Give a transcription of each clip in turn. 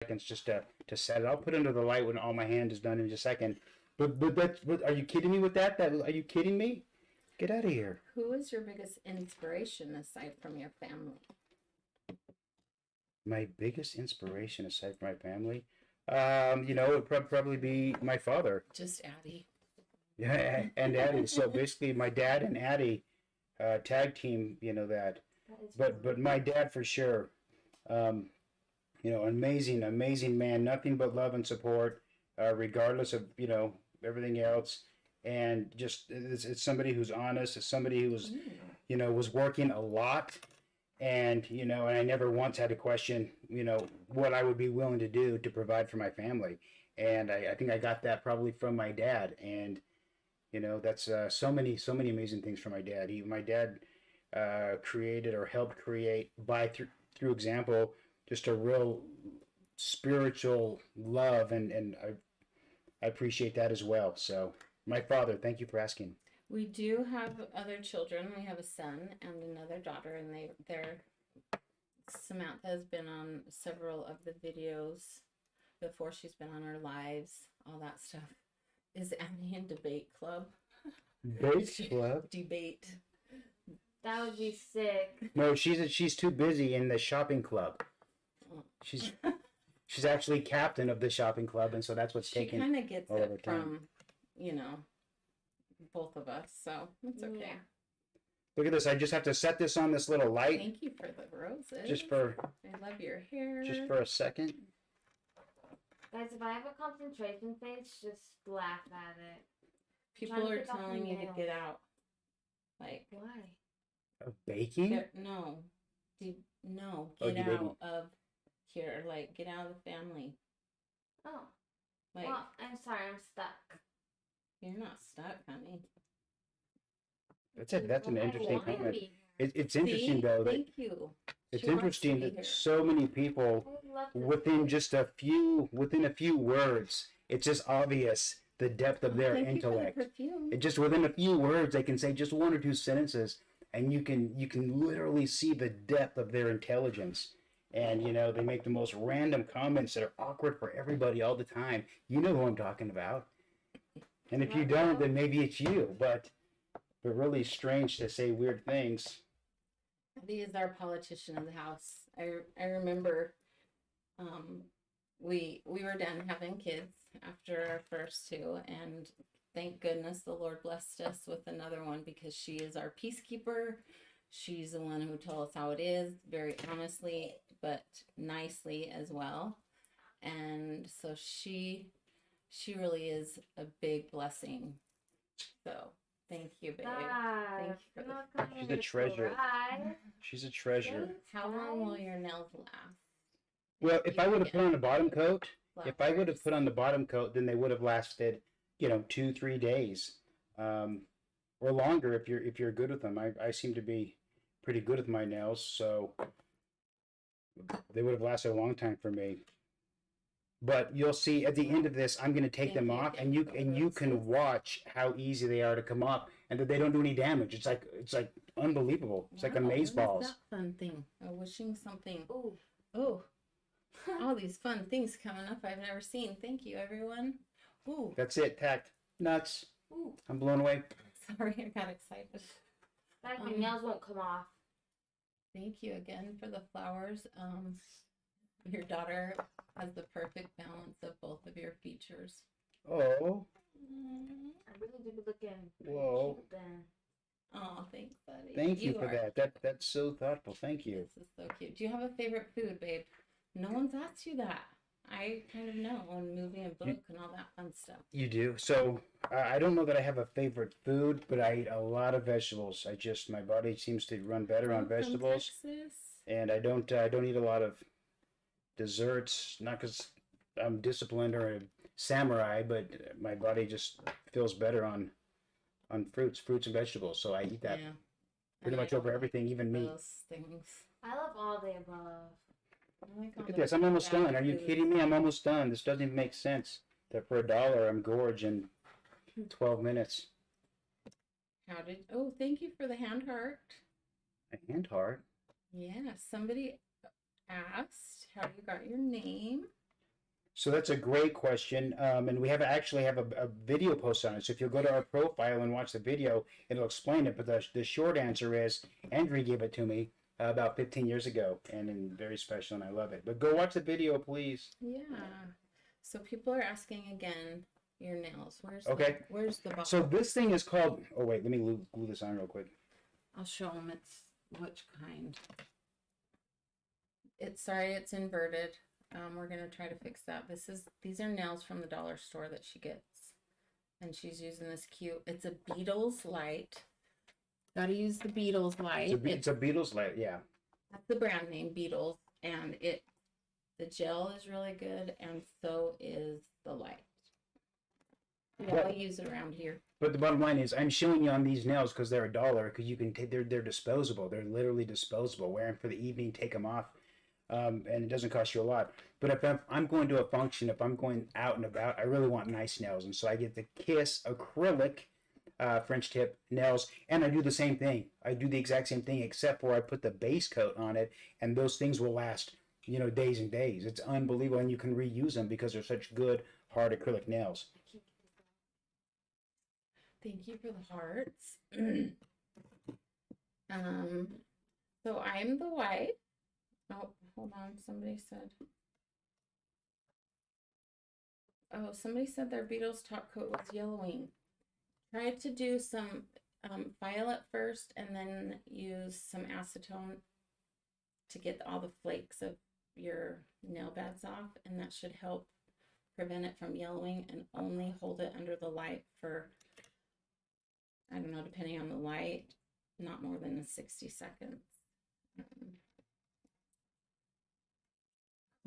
seconds just to set it. I'll put it under the light when all my hand is done in just a second. But that's, are you kidding me with that? Are you kidding me? Get out of here. Who is your biggest inspiration aside from your family? My biggest inspiration aside from my family, it would probably be my father. Just Addie. Yeah, and Addie. So basically, my dad and Addie tag team. That. But my dad for sure. Amazing man. Nothing but love and support, regardless of everything else. And just it's somebody who's honest. It's somebody who's was working a lot, and and I never once had to question what I would be willing to do to provide for my family. And I think I got that probably from my dad. And that's so many amazing things from my dad. My dad created or helped create through example just a real spiritual love, and I appreciate that as well. So my father, thank you for asking. We do have other children. We have a son and another daughter, and they're Samantha has been on several of the videos before. She's been on our lives, all that stuff. Is Annie in debate club? Debate club? Debate. That would be sick. No, she's too busy in the shopping club. She's actually captain of the shopping club, and so that's what's taking. She kind of gets it from, both of us, so it's okay. Yeah. Look at this. I just have to set this on this little light. Thank you for the roses. I love your hair. Just for a second. Guys, if I have a concentration face, just laugh at it. People are telling you to get out. Like, why? Of baking? No. Get out of here. Like, get out of the family. Oh. Like, well, I'm sorry, I'm stuck. You're not stuck, honey. That's an interesting comment. It's interesting though that thank you. It's interesting that so many people within a few words, it's just obvious the depth of their intellect. It just within a few words they can say just one or two sentences, and you can literally see the depth of their intelligence. And they make the most random comments that are awkward for everybody all the time. You know who I'm talking about. And if you don't, then maybe it's you. But really strange to say weird things. He is our politician of the house. I remember we were done having kids after our first two, and thank goodness the Lord blessed us with another one, because she is our peacekeeper. She's the one who told us how it is, very honestly, but nicely as well. And so she really is a big blessing. So thank you, babe. Thank you for She's a treasure. She's a treasure. How long will your nails last? Well, if I would have put on the bottom coat, then they would have lasted, 2-3 days, or longer if you're good with them. I seem to be pretty good with my nails, so they would have lasted a long time for me. But you'll see at the end of this, I'm going to take them off, and you can watch how easy they are to come off, and that they don't do any damage. It's like unbelievable. It's like amaze balls. That fun thing. Wishing something. Oh, all these fun things coming up I've never seen. Thank you, everyone. Ooh. That's it. Tacked. Nuts. Ooh. I'm blown away. Sorry, I got excited. My nails won't come off. Thank you again for the flowers. Your daughter has the perfect balance of both of your features. Oh. I really do be looking. Whoa. Oh, thanks, buddy. Thank you for that. That's so thoughtful. Thank you. This is so cute. Do you have a favorite food, babe? No one's asked you that. I kind of know on movie and book and all that fun stuff. You do. So I don't know that I have a favorite food, but I eat a lot of vegetables. My body seems to run better on vegetables. Texas? And I don't eat a lot of desserts, not because I'm disciplined or a samurai, but my body just feels better on fruits and vegetables. So I eat that pretty much over everything, even meat. Those things. I love all the above. Look at this. I'm almost done. Are you kidding me? I'm almost done. This doesn't even make sense. That for $1, I'm gorged in 12 minutes. Thank you for the hand heart. A hand heart? Yeah, somebody asked how you got your name. So that's a great question, and we actually have a video post on it. So if you'll go to our profile and watch the video, it'll explain it. But the short answer is, Andrew gave it to me about 15 years ago, and very special, and I love it. But go watch the video, please. Yeah. So people are asking again, your nails. Where's Okay. where's the bottom? So this thing is called. Oh wait, let me glue this on real quick. I'll show them it's which kind. It's inverted. We're gonna try to fix that. These are nails from the dollar store that she gets, and she's using this cute. It's a Beatles light. Got to use the Beatles light. It's a Beatles light, yeah. That's the brand name, Beatles, and the gel is really good, and so is the light. Yeah, I use it around here. But the bottom line is, I'm showing you on these nails because they're $1. Because you can take, they're disposable. They're literally disposable. Wear them for the evening, take them off, and it doesn't cost you a lot. But if I'm going to a function, if I'm going out and about, I really want nice nails, and so I get the Kiss acrylic French tip nails, and I do the same thing. I do the exact same thing, except for I put the base coat on it, and those things will last, days and days. It's unbelievable, and you can reuse them because they're such good hard acrylic nails. Thank you for the hearts. So I'm the white. Oh, hold on. Somebody said their Beatles top coat was yellowing. Try to do some violet first and then use some acetone to get all the flakes of your nail beds off, and that should help prevent it from yellowing, and only hold it under the light for, I don't know, depending on the light, not more than 60 seconds.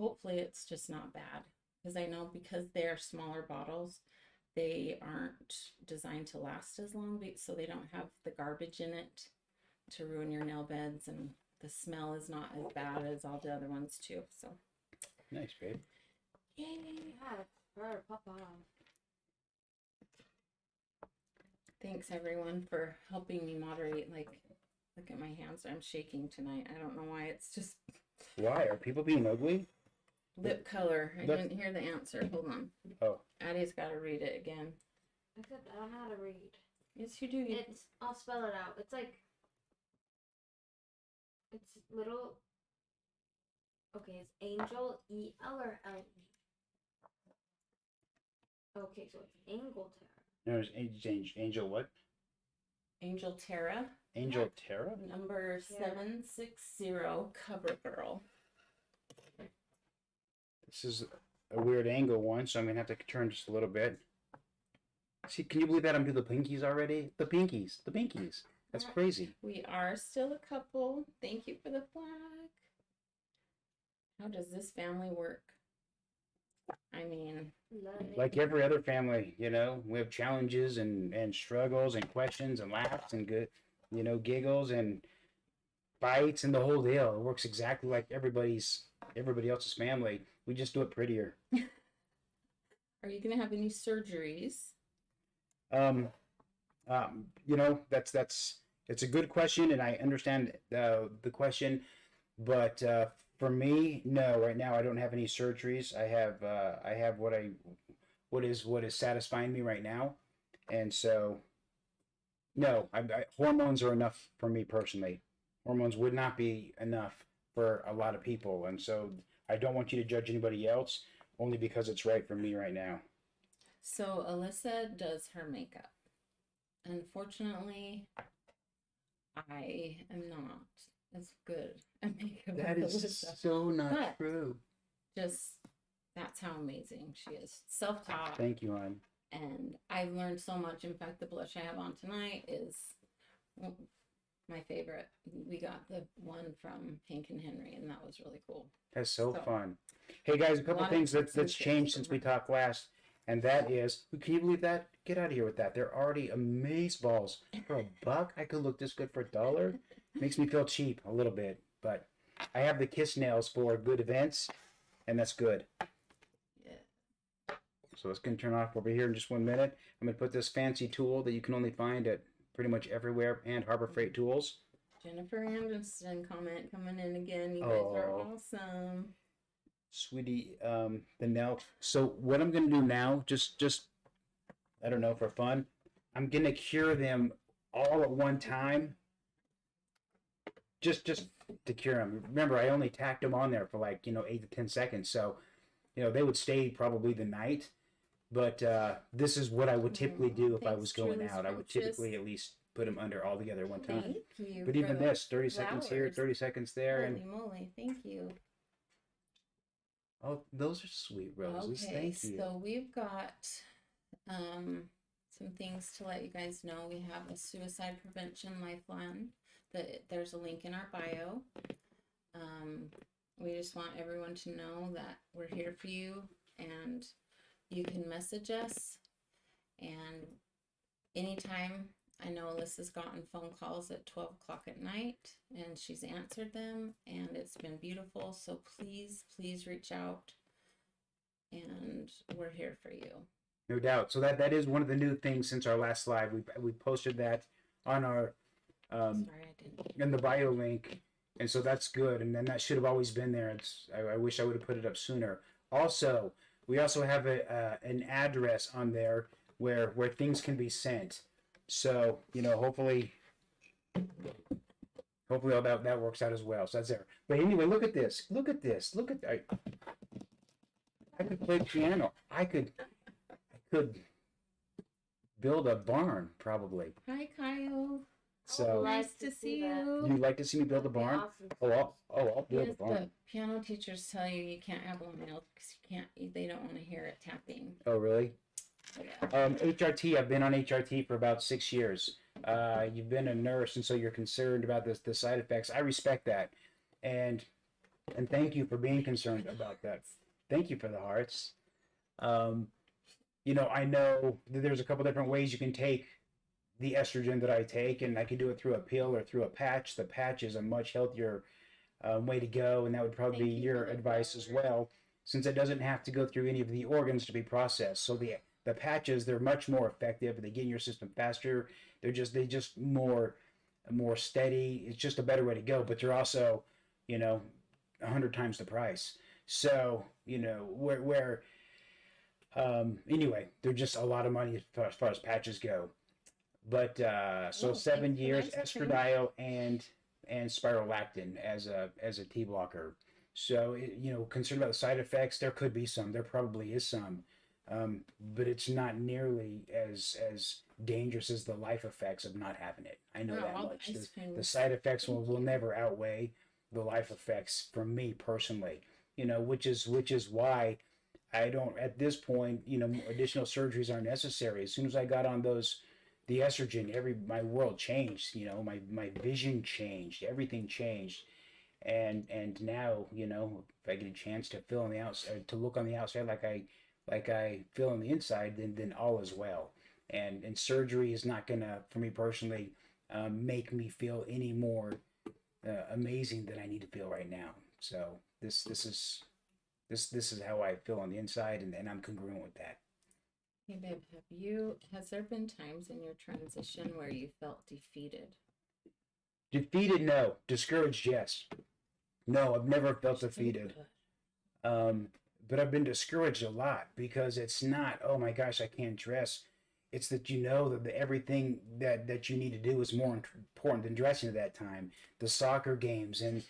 Hopefully it's just not bad, because I know because they're smaller bottles, they aren't designed to last as long, so they don't have the garbage in it to ruin your nail beds, and the smell is not as bad as all the other ones too. So nice, babe. Yay! Papa. Thanks everyone for helping me moderate. Like, look at my hands. I'm shaking tonight. I don't know why. It's just Why are people being ugly? lip color. I didn't hear the answer. Hold on. Oh. Addie's got to read it again. Except I don't know how to read. Yes, you do. I'll spell it out. It's little. Okay, it's Angel, E-L or L-E? Okay, so it's Angel Terra. No, it's Angel what? Angel Terra. Angel Terra? Number 760, Cover Girl. This is a weird angle one, so I'm going to have to turn just a little bit. See, can you believe that I'm doing the pinkies already? The pinkies. That's crazy. We are still a couple. Thank you for the flag. How does this family work? I mean, like every other family, we have challenges and struggles and questions and laughs and good, giggles and fights and the whole deal. It works exactly like everybody else's family. We just do it prettier. Are you going to have any surgeries? It's a good question, and I understand the question, but for me, no. Right now, I don't have any surgeries. I have what is satisfying me right now, and so no. Hormones are enough for me personally. Hormones would not be enough for a lot of people, and so I don't want you to judge anybody else, only because it's right for me right now. So Allyssa does her makeup. Unfortunately, I am not as good at makeup That as is Allyssa. so not But true. Just, that's how amazing she is. Self-taught. Thank you, hon. And I've learned so much. In fact, the blush I have on tonight is my favorite. We got the one from Hank and Henry, and that was really cool. That's so fun. Hey guys, a couple things that's changed since we talked last, and that is, can you believe that? Get out of here with that. They're already amazeballs for $1. I could look this good for $1. Makes me feel cheap a little bit, but I have the Kiss nails for good events, and that's good. Yeah. So it's going to turn off over here in just 1 minute. I'm going to put this fancy tool that you can only find at pretty much everywhere and Harbor Freight Tools. Jennifer Anderson comment coming in again. You guys are awesome. sweetie, the nail. So what I'm gonna do now, just I don't know, for fun, I'm gonna cure them all at one time, just to cure them. Remember, I only tacked them on there for like 8 to 10 seconds, so they would stay probably the night. But this is what I would typically do if I was Thanks, going truly out. I would scrumptious. typically at least put them under all together one time. Thank you. But for even the this, 30 seconds here, flowers. 30 seconds there, Holy and moly! Thank you. oh, those are sweet roses. Okay, Thank you. so we've got some things to let you guys know. We have a suicide prevention lifeline. There's a link in our bio. We just want everyone to know that we're here for you, and you can message us. And anytime, I know Alyssa's gotten phone calls at 12 o'clock at night, and she's answered them, and it's been beautiful. So please, please reach out, and we're here for you. No doubt. So that is one of the new things since our last live. We posted that on our Sorry, I didn't. in the bio link, and so that's good. And then that should have always been there. I wish I would have put it up sooner. Also, we also have an address on there where things can be sent. So hopefully all that works out as well. So that's there. But anyway, look at this. Look at this. Look at I could play piano. I could build a barn probably. Hi, Kyle. So Nice to see that. you. you'd like to see me build a That'd be barn? awesome. I'll build a Yes, barn. the piano teachers tell you you can't have long nails because you can't. They don't want to hear it tapping. Oh really? Yeah. HRT. I've been on HRT for about 6 years. You've been a nurse, and so you're concerned about the side effects. I respect that, and thank you for being concerned about that. Thank you for the hearts. I know that there's a couple different ways you can take the estrogen that I take, and I can do it through a pill or through a patch. The patch is a much healthier way to go, and that would probably Thank be you your for the advice as flowers. well, since it doesn't have to go through any of the organs to be processed. So the patches, they're much more effective. They get in your system faster. They just more steady. It's just a better way to go. But they're also 100 times the price. So anyway, they're just a lot of money as far as patches go. But so Oh, 7 thanks for years the ice cream. estradiol and spirolactin as a T blocker. So concerned about the side effects, there could be some. There probably is some, but it's not nearly as dangerous as the life effects of not having it. I know No, that all the much. ice cream. The side effects will Thank you. never outweigh the life effects for me personally. Which is why I don't at this point. Additional surgeries aren't necessary. As soon as I got on the estrogen, my world changed. My vision changed. Everything changed. And now if I get a chance to feel on the outside, to look on the outside like I feel on the inside, then all is well. And surgery is not gonna, for me personally, make me feel any more amazing than I need to feel right now. So this is how I feel on the inside, and I'm congruent with that. Hey babe, has there been times in your transition where you felt defeated? Defeated, no. Discouraged, yes. No, I've never felt So defeated. good. But I've been discouraged a lot because it's not, oh my gosh, I can't dress. It's that that everything that you need to do is more important than dressing at that time. The soccer games and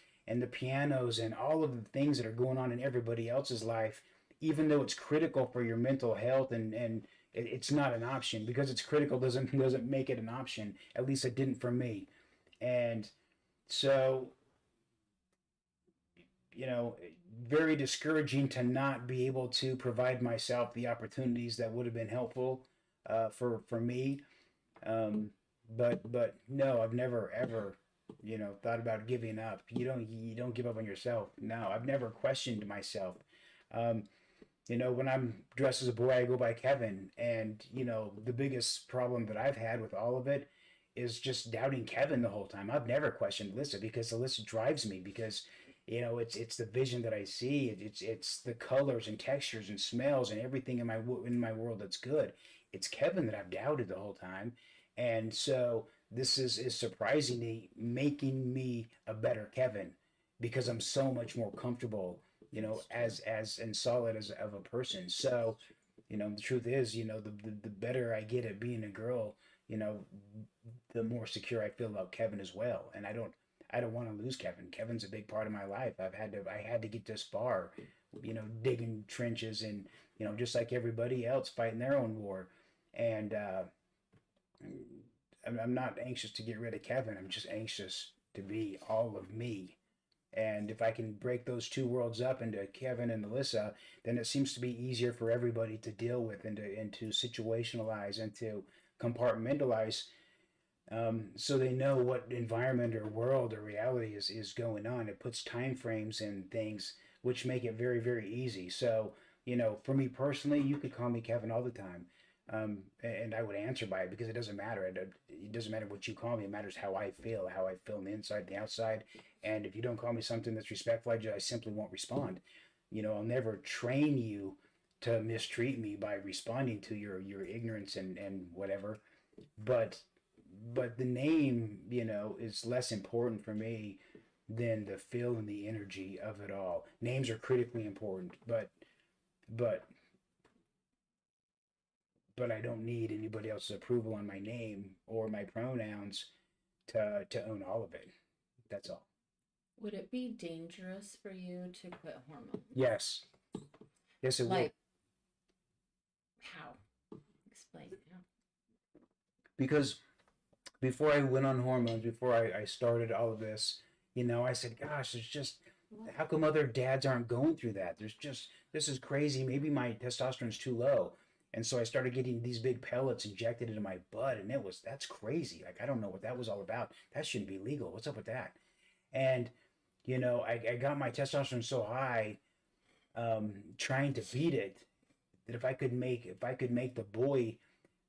the pianos and all of the things that are going on in everybody else's life, even though it's critical for your mental health and it's not an option. Because it's critical doesn't make it an option. At least it didn't for me. And so very discouraging to not be able to provide myself the opportunities that would have been helpful for me. But no, I've never ever thought about giving up. You don't give up on yourself. No, I've never questioned myself. When I'm dressed as a boy, I go by Kevin, and the biggest problem that I've had with all of it is just doubting Kevin the whole time. I've never questioned Alyssa because Alyssa drives me, because it's the vision that I see. It's the colors and textures and smells and everything in my world that's good. It's Kevin that I've doubted the whole time, and so this is surprisingly making me a better Kevin, because I'm so much more comfortable you know, That's true. as and solid as of a person. So, you know, the truth is, you know, the better I get at being a girl, you know, the more secure I feel about Kevin as well. And I don't want to lose Kevin. Kevin's a big part of my life. I had to get this far, you know, digging trenches and, you know, just like everybody else fighting their own war. And I'm not anxious to get rid of Kevin. I'm just anxious to be all of me. And if I can break those two worlds up into Kevin and Alyssa, then it seems to be easier for everybody to deal with and to situationalize and to compartmentalize, so they know what environment or world or reality is going on. It puts time frames and things which make it very, very easy. So, you know, for me personally, you could call me Kevin all the time. And I would answer by it because it doesn't matter. It doesn't matter what you call me. It matters how I feel on the inside, and the outside. And if you don't call me something that's respectful, I simply won't respond. You know, I'll never train you to mistreat me by responding to your ignorance and whatever. But the name, you know, is less important for me than the feel and the energy of it all. Names are critically important, but I don't need anybody else's approval on my name or my pronouns to own all of it. That's all. Would it be dangerous for you to quit hormones? Yes. Yes, it will. Like, how? Explain how. Because before I went on hormones, before I started all of this, you know, I said, gosh, there's just, how come other dads aren't going through that? There's just, this is crazy. Maybe my testosterone's too low. And so I started getting these big pellets injected into my butt, and that's crazy. Like, I don't know what that was all about. That shouldn't be legal. What's up with that? And, you know, I got my testosterone so high, trying to beat it, that if I could make the boy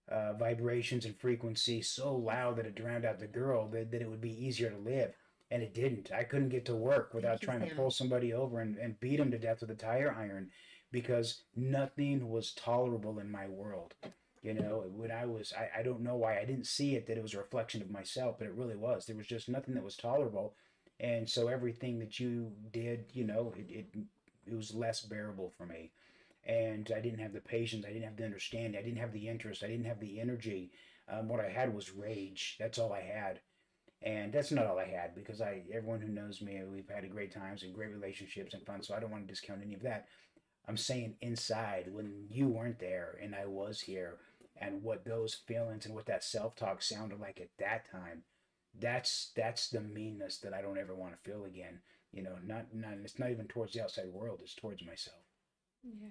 vibrations and frequency so loud that it drowned out the girl, that it would be easier to live. And it didn't. I couldn't get to work without trying to pull somebody over and beat him to death with a tire iron because nothing was tolerable in my world. You know, when I don't know why I didn't see it, that it was a reflection of myself, but it really was. There was just nothing that was tolerable. And so everything that you did, you know, it was less bearable for me. And I didn't have the patience. I didn't have the understanding. I didn't have the interest. I didn't have the energy. What I had was rage. That's all I had. And that's not all I had because everyone who knows me, we've had great times and great relationships and fun. So I don't want to discount any of that. I'm saying inside when you weren't there and I was here, and what those feelings and what that self-talk sounded like at that time, that's the meanness that I don't ever want to feel again. You know, not it's not even towards the outside world, it's towards myself. Yeah.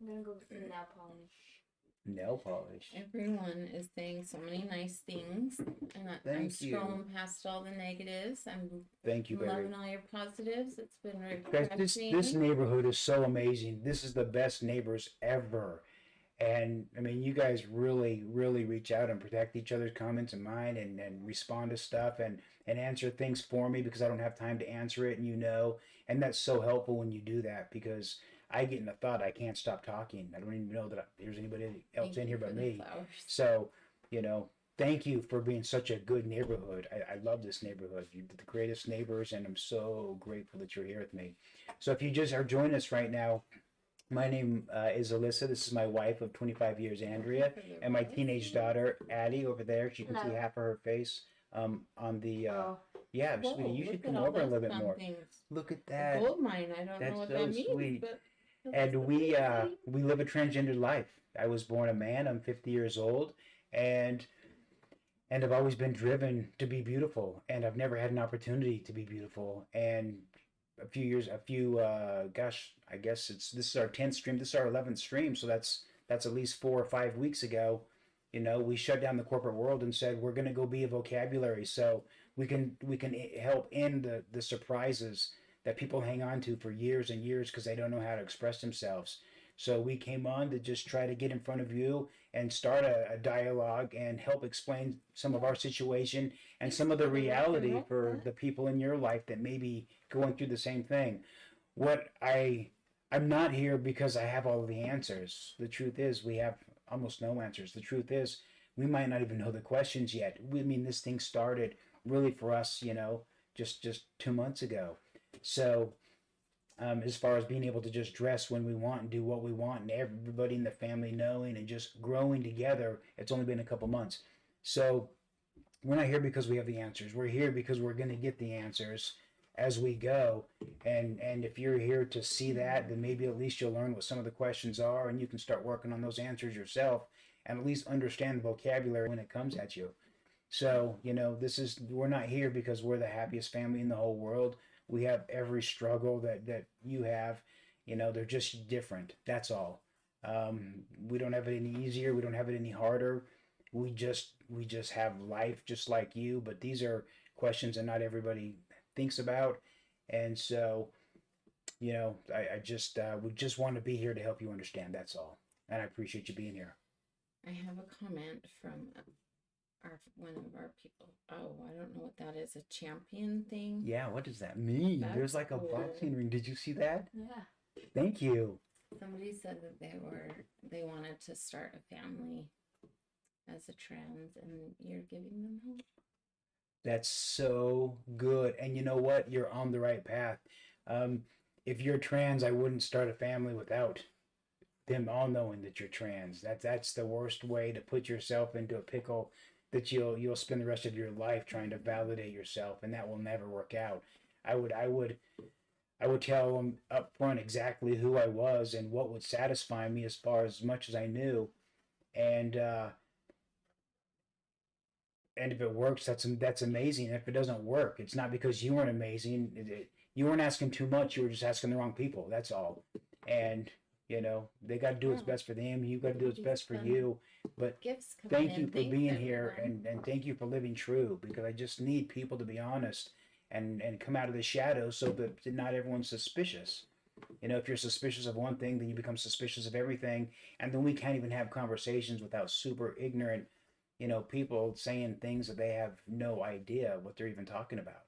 I'm gonna go get some nail polish. Nail polish. Everyone is saying so many nice things, and I'm scrolling past all the negatives. Thank you, baby. Loving all your positives. It's been Guys, refreshing. this neighborhood is so amazing. This is the best neighbors ever. And I mean, you guys really, really reach out and protect each other's comments and mine and respond to stuff and answer things for me because I don't have time to answer it. And you know, and that's so helpful when you do that because I get in the thought I can't stop talking. I don't even know that there's anybody else in here but me. So, you know, thank you for being such a good neighborhood. I love this neighborhood. You're the greatest neighbors, and I'm so grateful that you're here with me. So if you just are joining us right now, my name is Alyssa. This is my wife of 25 years, Andrea, and my teenage daughter, Addie, over there. You can see half of her face on the... yeah, whoa, sweetie, you should come over a little bit more. Look at that. A gold mine. I don't know what so that means, sweet. but... And we live a transgendered life. I was born a man. I'm 50 years old, and I've always been driven to be beautiful, and I've never had an opportunity to be beautiful. And gosh, I guess this is our 10th stream. This is our 11th stream, so that's at least 4 or 5 weeks ago. You know, we shut down the corporate world and said we're going to go be a vocabulary, so we can help end the surprises that people hang on to for years and years because they don't know how to express themselves. So we came on to just try to get in front of you and start a dialogue and help explain some of our situation and some of the reality for the people in your life that may be going through the same thing. I'm not here because I have all of the answers. The truth is we have almost no answers. The truth is we might not even know the questions yet. I mean, this thing started really for us, you know, just 2 months ago. So as far as being able to just dress when we want and do what we want, and everybody in the family knowing and just growing together. It's only been a couple months. So we're not here because we have the answers. We're here because we're going to get the answers as we go. And if you're here to see that, then maybe at least you'll learn what some of the questions are, and you can start working on those answers yourself, and at least understand the vocabulary when it comes at you. So, we're not here because we're the happiest family in the whole world. We have every struggle that you have. They're just different. That's all. We don't have it any easier. We don't have it any harder. We just have life just like you. But these are questions that not everybody thinks about. And so, I just we just want to be here to help you understand. That's all. And I appreciate you being here. I have a comment from one of our people. Oh, I don't know what that is. A champion thing. Yeah, what does that mean? That's There's like a cool. boxing ring. Did you see that? Yeah. Thank you. Somebody said that they wanted to start a family as a trans, and you're giving them hope. That's so good. And you know what? You're on the right path. If you're trans, I wouldn't start a family without them all knowing that you're trans. That's the worst way to put yourself into a pickle that you'll spend the rest of your life trying to validate yourself, and that will never work out. I would tell them up front exactly who I was and what would satisfy me as far as much as I knew, and if it works, that's amazing. If it doesn't work, it's not because you weren't amazing. You weren't asking too much. You were just asking the wrong people. That's all. And they got to do what's best for them. You got to do what's best for you. But Gifts coming thank in. you for Thanks, being here, everyone. and thank you for living true, because I just need people to be honest and come out of the shadows so that not everyone's suspicious. If you're suspicious of one thing, then you become suspicious of everything, and then we can't even have conversations without super ignorant, people saying things that they have no idea what they're even talking about.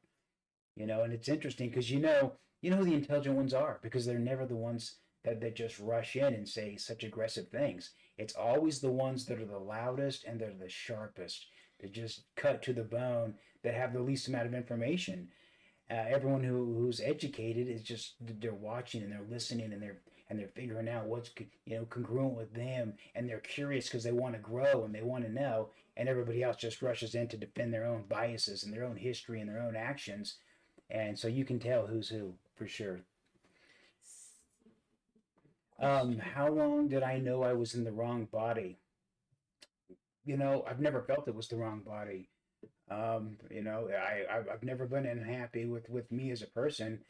And it's interesting because who the intelligent ones are, because they're never the ones that just rush in and say such aggressive things. It's always the ones that are the loudest and they're the sharpest, that just cut to the bone, that have the least amount of information. Everyone who's educated is just, they're watching and they're listening, and they're figuring out what's congruent with them, and they're curious because they want to grow and they want to know, and everybody else just rushes in to defend their own biases and their own history and their own actions. And so you can tell who's who for sure. How long did I know I was in the wrong body? I've never felt it was the wrong body. I've never been unhappy with me as a person.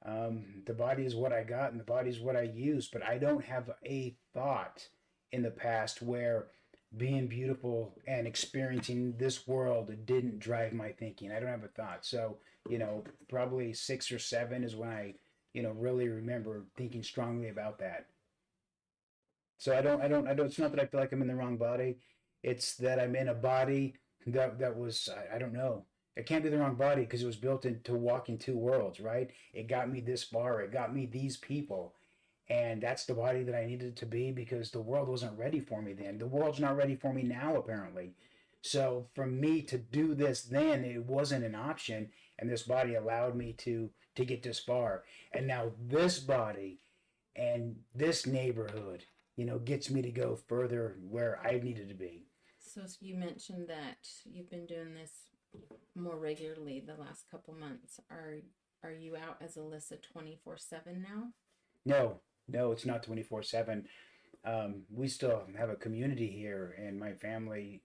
The body is what I got, and the body is what I use. But I don't have a thought in the past where being beautiful and experiencing this world didn't drive my thinking. I don't have a thought. So, probably 6 or 7 is when I, really remember thinking strongly about that. So I don't, it's not that I feel like I'm in the wrong body. It's that I'm in a body that was, I don't know. It can't be the wrong body because it was built to walk in two worlds, right? It got me this far. It got me these people. And that's the body that I needed to be, because the world wasn't ready for me then. The world's not ready for me now, apparently. So for me to do this then, it wasn't an option. And this body allowed me to get this far. And now this body and this neighborhood, gets me to go further where I needed to be. So you mentioned that you've been doing this more regularly the last couple months. Are you out as Allyssa 24/7 now? No, it's not 24/7. We still have a community here, and my family,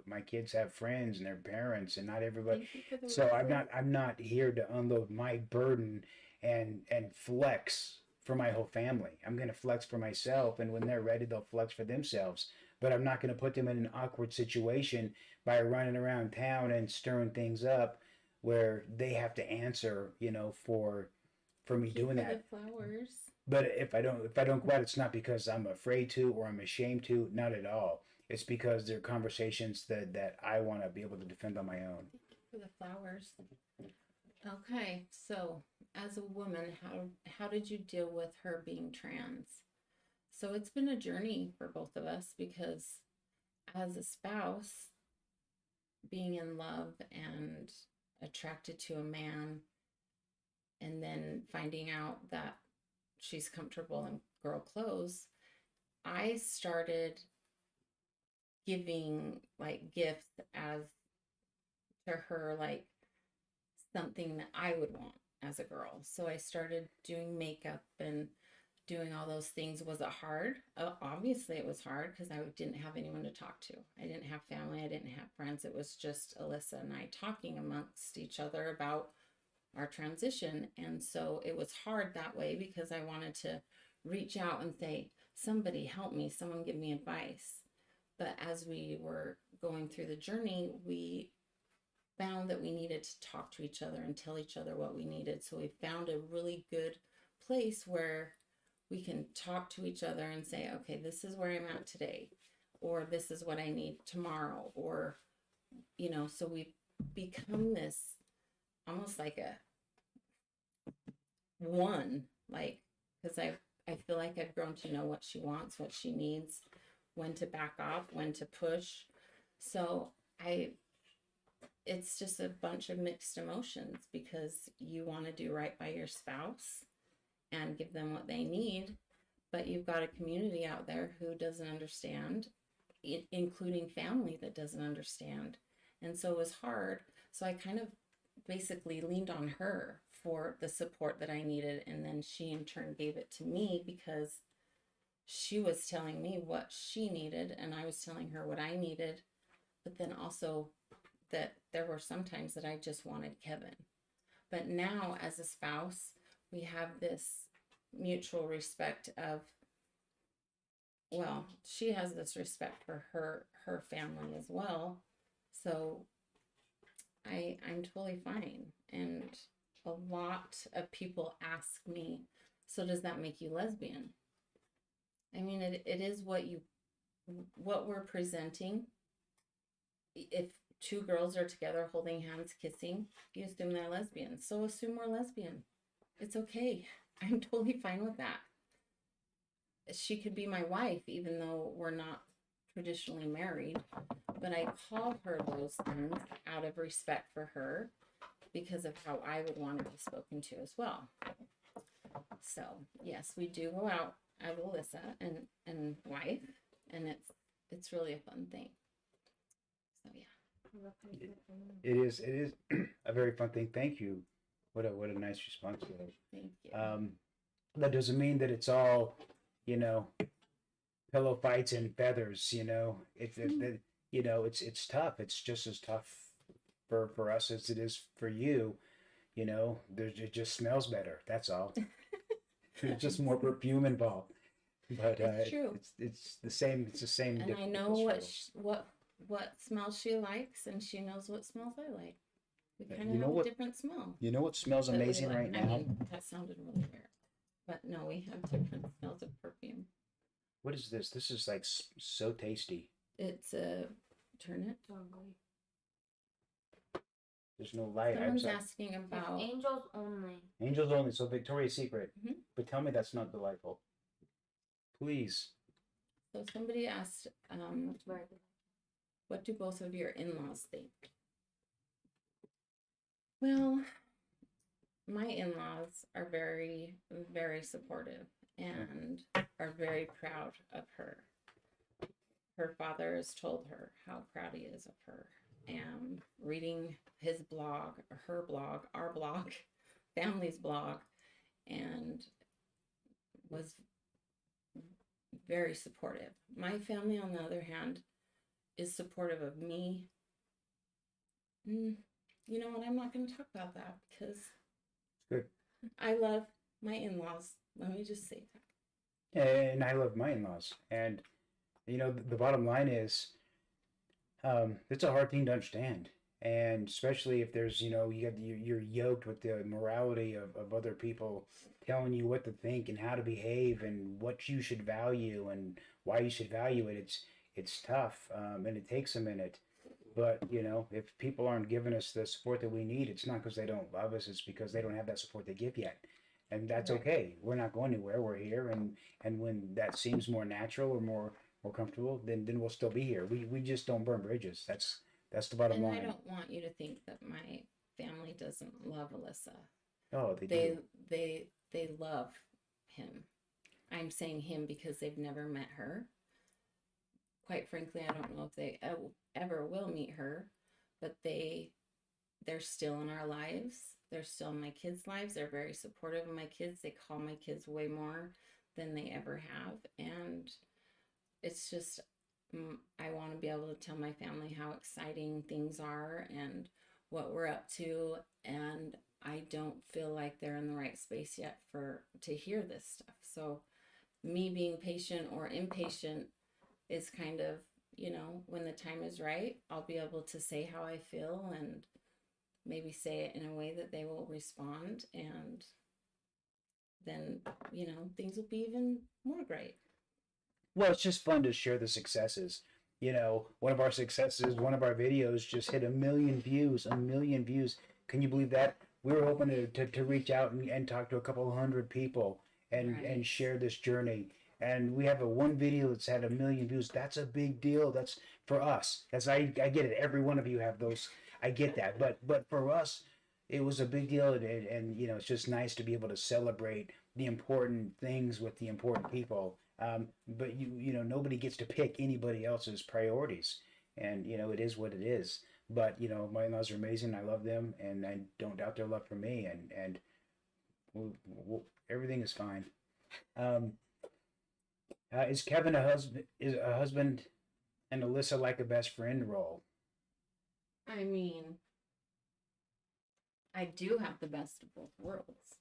my kids have friends and their parents, and not everybody. Thank you for the So I'm reminder. not here to unload my burden and flex for my whole family. I'm going to flex for myself, and when they're ready, they'll flex for themselves. But I'm not going to put them in an awkward situation by running around town and stirring things up where they have to answer, for me Thank you doing for that. the flowers. But if I don't go out, it's not because I'm afraid to or I'm ashamed to. Not at all. It's because they're conversations that I want to be able to defend on my own. Thank you for the flowers. Okay, so as a woman, how did you deal with her being trans? So it's been a journey for both of us, because as a spouse, being in love and attracted to a man, and then finding out that she's comfortable in girl clothes, I started giving like gifts as to her, like something that I would want as a girl. So I started doing makeup and doing all those things. Was it hard? Obviously, it was hard because I didn't have anyone to talk to. I didn't have family. I didn't have friends. It was just Allyssa and I talking amongst each other about our transition. And so it was hard that way because I wanted to reach out and say, somebody help me, someone give me advice. But as we were going through the journey, we found that we needed to talk to each other and tell each other what we needed. So we found a really good place where we can talk to each other and say, okay, this is where I'm at today, or this is what I need tomorrow, or, you know, so we've become this almost like a one, like, because I feel like I've grown to know what she wants, what she needs, when to back off, when to push. So it's just a bunch of mixed emotions because you want to do right by your spouse and give them what they need, but you've got a community out there who doesn't understand, including family that doesn't understand. And so it was hard. So I kind of basically leaned on her for the support that I needed, and then she in turn gave it to me because she was telling me what she needed and I was telling her what I needed. But then also that there were some times that I just wanted Kevin. But now as a spouse, we have this mutual respect of, well, she has this respect for her family as well. So I'm totally fine. And a lot of people ask me, so does that make you lesbian? I mean, it is what we're presenting. If two girls are together holding hands, kissing, you assume they're lesbians. So assume we're lesbian. It's okay. I'm totally fine with that. She could be my wife, even though we're not traditionally married. But I call her those things out of respect for her because of how I would want to be spoken to as well. So yes, we do go out as Allyssa and wife, and it's really a fun thing. So yeah. It is a very fun thing. Thank you. What a nice response to that. Thank you. That doesn't mean that it's all, you know, pillow fights and feathers. You know, it's tough. It's just as tough for us as it is for you. You know, it just smells better. That's all. There's just more perfume involved. But It's true. it's the same. It's the same. And I know what smells she likes, and she knows what smells I like. We kind of have a different smell. You know what smells that we amazing like. right now? I mean, that sounded really weird, but no, we have different smells of perfume. What is this? This is like so tasty. It's a turnip. There's no light. Someone's asking about Angels only. Angels only. So Victoria's Secret. Mhm. But tell me that's not delightful. Please. So somebody asked, what do both of your in-laws think? Well, my in-laws are very, very supportive and are very proud of her. Her father has told her how proud he is of her. And reading his blog, her blog, our blog, family's blog, and was very supportive. My family, on the other hand, is supportive of me. You know what? I'm not going to talk about that because Good. I love my in-laws. Let me just say that. And I love my in-laws. And, you know, the bottom line is, it's a hard thing to understand. And especially if there's, you know, you're yoked with the morality of other people telling you what to think and how to behave and what you should value and why you should value it. It's tough, and it takes a minute. But, you know, if people aren't giving us the support that we need, it's not because they don't love us. It's because they don't have that support to give yet. And that's okay. We're not going anywhere. We're here. And when that seems more natural or more comfortable, then we'll still be here. We just don't burn bridges. That's the bottom line. And I don't want you to think that my family doesn't love Allyssa. Oh, they They do. they love him. I'm saying him because they've never met her. Quite frankly, I don't know if they ever will meet her, but they're still in our lives. They're still in my kids' lives. They're very supportive of my kids. They call my kids way more than they ever have. And it's just, I want to be able to tell my family how exciting things are and what we're up to. And I don't feel like they're in the right space yet for to hear this stuff. So me being patient or impatient is kind of, when the time is right, I'll be able to say how I feel and maybe say it in a way that they will respond. And then, things will be even more great. Well, it's just fun to share the successes. One of our successes, one of our videos just hit 1 million views, 1 million views. Can you believe that? We were hoping to reach out and talk to a couple hundred people and Right. share this journey. And we have one video that's had 1 million views. That's a big deal. That's for us. I get it. Every one of you have those. I get that. But for us, it was a big deal. And it's just nice to be able to celebrate the important things with the important people. But nobody gets to pick anybody else's priorities, and it is what it is. But my in-laws are amazing. I love them, and I don't doubt their love for me, and everything is fine. Um, is Kevin a husband? Is a husband and Allyssa like a best friend role? I mean, I do have the best of both worlds.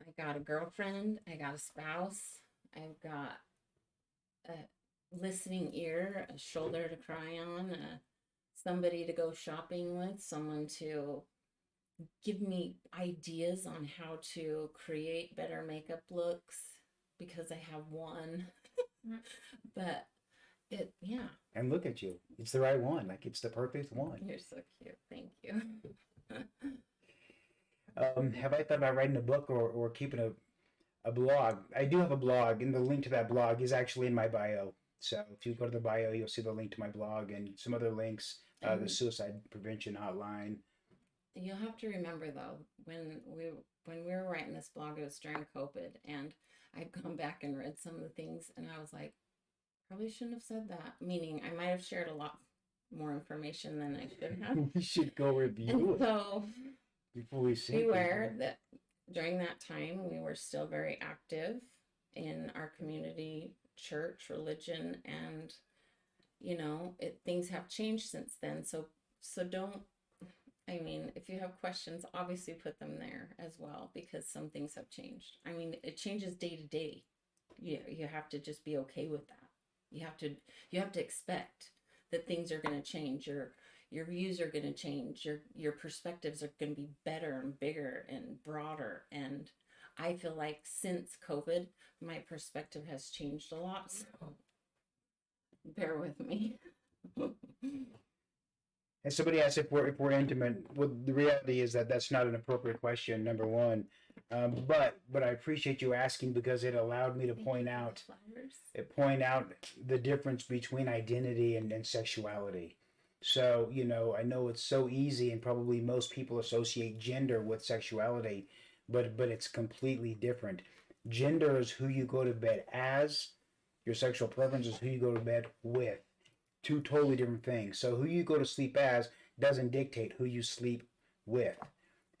I got a girlfriend, I got a spouse, I've got a listening ear, a shoulder to cry on, somebody to go shopping with, someone to give me ideas on how to create better makeup looks because I have one. But yeah. And look at you. It's the right one. Like it's the perfect one. You're so cute. Thank you. Have I thought about writing a book or keeping a blog? I do have a blog, and the link to that blog is actually in my bio. So if you go to the bio, you'll see the link to my blog and some other links. The suicide prevention hotline. You'll have to remember though, when we were writing this blog, it was during COVID, and I've gone back and read some of the things, and I was like, probably shouldn't have said that. Meaning, I might have shared a lot more information than I should have. We should go review it. So before we see. Beware that during that time we were still very active in our community, church, religion, and things have changed since then. So don't. I mean, if you have questions, obviously put them there as well because some things have changed. I mean, it changes day to day. You have to just be okay with that. You have to expect that things are going to change. Your views are going to change. Your perspectives are going to be better and bigger and broader. And I feel like since COVID, my perspective has changed a lot. So bear with me. And somebody asked if we're intimate. Well, the reality is that that's not an appropriate question. Number one, but I appreciate you asking because it allowed me to point out the difference between identity and sexuality. So I know it's so easy, and probably most people associate gender with sexuality, but it's completely different. Gender is who you go to bed as. Your sexual preference is who you go to bed with. Two totally different things. So who you go to sleep as doesn't dictate who you sleep with,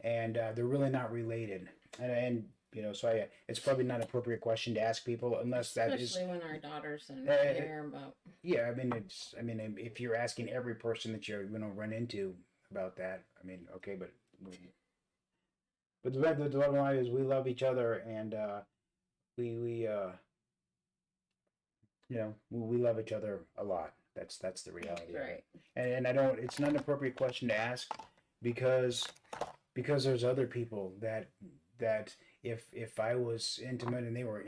and they're really not related. And so it's probably not an appropriate question to ask people unless that is especially when our daughters and care about. Yeah, I mean, if you're asking every person that you're going to run into about that, I mean, okay, but the bottom line is we love each other, and we we love each other a lot. That's the reality. Right. And I don't. It's not an appropriate question to ask because there's other people that if I was intimate and they were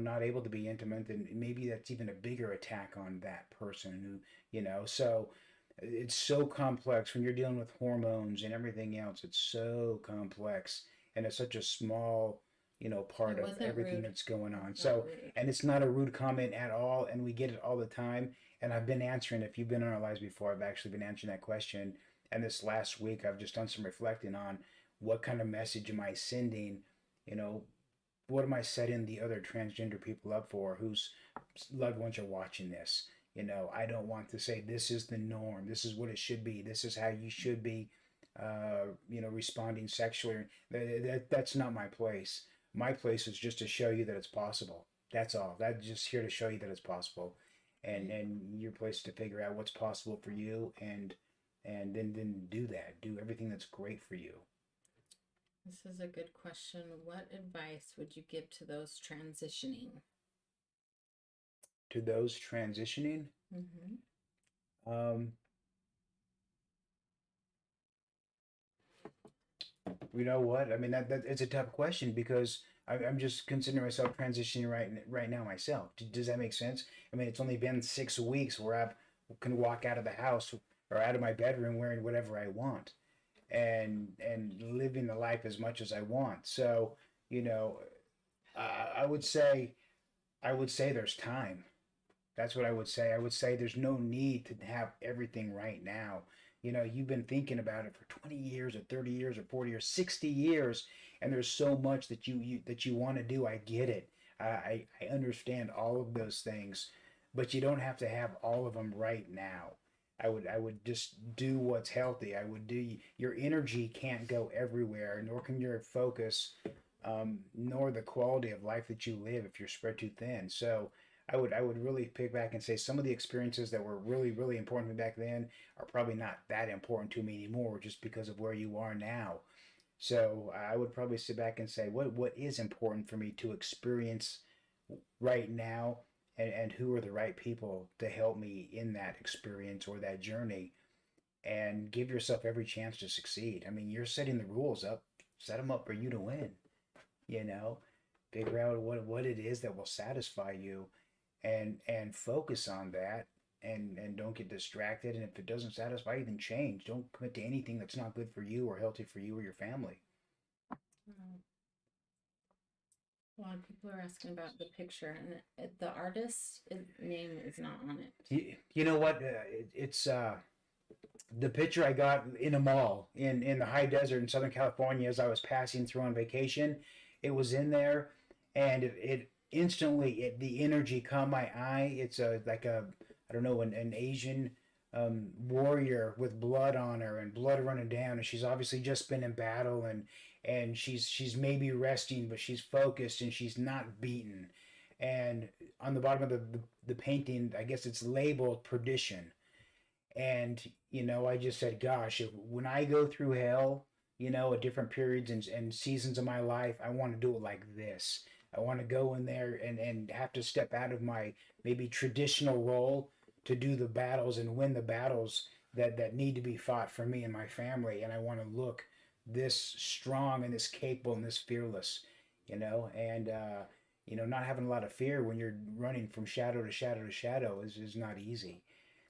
not able to be intimate, then maybe that's even a bigger attack on that person who. So it's so complex when you're dealing with hormones and everything else. It's so complex, and it's such a small part of everything that's going on. So, and it's not a rude comment at all, and we get it all the time. And I've been answering, if you've been on our lives before, I've actually been answering that question. And this last week, I've just done some reflecting on what kind of message am I sending? You know, what am I setting the other transgender people up for whose loved ones are watching this? You know, I don't want to say this is the norm. This is what it should be. This is how you should be, you know, responding sexually. That's not my place. My place is just to show you that it's possible. That's all. That's just here to show you that it's possible, and your place to figure out what's possible for you, and then do that. Do everything that's great for you. This is a good question. What advice would you give to those transitioning? To those transitioning, um, you know what? I mean, that it's a tough question because I'm just considering myself transitioning right now myself. Does that make sense? I mean, it's only been 6 weeks where I can walk out of the house or out of my bedroom wearing whatever I want, and living the life as much as I want. So, you know, I would say there's time. That's what I would say. I would say there's no need to have everything right now. You know, you've been thinking about it for 20 years or 30 years or 40 or 60 years, and there's so much that you want to do. I get it. I understand all of those things, but you don't have to have all of them right now. I would just do what's healthy. I would do your energy can't go everywhere, nor can your focus, nor the quality of life that you live if you're spread too thin. So I would really pick back and say some of the experiences that were really, really important to me back then are probably not that important to me anymore just because of where you are now. So I would probably sit back and say what is important for me to experience right now, and who are the right people to help me in that experience or that journey, and give yourself every chance to succeed. I mean, you're setting the rules up, set them up for you to win, you know, figure out what it is that will satisfy you, and focus on that, and don't get distracted, and if it doesn't satisfy you, then change. Don't commit to anything that's not good for you or healthy for you or your family. Um, A lot of people are asking about the picture, and the artist name is not on it. You know what, it's the picture I got in a mall in the high desert in Southern California as I was passing through on vacation. It was in there, and it instantly the energy caught my eye. It's a like a I don't know an Asian warrior with blood on her and blood running down, and she's obviously just been in battle, and she's maybe resting, but she's focused and she's not beaten. And on the bottom of the painting, I guess it's labeled perdition. And you know, I just said, gosh, when I go through hell, you know, at different periods and seasons of my life, I want to do it like this. I want to go in there and have to step out of my maybe traditional role to do the battles and win the battles that need to be fought for me and my family. And I want to look this strong and this capable and this fearless, you know, and you know, not having a lot of fear when you're running from shadow to shadow to shadow is not easy.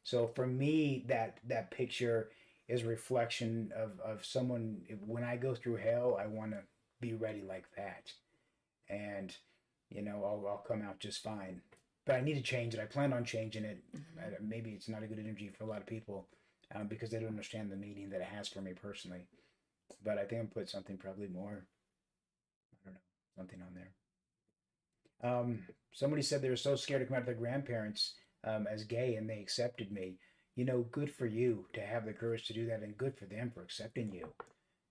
So for me, that picture is a reflection of someone. When I go through hell, I want to be ready like that, and you know, I'll come out just fine. But I need to change it. I plan on changing it. Maybe it's not a good energy for a lot of people, because they don't understand the meaning that it has for me personally. But I think I'm put something probably more. I don't know, something on there. Somebody said they were so scared to come out to their grandparents as gay, and they accepted me. You know, good for you to have the courage to do that, and good for them for accepting you.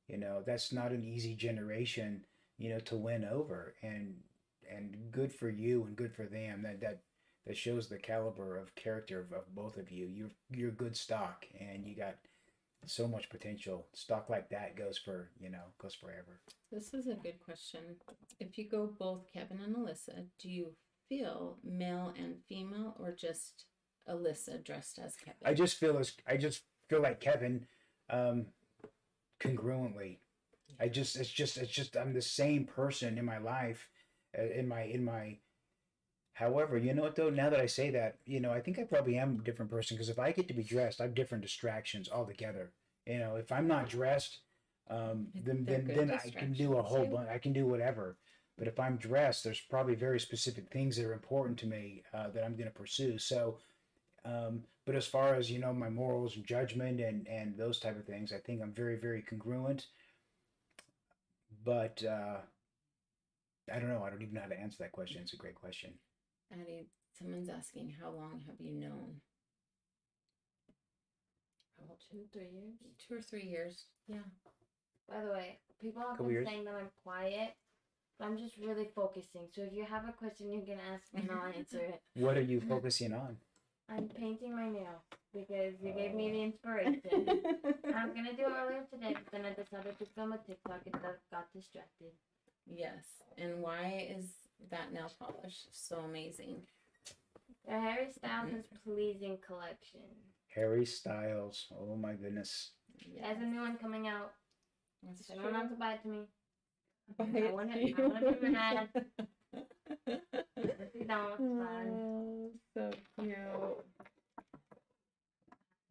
You know, that's not an easy generation, you know, to win over, and good for you and good for them. That shows the caliber of character of both of you. You're good stock, and you got so much potential. Stock like that goes forever. This is a good question. If you go both Kevin and Alyssa, do you feel male and female, or just Alyssa dressed as Kevin? I just feel like Kevin, um, congruently. It's just I'm the same person in my life, in my. However, you know what though? Now that I say that, you know, I think I probably am a different person because if I get to be dressed, I have different distractions altogether. You know, if I'm not dressed, then I can do a whole bunch. I can do whatever. But if I'm dressed, there's probably very specific things that are important to me, that I'm going to pursue. So, but as far as you know, my morals and judgment and those type of things, I think I'm very, very congruent. but I don't know. I don't even know how to answer that question. It's a great question. Addie, someone's asking, how long have you known? About 2-3 years. 2 or 3 years. Yeah. By the way, people have Couple been years. saying that I'm quiet, but I'm just really focusing. So if you have a question, you can ask me and I'll answer it. What are you focusing on? I'm painting my nail because you gave me the inspiration. I was gonna do it earlier today, but then I decided to film a TikTok and got distracted. Yes. And why is that nail polish so amazing? The Harry Styles' Pleasing collection. Harry Styles. Oh my goodness. There's a new one coming out. That's Someone wants to buy it to me. Buy I it wanna to be you. mad. If you don't, it's fine. Oh, so cute.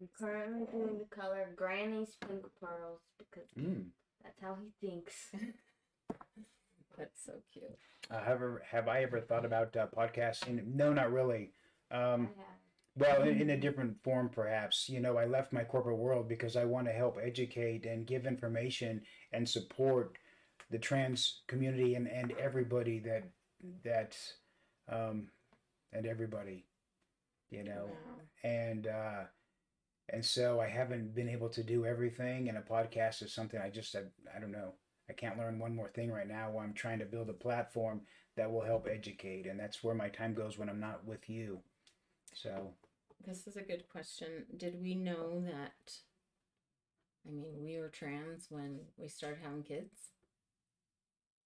I'm currently doing the color Granny's Pink Pearls because Mm. that's how he thinks. That's so cute. Have I ever thought about podcasting? No, not really. I have. Well, in a different form, perhaps. You know, I left my corporate world because I want to help educate and give information and support the trans community and everybody that and everybody, you know, Wow. and so I haven't been able to do everything. And a podcast is something I don't know. I can't learn one more thing right now while I'm trying to build a platform that will help educate, and that's where my time goes when I'm not with you. So This is a good question. Did we know that? I mean, we were trans when we started having kids.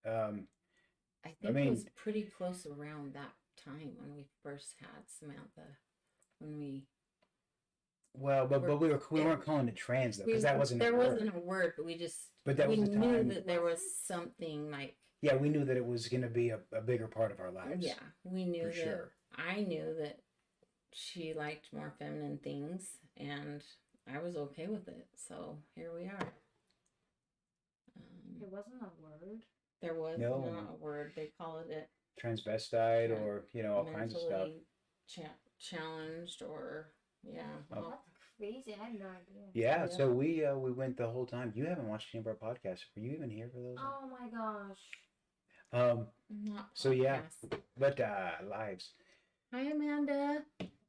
um, I think mean- it was pretty close around that time when we first had Samantha. When we well, but we weren't calling it trans though, because that wasn't there a word. wasn't a word, but we just But that we was the knew time. that there was something like Yeah, we knew that it was going to be a bigger part of our lives. yeah, we knew for that sure. I knew that she liked more feminine things, and I was okay with it. So here we are. It wasn't a word. There was No. not a word. They call it Transvestite, Yeah. or all kinds of stuff. mentally challenged, or yeah. Oh. Well, That's crazy. I had no idea. Yeah, Yeah. so we went the whole time. You haven't watched any of our podcasts. Were you even here for those? Oh my gosh. not So, yeah. podcasts. But lives. Hi, Amanda.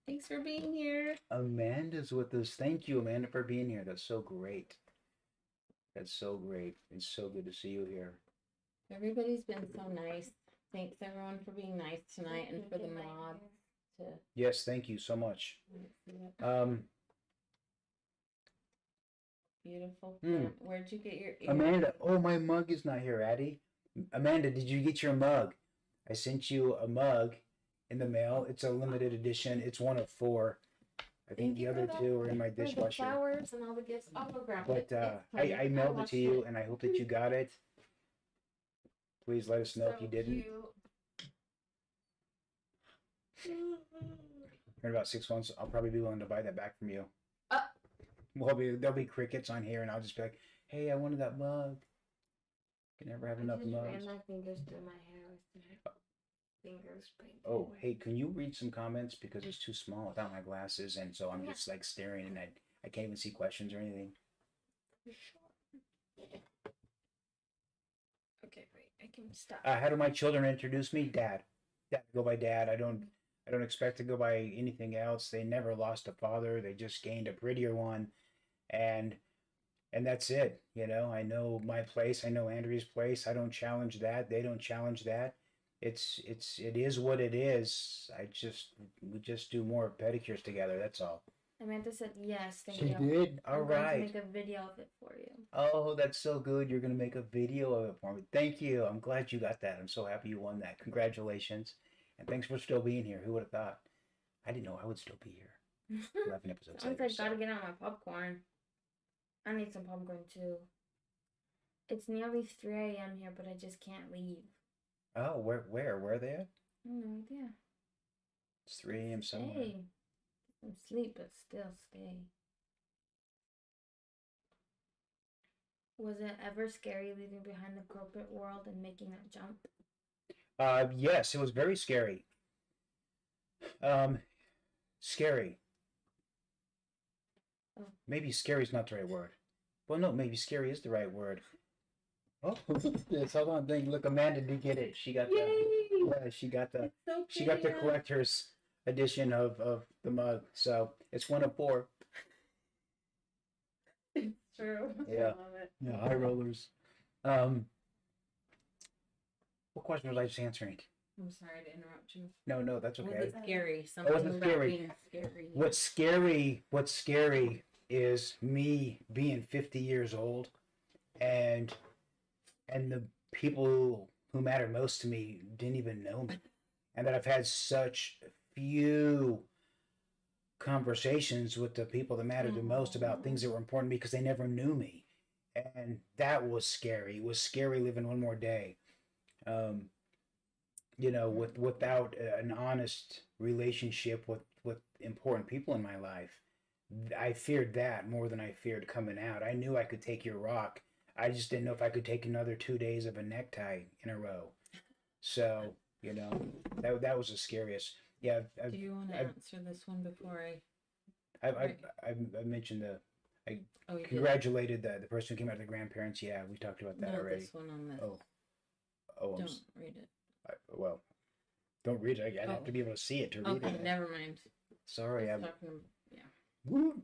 Thanks for being here. Amanda's with us. Thank you, Amanda, for being here. That's so great. That's so great. It's so good to see you here. Everybody's been so nice. Thanks everyone for being nice tonight and for the Making my mob hair. to. Yes, thank you so much. Beautiful. plant. Where'd you get your ear? Amanda, oh, my mug is not here, Addie. Amanda, did you get your mug? I sent you a mug in the mail. It's a limited edition. It's one of 4. I think Thank the you for other that. 2 are in my For the dishwasher. flowers and all the gifts. I'll go grab But it. It's I pretty. mailed it watched to you, and I hope that you got it. Please let us know if So you didn't. cute. In about 6 months, I'll probably be willing to buy that back from you. Uh. There'll be crickets on here, and I'll just be like, "Hey, I wanted that mug." Can never have I enough just mugs. ran my fingers through my hair with my fingers painted. Oh, hey, can you read some comments because it's too small without my glasses, and so I'm Yeah. just like staring, and I can't even see questions or anything. Okay, wait. I can stop. How do my children introduce me? Dad. Dad. I go by Dad. I don't expect to go by anything else. They never lost a father. They just gained a prettier one, and that's it. I know my place. I know Andrea's place. I don't challenge that. They don't challenge that. It is what it is. We just do more pedicures together. That's all. Amanda said yes. Thank She you. did. All I'm going to right. make a video of it for you. Oh, that's so good. You're going to make a video of it for me. Thank you. I'm glad you got that. I'm so happy you won that. Congratulations. And thanks for still being here. Who would have thought? I didn't know I would still be here. 11 episodes Sounds later. like gotta get out my popcorn. I need some popcorn too. It's nearly 3 a.m. here, but I just can't leave. Oh, where are they at? I have no idea. It's 3 a.m. somewhere. Stay. I'm sleep, but still stay. Was it ever scary leaving behind the corporate world and making that jump? Yes, it was very scary. Scary. Oh. Maybe scary is not the right word. Well, no, maybe scary is the right word. Oh, yes, hold on. Thing. Look, Amanda did get it. She got the. Yay! Yeah, she got the. It's so She got the pretty. collector's edition of the mug. So it's 1 of 4. It's true. Yeah. I love it. Yeah, high rollers. Um, what question was I just answering? I'm sorry to interrupt you. No, that's Was okay. it scary? Something wasn't about scary. being scary. What's scary is me being 50 years old and the people who matter most to me didn't even know me. And that I've had such few conversations with the people that mattered the most about things that were important because they never knew me. And that was scary. It was scary living one more day. Without an honest relationship with important people in my life. I feared that more than I feared coming out. I knew I could take your rock. I just didn't know if I could take another 2 days of a necktie in a row. So, that was the scariest. Yeah, Do you want to answer this one before I mentioned Oh, you did? congratulated the person who came out of the grandparents. Yeah, we talked about that No, already. this one on this. Oh, Don't read it. well, don't read it. I have to be able to see it to read Okay, it. never mind. Sorry, I'm I'm. talking. Yeah. Woo.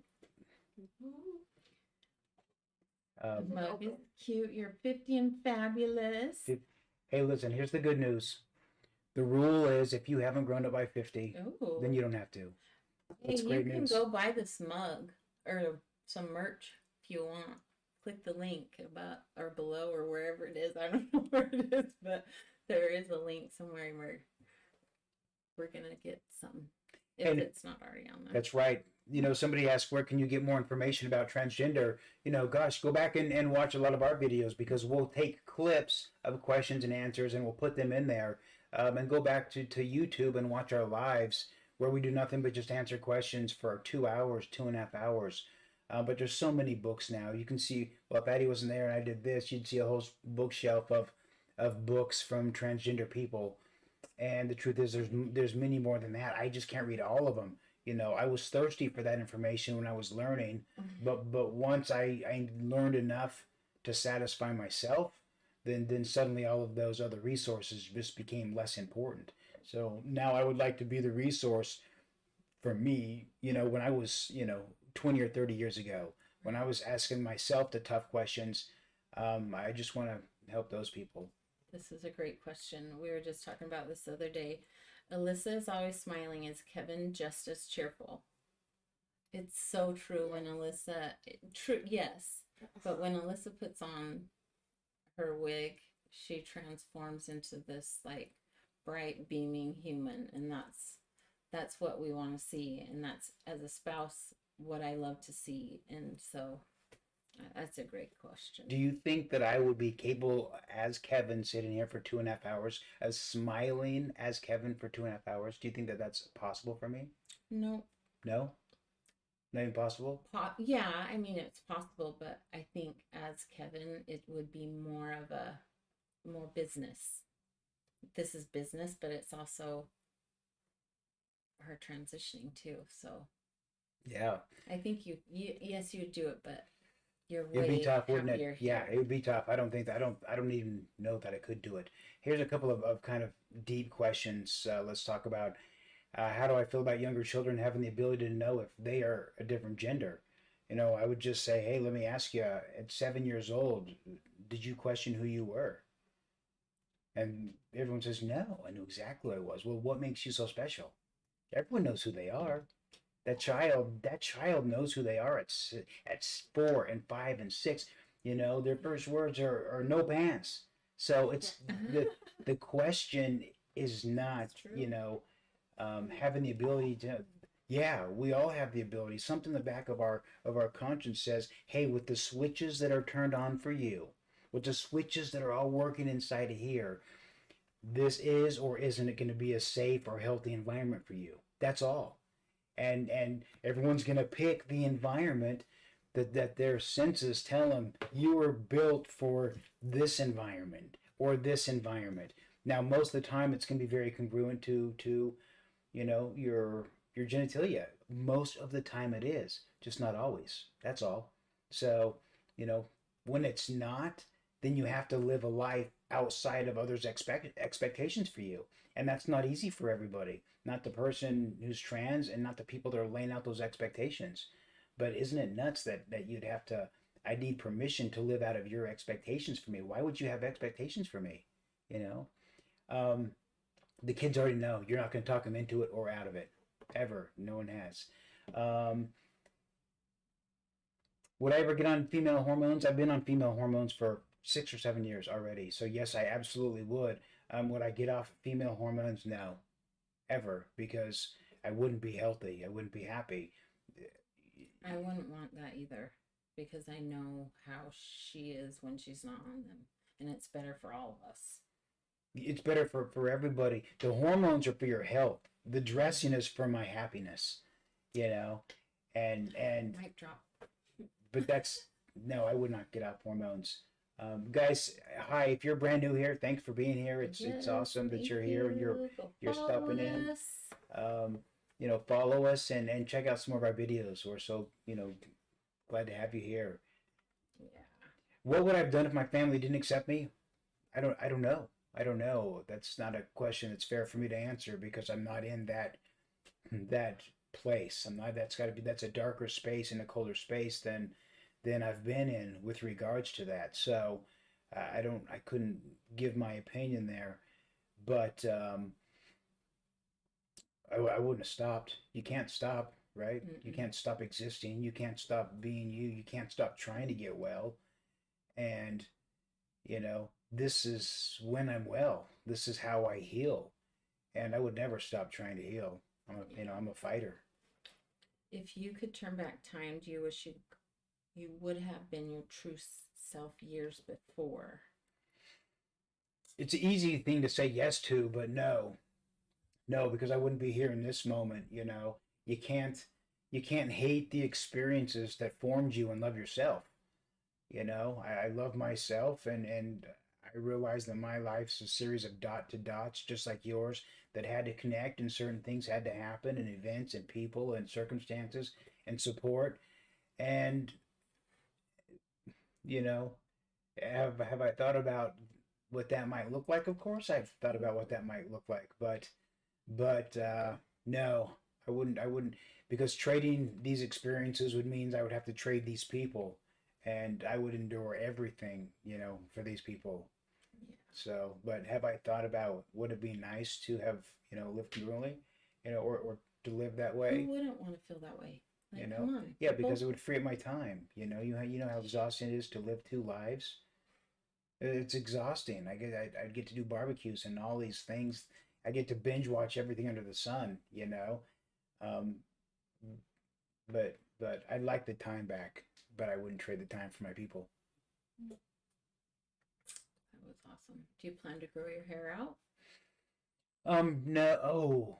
Mug is cute. You're 50 and fabulous. Hey, listen. Here's the good news. The rule is if you haven't grown up by 50, Oh. then you don't have to. Hey, That's you great can news. go buy this mug or some merch if you want. Click the link above or below or wherever it is. I don't know where it is, but there is a link somewhere where we're gonna get some if And it's not already on there. That's right. Somebody asked, where can you get more information about transgender? Gosh, go back and watch a lot of our videos because we'll take clips of questions and answers and we'll put them in there. And go back to YouTube and watch our lives where we do nothing but just answer questions for 2 hours, 2.5 hours. But there's so many books now. You can see, well, if Addie wasn't there and I did this, you'd see a whole bookshelf of books from transgender people. And the truth is, there's many more than that. I just can't read all of them. I was thirsty for that information when I was learning, but once I learned enough to satisfy myself, then suddenly all of those other resources just became less important. So now I would like to be the resource for me. When I was 20 or 30 years ago, when I was asking myself the tough questions, I just want to help those people. This is a great question. We were just talking about this the other day. Alyssa is always smiling. Is Kevin just as cheerful? It's so true when Alyssa, true, yes, but when Alyssa puts on her wig, she transforms into this like bright, beaming human, and that's what we want to see, and that's as a spouse what I love to see, and so that's a great question. Do you think that I would be capable as Kevin sitting here for 2.5 hours, as smiling as Kevin for 2.5 hours? Do you think that that's possible for me? No. No? Not even possible? Yeah, I mean, it's possible, but I think as Kevin, it would be more business. This is business, but it's also her transitioning too. So yeah, I think yes, you'd do it, but you're way it'd be tough, wouldn't it? happier Yeah, here. it would be tough. I don't even know that I could do it. Here's a couple of kind of deep questions. Let's talk about how do I feel about younger children having the ability to know if they are a different gender? I would just say, hey, let me ask you, at 7 years old, did you question who you were? And everyone says, no, I knew exactly who I was. Well, what makes you so special? Everyone knows who they are. That child knows who they are at 4 and 5 and 6. Their first words are no pants. So it's the question is not, having the ability to. Yeah, we all have the ability. Something in the back of our conscience says, hey, with the switches that are turned on for you, with the switches that are all working inside of here, this is or isn't it going to be a safe or healthy environment for you? That's all. And everyone's going to pick the environment that their senses tell them you were built for this environment or this environment. Now, most of the time, it's going to be very congruent to your genitalia. Most of the time, it is, just not always. That's all. So, when it's not, then you have to live a life outside of others' expectations for you. And that's not easy for everybody. Not the person who's trans and not the people that are laying out those expectations. But isn't it nuts that you'd have to, I need permission to live out of your expectations for me? Why would you have expectations for me? You know? The kids already know you're not going to talk them into it or out of it. Ever. No one has. Would I ever get on female hormones? I've been on female hormones for 6 or 7 years already. So yes, I absolutely would. Would I get off female hormones? No, ever, because I wouldn't be healthy. I wouldn't be happy. I wouldn't want that either, because I know how she is when she's not on them, and it's better for all of us. It's better for everybody. The hormones are for your health. The dressing is for my happiness, you know, and Mic drop. but that's no, I would not get off hormones. Guys, hi! If you're brand new here, thanks for being here. It's awesome that you're here and you're stopping in. You know, follow us and check out some of our videos. We're so glad to have you here. Yeah. What would I have done if my family didn't accept me? I don't know. I don't know. That's not a question that's fair for me to answer because I'm not in that place. I'm not. That's a darker space and a colder space than I've been in with regards to that. So I couldn't give my opinion there, but I wouldn't have stopped. You can't stop, right? You can't stop existing. You can't stop being you. You can't stop trying to get well. And this is when I'm well. This is how I heal, and I would never stop trying to heal. I'm a fighter. If you could turn back time, do you wish you would have been your true self years before? It's an easy thing to say yes to, but no, because I wouldn't be here in this moment. You can't hate the experiences that formed you and love yourself. I love myself, and I realize that my life's a series of dot to dots, just like yours, that had to connect, and certain things had to happen, and events, and people, and circumstances, and support. And have I thought about what that might look like? Of course, I've thought about what that might look like, but no, I wouldn't, because trading these experiences would mean I would have to trade these people, and I would endure everything, for these people. Yeah. So, but have I thought about would it be nice to have, lived congruently, or to live that way? Who wouldn't want to feel that way? Like, come on, Yeah, because it would free up my time. You know how exhausting it is to live 2 lives. It's exhausting. I'd get to do barbecues and all these things. I get to binge watch everything under the sun. But I'd like the time back. But I wouldn't trade the time for my people. That was awesome. Do you plan to grow your hair out? No. Oh,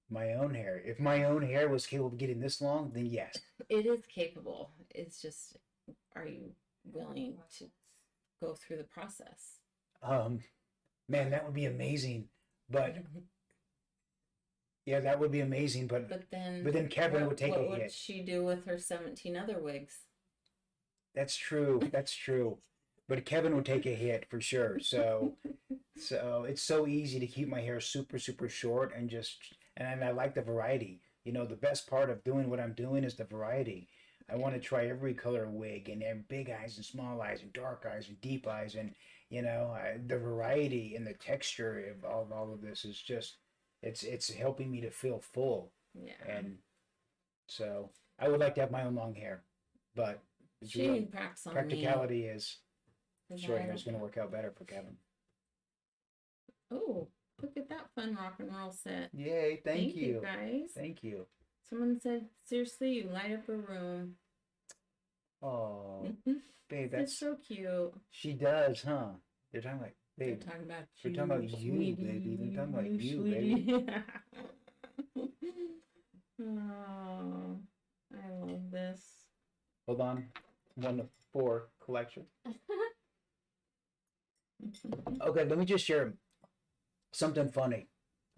my own hair. If my own hair was capable of getting this long, then yes. It is capable. It's just, are you willing to go through the process? Man, that would be amazing. But yeah, that would be amazing. But then Kevin would take a hit. What would she do with her 17 other wigs? That's true. That's true. But Kevin would take a hit for sure. So it's so easy to keep my hair super, super short and I like the variety. The best part of doing what I'm doing is the variety. I want to try every color wig and big eyes and small eyes and dark eyes and deep eyes and the variety and the texture of all of this is just it's helping me to feel full. Yeah. And so I would like to have my own long hair, but practicality is short hair is going to work out better for Kevin. Oh, look at that fun rock and roll set. Yay, thank you guys. Thank you. Someone said, seriously, you light up a room. Oh, babe, that's so cute. She does, huh? They're talking like, babe. They're talking about you. They're talking about you, baby. They're talking about you, baby. Oh, I love this. Hold on. 1 to 4 collection. Okay, let me just share something funny.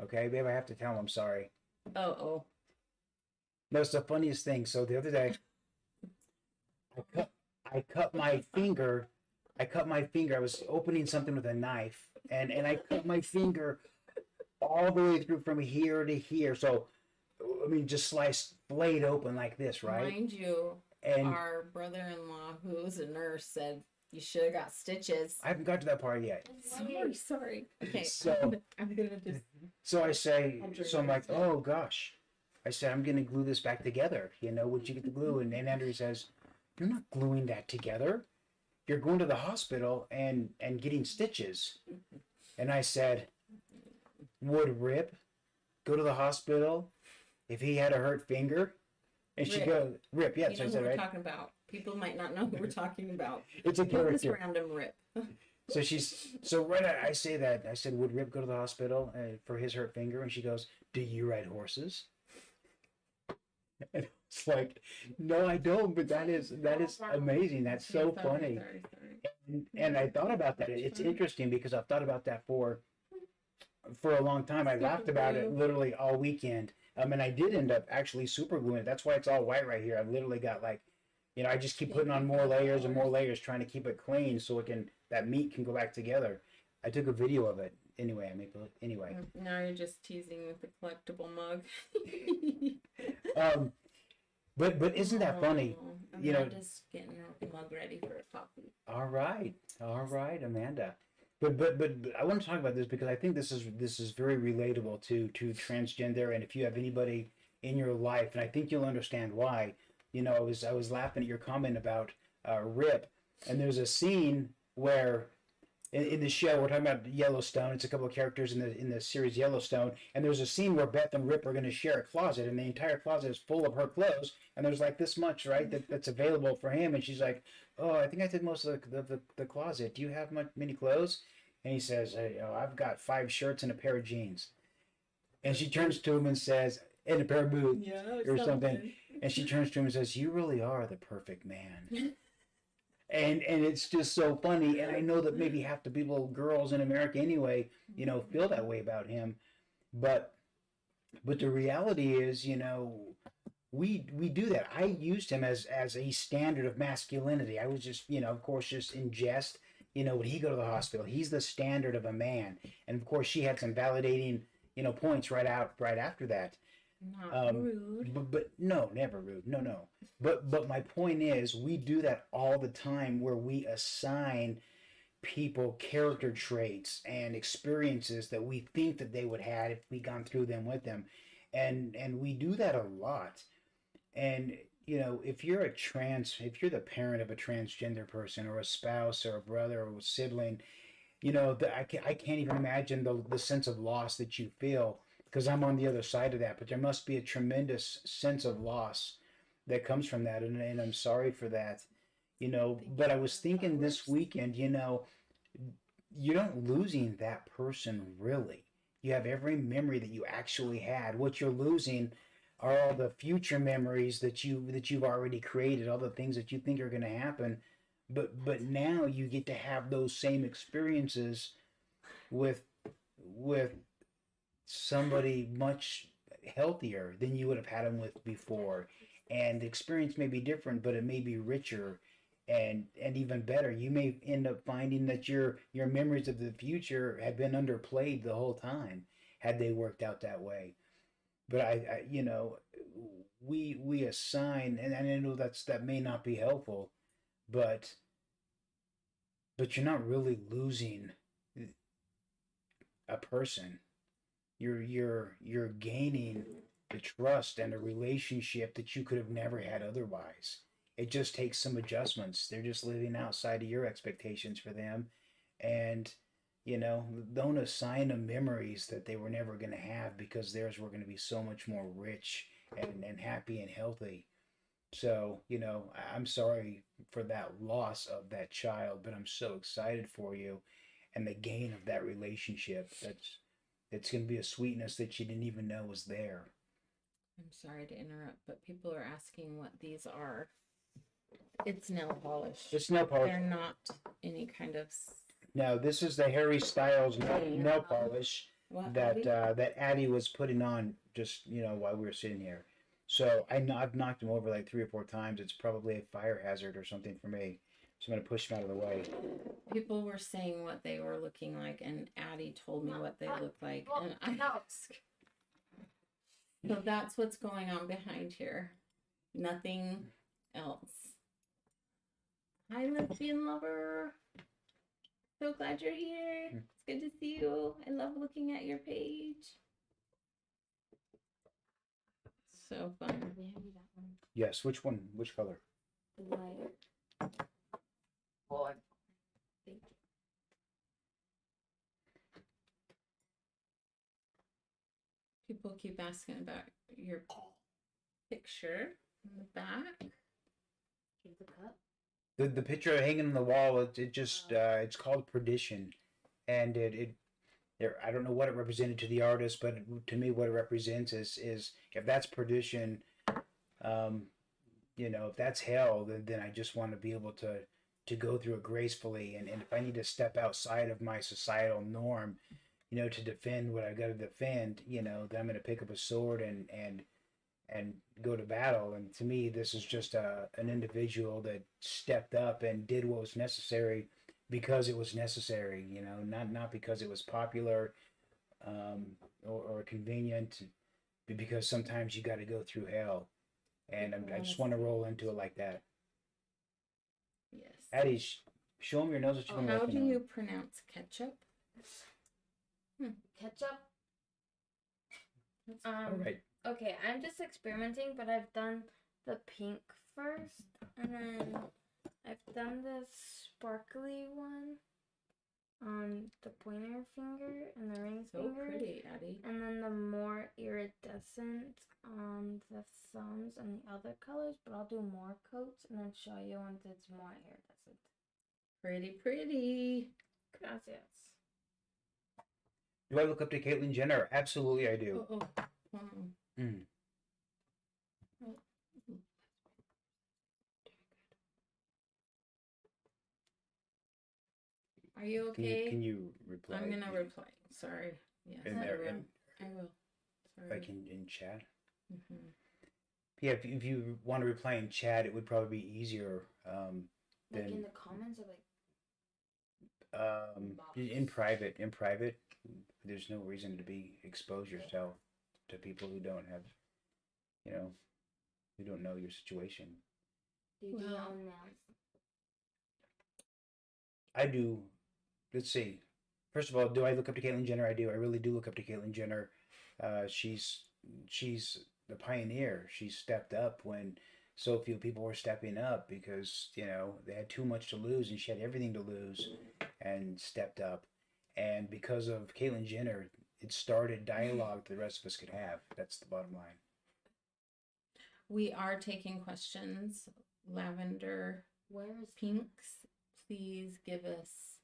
Okay, babe, I have to tell him I'm sorry. Oh. No, it's the funniest thing. So the other day, I cut my finger I cut my finger. I was opening something with a knife, and I cut my finger all the way through from here to here. So, I mean, just sliced blade open like this, right? Mind you, And our brother-in-law, who's a nurse, said you should have got stitches. I haven't got to that part yet. Sorry. Okay, So- I'm gonna just. So I say, I'll drink so I'm it. like, oh gosh. I said, I'm gonna glue this back together. You know, would you get the glue? And Andrew says, you're not gluing that together. You're going to the hospital and getting stitches. And I said, would Rip go to the hospital if he had a hurt finger? And she Rip. goes, Rip, yes, You know I who said, we're right? talking about. People might not know who we're talking about. It's a Who's this character. random Rip? So right, I say that. I said, would Rip go to the hospital for his hurt finger? And she goes, do you ride horses? And it's like, no, I don't. But that is amazing. That's so funny. Sorry. And I thought about that. It's interesting because I've thought about that for a long time. I laughed about it literally all weekend. And I did end up actually super gluing it. That's why it's all white right here. I've literally got like, you know, I just keep putting on more layers and more layers, trying to keep it clean so that meat can go back together. I took a video of it. Anyway, Now you're just teasing with the collectible mug. But isn't that funny? I'm You know- just getting the mug ready for a coffee. All right, Amanda. But I want to talk about this because I think this is very relatable to transgender, and if you have anybody in your life, and I think you'll understand why. You know, I was laughing at your comment about Rip, and there's a scene where in the show we're talking about Yellowstone. It's a couple of characters in the series Yellowstone, and there's a scene where Beth and Rip are going to share a closet, and the entire closet is full of her clothes, and there's like this much, right, that's available for him, and she's like, oh, I think I took most of the closet. Do you have many clothes? And he says, hey, I've got 5 shirts and a pair of jeans. And she turns to him and says, and a pair of boots or something. And she turns to him and says, you really are the perfect man. and it's just so funny. And I know that maybe half the people, girls in America anyway, you know, feel that way about him. But the reality is, you know, we do that. I used him as a standard of masculinity. I was just, you know, of course, just in jest. You know, when he go to the hospital, he's the standard of a man. And of course, she had some validating, you know, points right after that. Not rude. But no, never rude. No. But my point is, we do that all the time, where we assign people character traits and experiences that we think that they would have if we gone through them with them, and we do that a lot. And you know, if you're the parent of a transgender person, or a spouse, or a brother, or a sibling, you know, I can't even imagine the sense of loss that you feel, because I'm on the other side of that. But there must be a tremendous sense of loss that comes from that, and I'm sorry for that, you know. But I was thinking this weekend, you know, you're not losing that person really. You have every memory that you actually had. What you're losing are all the future memories that you've already created, all the things that you think are going to happen. But now you get to have those same experiences with somebody much healthier than you would have had them with before. And the experience may be different, but it may be richer and even better. You may end up finding that your memories of the future have been underplayed the whole time, had they worked out that way. But I you know, we assign, and I know that may not be helpful, but you're not really losing a person. You're gaining the trust and a relationship that you could have never had otherwise. It just takes some adjustments. They're just living outside of your expectations for them, and you know, don't assign them memories that they were never going to have, because theirs were going to be so much more rich and happy and healthy. So, you know, I'm sorry for that loss of that child, but I'm so excited for you and the gain of that relationship. It's going to be a sweetness that you didn't even know was there. I'm sorry to interrupt, but people are asking what these are. It's nail polish. It's nail polish. They're not any kind of. Now, this is the Harry Styles nail polish What, that Abby? that Addie was putting on just, you know, while we were sitting here. So I've knocked him over like 3 or 4 times. It's probably a fire hazard or something for me. So I'm gonna push them out of the way. People were saying what they were looking like, and Addie told me what they look like, and I asked. So that's what's going on behind here. Nothing else. Hi, lesbian lover. So glad you're here. It's good to see you. I love looking at your page. So fun. Yes. Which one? Which color? Light. Boy. Thank you. People keep asking about your picture in the back. Give the cup. The picture hanging on the wall. It just it's called Perdition, and I don't know what it represented to the artist, but to me, what it represents is if that's perdition, if that's hell, then I just want to be able to go through it gracefully, and if I need to step outside of my societal norm, to defend what I got to defend, then I'm going to pick up a sword and go to battle. And to me, this is just an individual that stepped up and did what was necessary because it was necessary, not because it was popular or convenient, but because sometimes you got to go through hell. And I just want to roll into it like that. Yes. Addie, show them your nose. What you've been How working do on. you pronounce ketchup? Ketchup. All right. Okay, I'm just experimenting, but I've done the pink first, and then I've done the sparkly one on the pointer finger and the ring So finger. pretty, Addie. And then the more iridescent on the thumbs and the other colors, but I'll do more coats and then show you once it's more iridescent. Pretty, pretty. Gracias. Do I look up to Caitlyn Jenner? Absolutely, I do. Oh. Wow. Mm. Are you okay? Can you reply? I'm gonna reply. Sorry. Yes, In I there, will. in, I will. Sorry. like in chat. Mm-hmm. Yeah, if you want to reply in chat, it would probably be easier Like than in the comments or like in private. In private, there's no reason to expose yourself to people who don't have, who don't know your situation. do you do your own nails? I do. Let's see. First of all, do I look up to Caitlyn Jenner? I do. I really do look up to Caitlyn Jenner. She's the pioneer. She stepped up when so few people were stepping up because they had too much to lose and she had everything to lose, and stepped up. And because of Caitlyn Jenner, it started dialogue that the rest of us could have. That's the bottom line. We are taking questions. Lavender Where is Pinks, please give us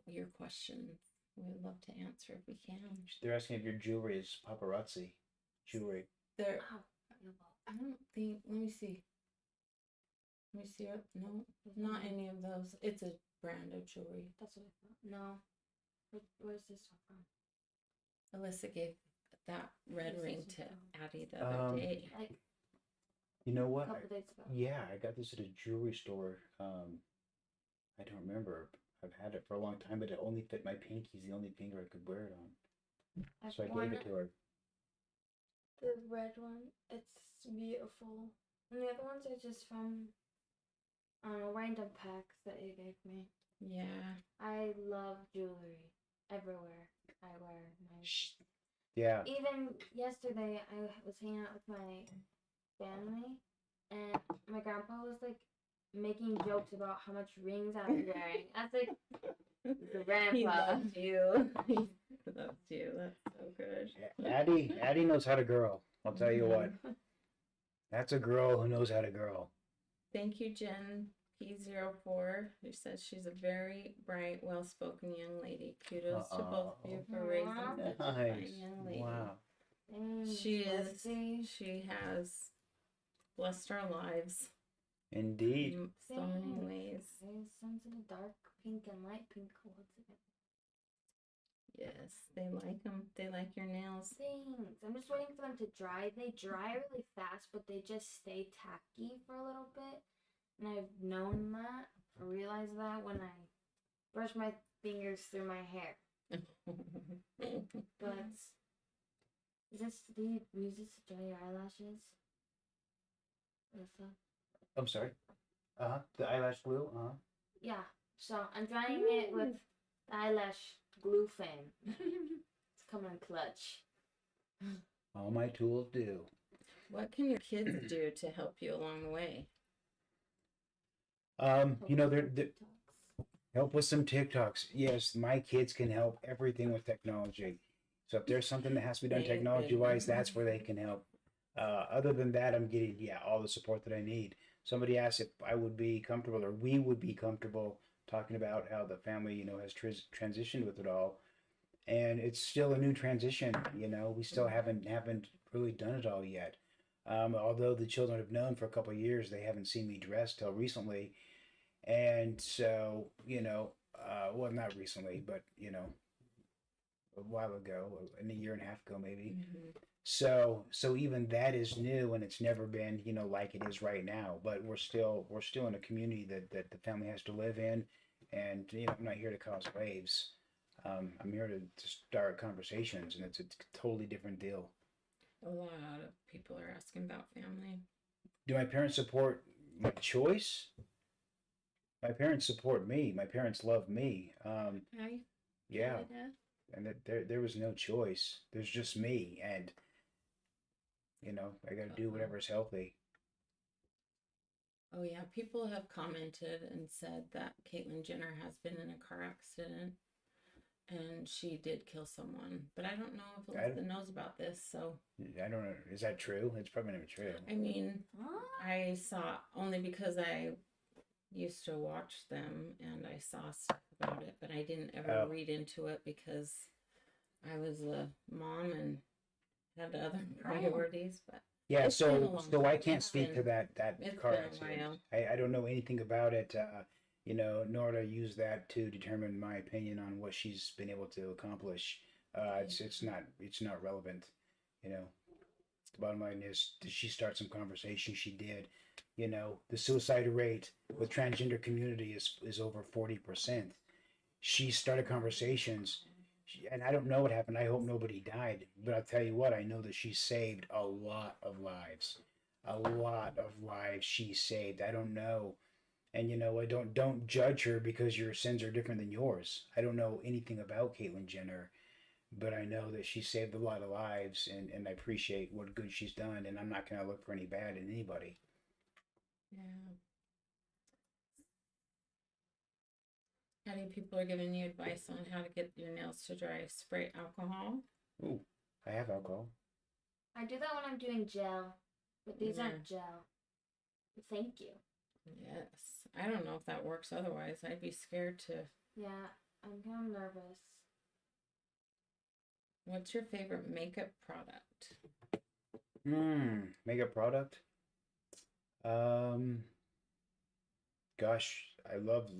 your questions. We would love to answer if we can. They're asking if your jewelry is paparazzi jewelry. There, Ow. I don't think. Let me see. Let me see. No, not any of those. It's a brand of jewelry. That's what I thought. No. Where's this one from? Alyssa gave that red Where's ring this to one from? Addie the other day. Like You know a what? couple days ago. Yeah, I got this at a jewelry store. I don't remember. I've had it for a long time, but it only fit my pinky. The only finger I could wear it on. I've So I worn gave it to her. the red one. It's beautiful. And the other ones are just from random packs that you gave me. Yeah. I love jewelry everywhere. I wear my. Yeah. Even yesterday, I was hanging out with my family, and my grandpa was like making jokes about how much rings I was wearing. I was like, grandpa. He loves you. He loves you. That's so good. Addie knows how to girl. I'll tell you what. That's a girl who knows how to girl. Thank you, Jen P04, who says she's a very bright, well-spoken young lady. Kudos to both of you for raising such a fine young lady. Wow. She has blessed our lives Indeed. in so many ways. There's some sort of dark pink and light pink all together. Yes, they like them. They like your nails. Thanks. I'm just waiting for them to dry. They dry really fast, but they just stay tacky for a little bit. and I've known that, I realized that when I brush my fingers through my hair. But do you use this to dry your eyelashes? Alyssa? I'm sorry. The eyelash glue. Yeah. So I'm drying it with the eyelash glue fan. It's coming in clutch. All my tools do. What can your kids do to help you along the way? They're help with some TikToks. Yes, my kids can help everything with technology. So if there's something that has to be done Thank technology wise, goodness. that's where they can help. Other than that, I'm getting all the support that I need. Somebody asked if I would be comfortable or we would be comfortable talking about how the family, has transitioned with it all, and it's still a new transition. We still haven't really done it all yet. Although the children have known for a couple of years, they haven't seen me dressed till recently, and so well, not recently, but a while ago, in a year and a half ago, maybe. Mhm. So even that is new, and it's never been like it is right now. But we're still in a community that the family has to live in, and I'm not here to cause waves. I'm here to start conversations, and it's a totally different deal. A lot of people are asking about family. Do my parents support my choice? My parents support me. My parents love me. I Yeah, kinda. and that there was no choice. There's just me, and I got to do whatever's healthy. Oh yeah, people have commented and said that Caitlyn Jenner has been in a car accident and she did kill someone. But I don't know if I, Alyssa knows about this, so I don't know. Is that true? It's probably not true. I mean, Huh? I saw only because I used to watch them and I saw stuff about it, but I didn't ever Oh. read into it because I was a mom and had other priorities. But Yeah, it's been a so long so I time. can't It's speak to been- that it's car been a accident. while. I don't know anything about it, nor to use that to determine my opinion on what she's been able to accomplish. It's not relevant. You know, the bottom line is, did she start some conversation? She did. The suicide rate with transgender community is over 40%. She started conversations, and I don't know what happened. I hope nobody died, but I'll tell you what, I know that she saved a lot of lives. A lot of lives she saved. I don't know. And I don't judge her because your sins are different than yours. I don't know anything about Caitlyn Jenner, but I know that she saved a lot of lives, and I appreciate what good she's done, and I'm not gonna look for any bad in anybody. Yeah. How many people are giving you advice on how to get your nails to dry? Spray alcohol. Ooh, I have alcohol. I do that when I'm doing gel, but these Yeah. aren't gel. Thank you. Yes. I don't know if that works otherwise. I'd be scared to. Yeah, I'm kind of nervous. What's your favorite makeup product? Makeup product. Um, Gosh, I love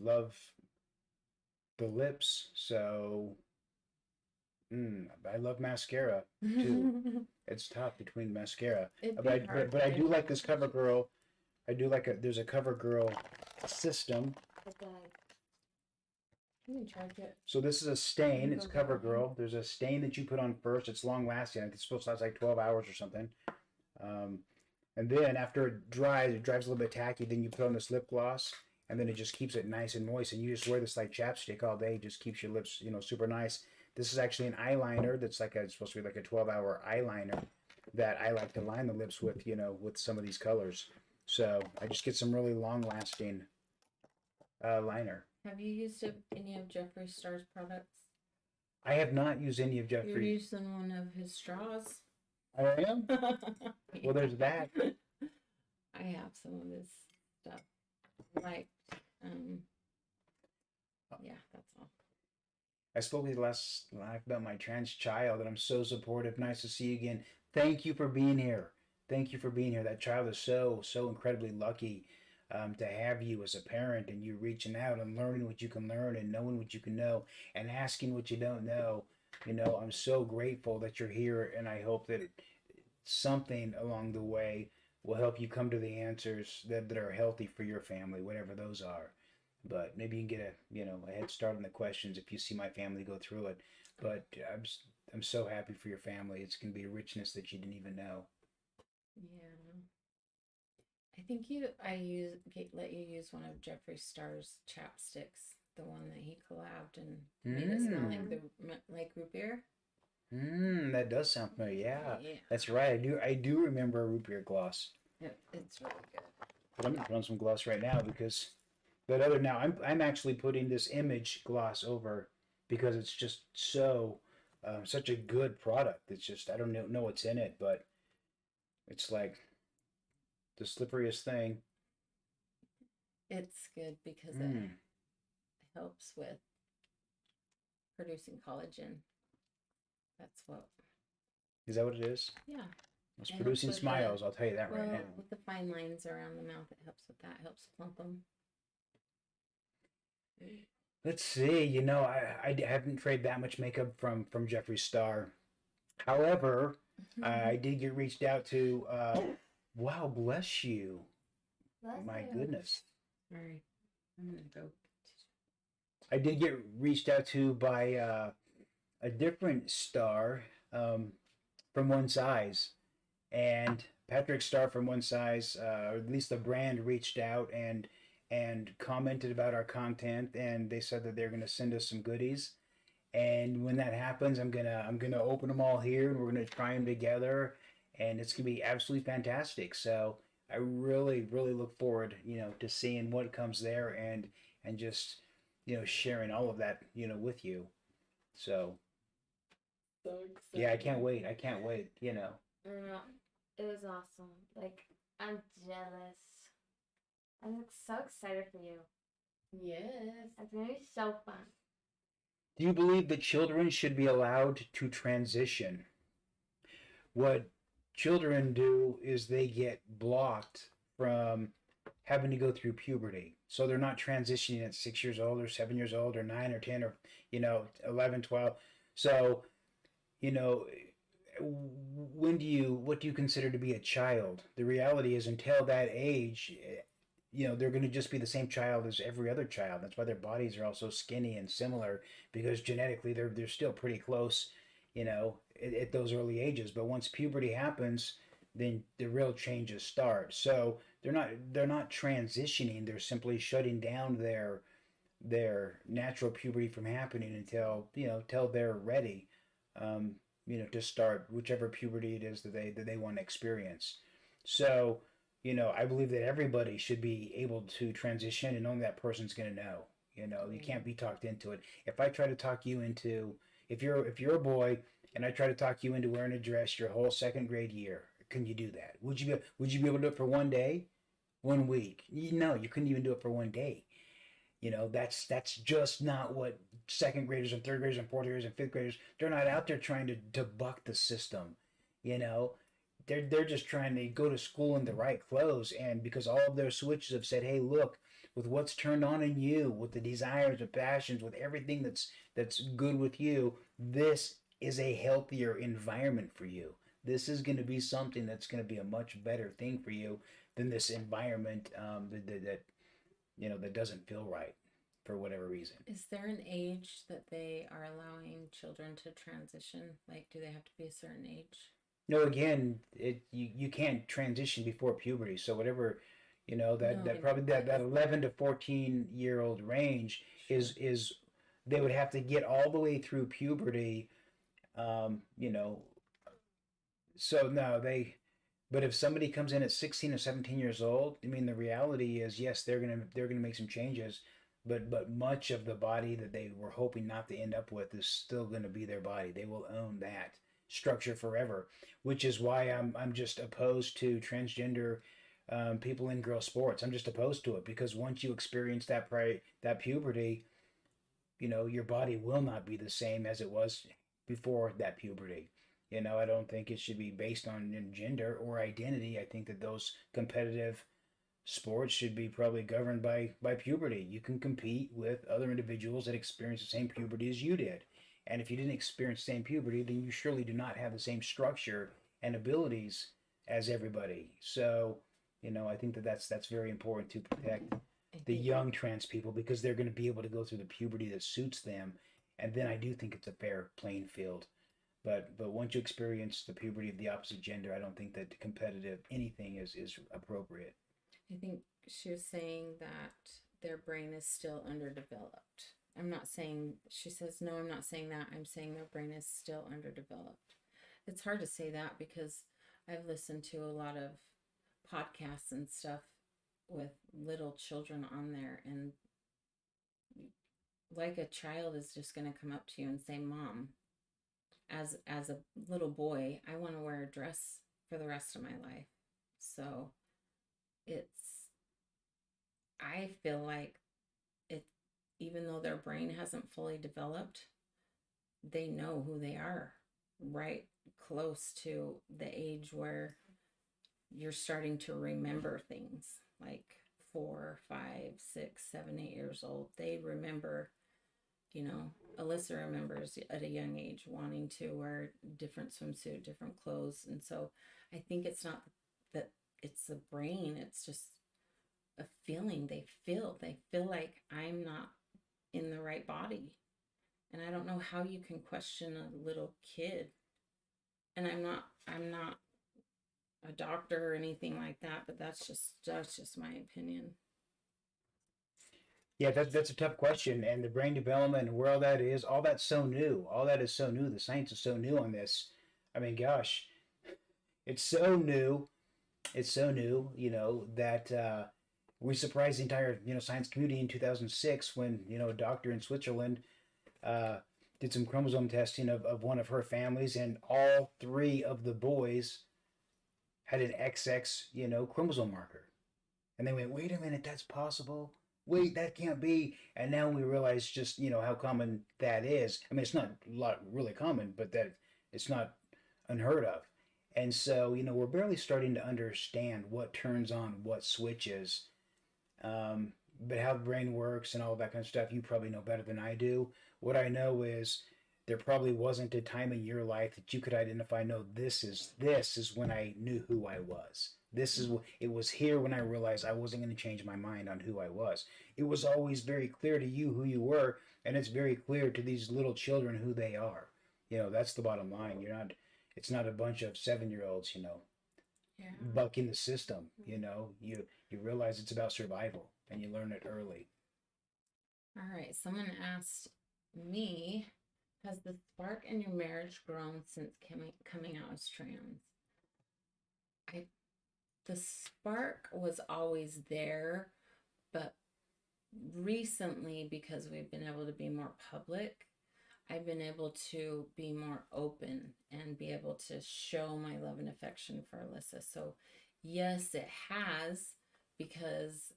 the lips, so I love mascara too. It's tough between mascara, It'd but be I hard but I to do like this pick. CoverGirl. I do like there's a CoverGirl system. But You can charge it. So this is a stain. You It's go get one. CoverGirl. There's a stain that you put on first. It's long lasting. It's supposed to last like 12 hours or something. And then after it dries a little bit tacky. Then you put on this lip gloss, and then it just keeps it nice and moist. And you just wear this like chapstick all day. It just keeps your lips, super nice. This is actually an eyeliner that's it's supposed to be like a 12-hour eyeliner that I like to line the lips with, with some of these colors. So I just get some really long-lasting liner. Have you used any of Jeffree Star's products? I have not used any of You're Jeffrey. using one of his straws. I am. Well, there's that. I have some of his stuff. Like, yeah, that's all. I spoke with you last live about my trans child, and I'm so supportive. Nice to see you again. Thank you for being here. Thank you for being here. That child is so incredibly lucky to have you as a parent, and you reaching out and learning what you can learn and knowing what you can know and asking what you don't know. I'm so grateful that you're here, and I hope that something along the way will help you come to the answers that are healthy for your family, whatever those are. But maybe you can get a head start on the questions if you see my family go through it. But I'm so happy for your family. It's gonna be a richness that you didn't even know. Yeah. I think let you use one of Jeffree Star's chapsticks, the one that he collabed and made it smell like root beer. That does sound familiar. Yeah, Yeah. that's right. I do remember a root beer gloss. It's really good. But I'm gonna put on some gloss right now because now I'm actually putting this image gloss over because it's just such a good product. It's just I don't know what's in it, but it's like the slipperiest thing. It's good because it helps with producing collagen. That's what. Is that what it is? Yeah. It's It producing helps with smiles. I'll tell you that right now. With the fine lines around the mouth, it helps with that. Helps plump them. Let's see. I haven't tried that much makeup from Jeffree Star. However, I did get reached out to. Wow, bless you. My goodness. Sorry, I'm gonna go. I did get reached out to by a different star from One Size, and Patrick Star from One Size, or at least the brand, reached out and commented about our content, and they said that they're gonna send us some goodies. And when that happens, I'm gonna open them all here, and we're gonna try them together, and it's gonna be absolutely fantastic. So I really, really look forward, to seeing what comes there, and just, sharing all of that, with you. So So excited. yeah, I can't wait. I can't wait. I know. It was awesome. Like, I'm jealous. I'm so excited for you. Yes. It's gonna be so fun. Do you believe that children should be allowed to transition? What children do is they get blocked from having to go through puberty. So they're not transitioning at 6 years old or 7 years old or 9 or 10 or 11, 12. So, you know, what do you consider to be a child? The reality is until that age, they're going to just be the same child as every other child. That's why their bodies are also skinny and similar, because genetically they're still pretty close, at those early ages. But once puberty happens, then the real changes start. So they're not transitioning. They're simply shutting down their natural puberty from happening until they're ready, to start whichever puberty it is that they want to experience. So, I believe that everybody should be able to transition, and only that person's going to know. You can't be talked into it. If I try to talk you into, if you're a boy and I try to talk you into wearing a dress your whole second grade year, can you do that? Would you be able to do it for one day, 1 week? No, you couldn't even do it for one day. That's just not what second graders and third graders and fourth graders and fifth graders. They're not out there trying to buck the system. You know, they're just trying to go to school in the right clothes, and because all of their switches have said, "Hey, look, with what's turned on in you, with the desires, the passions, with everything that's good with you, this is a healthier environment for you. This is going to be something that's going to be a much better thing for you than this environment that doesn't feel right for whatever reason." Is there an age that they are allowing children to transition? Like, do they have to be a certain age? No, again, you can't transition before puberty. So whatever, probably that 11 to 14-year-old range is they would have to get all the way through puberty. um, you know, so no, but if somebody comes in at 16 or 17 years old, I mean, the reality is, yes, they're gonna make some changes, but much of the body that they were hoping not to end up with is still gonna be their body. They will own that structure forever, which is why I'm just opposed to transgender people in girl sports. I'm just opposed to it because once you experience that puberty, your body will not be the same as it was before that puberty. I don't think it should be based on gender or identity. I think that those competitive sports should be probably governed by puberty. You can compete with other individuals that experience the same puberty as you did. And if you didn't experience the same puberty, then you surely do not have the same structure and abilities as everybody. So, I think that's very important to protect I the think young trans people because they're going to be able to go through the puberty that suits them, and then I do think it's a fair playing field. But once you experience the puberty of the opposite gender, I don't think that competitive anything is appropriate. I think she was saying that their brain is still underdeveloped. I'm not saying, she says, no, I'm not saying that. I'm saying their brain is still underdeveloped. It's hard to say that because I've listened to a lot of podcasts and stuff with little children on there, and like a child is just going to come up to you and say, Mom, as a little boy, I want to wear a dress for the rest of my life. So it's, I feel like it, even though their brain hasn't fully developed, they know who they are, right close to the age where you're starting to remember things like 4, 5, 6, 7, 8 years old. They remember, Allyssa remembers at a young age wanting to wear different swimsuit, different clothes. And so I think it's not that it's the brain, it's just a feeling they feel. They feel like I'm not in the right body. And I don't know how you can question a little kid. And I'm not a doctor or anything like that, but that's just my opinion. Yeah, that's a tough question, and the brain development and where all that's so new. All that is so new. The science is so new on this. I mean, gosh, it's so new. It's so new, that we surprised the entire science community in 2006 when a doctor in Switzerland uh, did some chromosome testing of one of her families, and all three of the boys had an XX chromosome marker, and they went, wait a minute, that's possible. Wait, that can't be. And now we realize just how common that is. I mean, it's not a lot really common, but that it's not unheard of. And so, we're barely starting to understand what turns on what switches. But how the brain works and all that kind of stuff, you probably know better than I do. What I know is there probably wasn't a time in your life that you could identify, no, this is when I knew who I was. It was here when I realized I wasn't going to change my mind on who I was. It was always very clear to you who you were, and it's very clear to these little children who they are. That's the bottom line. It's not a bunch of 7-year-olds, Yeah. bucking the system. You realize it's about survival, and you learn it early. All right. Someone asked me, has the spark in your marriage grown since coming out as trans? The spark was always there, but recently, because we've been able to be more public, I've been able to be more open and be able to show my love and affection for Allyssa. So yes, it has, because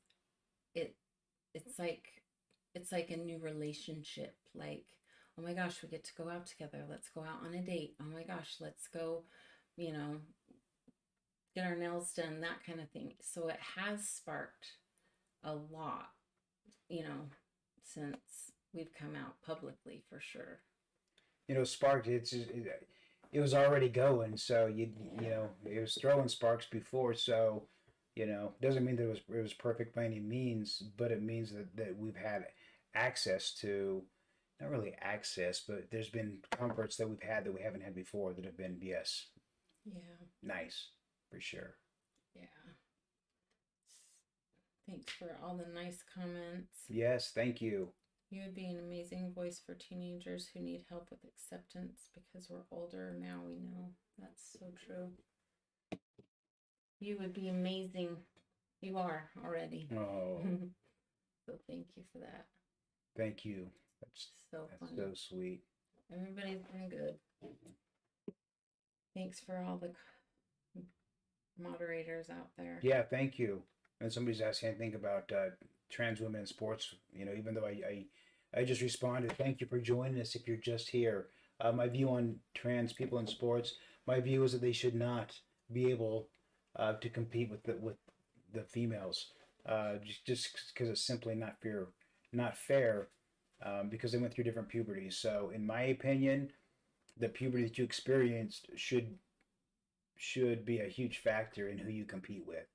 it's like a new relationship. Like, oh my gosh, we get to go out together. Let's go out on a date. Oh my gosh, let's go, get our nails done, that kind of thing. So it has sparked a lot, since we've come out publicly, for sure. Sparked. It was already going, so it was throwing sparks before. So doesn't mean that it was perfect by any means, but it means that we've had access to, not really access, but there's been comforts that we've had that we haven't had before that have been, yes, Yeah. nice, for sure. Yeah. Thanks for all the nice comments. Yes, thank you. You would be an amazing voice for teenagers who need help with acceptance because we're older now. We know that's so true. You would be amazing. You are already. Oh, So thank you for that. thank you. That's fun. so sweet. Everybody's been good. Thanks for all the moderators out there. Yeah, thank you. And somebody's asking, I think, about trans women in sports. Even though I just responded, thank you for joining us if you're just here. My view on trans people in sports, my view is that they should not be able to compete with the females, just because it's simply not fair, because they went through different puberties. So in my opinion, the puberty that you experienced should be a huge factor in who you compete with.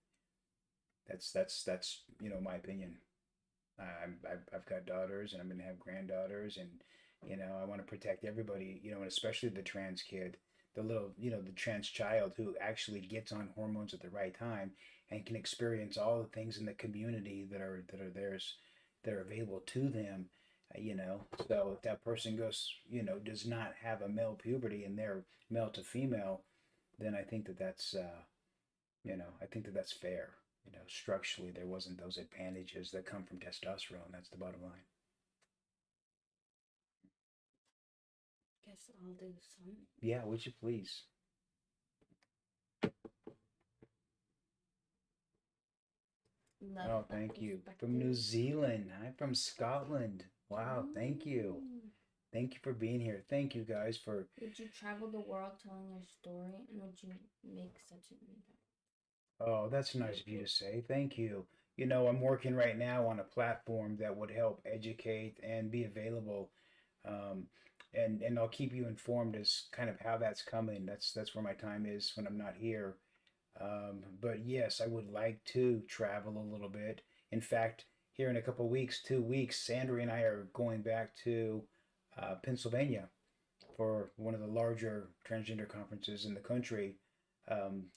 That's my opinion. I've got daughters, and I'm gonna have granddaughters, and I want to protect everybody, and especially the trans kid, the little, the trans child who actually gets on hormones at the right time and can experience all the things in the community that are theirs, that are available to them. So if that person goes, does not have a male puberty and they're male to female, then I think that's fair. Structurally, there wasn't those advantages that come from testosterone. That's the bottom line. Guess I'll do some. Yeah, would you please? Love Oh, that thank you. From perspective. New Zealand. I'm from Scotland. Wow, thank you. Thank you for being here. Thank you guys for. Would you travel the world telling your story, and would you make such an impact? Oh, that's nice of you to say. Thank you. I'm working right now on a platform that would help educate and be available. Um, and I'll keep you informed as kind of how that's coming. That's where my time is when I'm not here. But yes, I would like to travel a little bit. In fact, here in a couple weeks, 2 weeks, Sandra and I are going back to Pennsylvania for one of the larger transgender conferences in the country,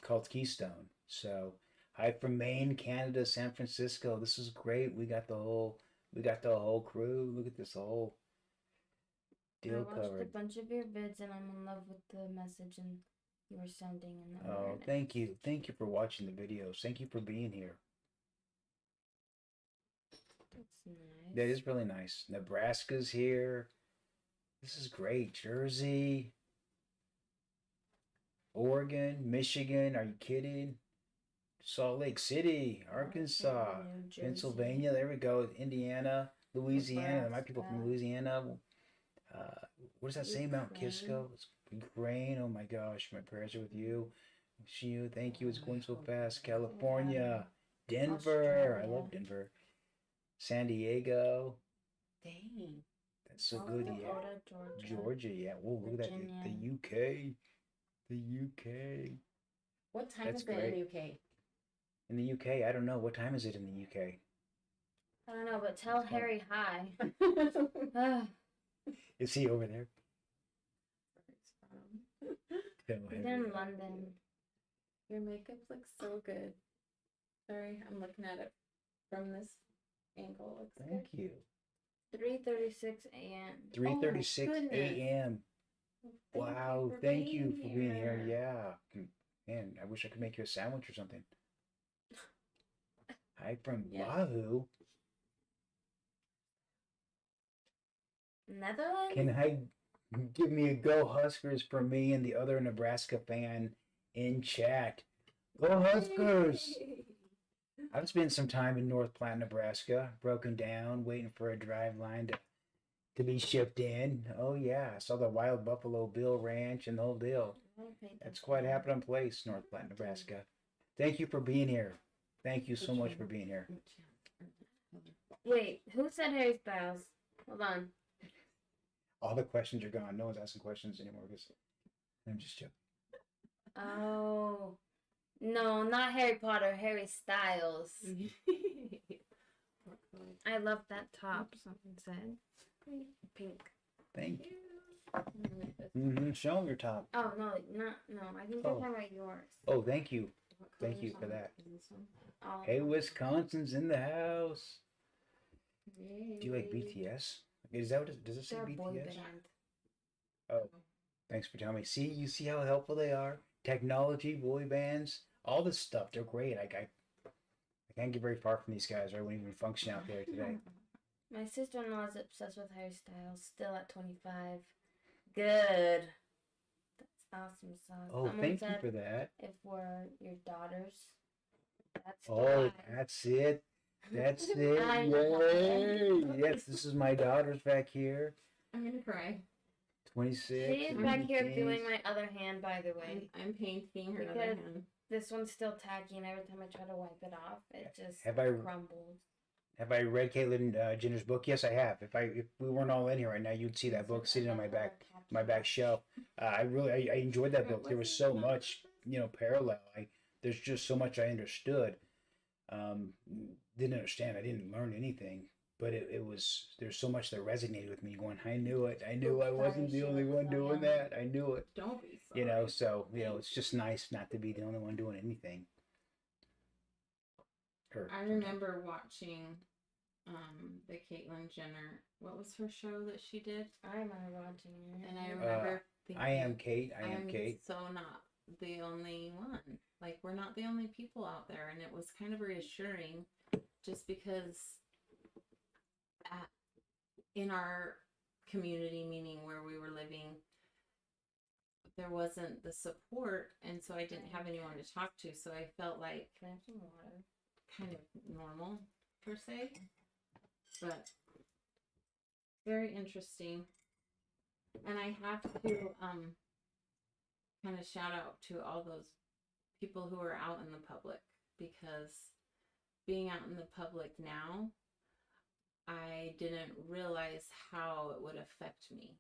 called Keystone. So, hi from Maine, Canada, San Francisco. This is great. We got the whole crew. Look at this whole I deal watched a covered. bunch of your vids, and I'm in love with the message and you were sending and the Oh, awareness. thank you. Thank you for watching the videos. Thank you for being here. That's nice. That is really nice. Nebraska's here. This is great. Jersey, Oregon, Michigan. Are you kidding? Salt Lake City, Arkansas, New Jersey, Pennsylvania. There we go. Indiana, Louisiana. My people from Nebraska. Louisiana. What does that say? Mount Ukraine. Kisco. It's Ukraine. Oh my gosh, my prayers are with you. Wish you. Thank you. It's going so fast. California, Denver. I Australia. love Denver. San Diego. Dang. That's so South good. Dakota, Yeah. Georgia. Georgia. Yeah. Whoa, look at that. Virginia. The UK. The UK. What time That's is it great. in UK? In the UK, I don't know. What time is it in the UK? I don't know, but tell It's called- Harry hi. Ah, Is he over there? Tell he's him. in London. Your makeup looks so good. Sorry, I'm looking at it from this angle. Looks Thank you. 3:36 a.m. 3:36 goodness. a.m. good. Wow, thank you for being here. Yeah. Man, I wish I could make you a sandwich or something. Hi from Yes. Wahoo. Netherlands? Can I give me a go Huskers for me and the other Nebraska fan in chat? Go Huskers! I've spent some time in North Platte, Nebraska, broken down, waiting for a drive line to be shipped in. Oh yeah, I saw the Wild Buffalo Bill Ranch and the whole deal. That's quite a happening place, North Platte, Nebraska. Thank you for being here. Thank you so much for being here. Wait, who said Harry Styles? Hold on. All the questions are gone. No one's asking questions anymore because I'm just joking. Oh. No, not Harry Potter, Harry Styles. I love that top, something said. Pink. Thank you. Show them your top. Oh, no, I think they're talking about yours. Oh, thank you. Thank you for that. Oh. Hey, Wisconsin's in the house. Yay. Do you like BTS? Is that what it, does it say They're a boy BTS? band. Oh, thanks for telling me. See, you see how helpful they are? Technology, boy bands, all this stuff. They're great. I can't get very far from these guys, or I wouldn't even function out there today. My sister-in-law is obsessed with Harry Styles, still at 25. Good. That's awesome sauce. Oh, Someone thank you said for that. if we're your daughters, that's Oh, why. that's it. That's it. I know. Yay! Yes, this is my daughter's back here. I'm gonna cry. 26. She's back here 18. doing my other hand, by the way. I'm painting her other Because- hand. This one's still tacky, and every time I try to wipe it off, it just Have I- crumbles. Have I read Caitlin Jenner's book? Yes, I have. If we weren't all in here right now, you'd see that book sitting on my back shelf. I enjoyed that book. There was so much parallel. There's just so much I understood. Um, didn't understand. I didn't learn anything, but it was there's so much that resonated with me. Going, I knew it. I knew I wasn't the only one doing that. I knew it. Don't be sorry. So it's just nice not to be the only one doing anything. I remember watching the Caitlyn Jenner. What was her show that she did? I remember watching it. And I remember thinking, I am Kate. I am Kate. So not the only one. Like, we're not the only people out there. And it was kind of reassuring just because in our community, meaning where we were living, there wasn't the support. And so I didn't have anyone to talk to. So I felt like kind of normal, per se. But very interesting. And I have to kind of shout out to all those people who are out in the public, because being out in the public now, I didn't realize how it would affect me,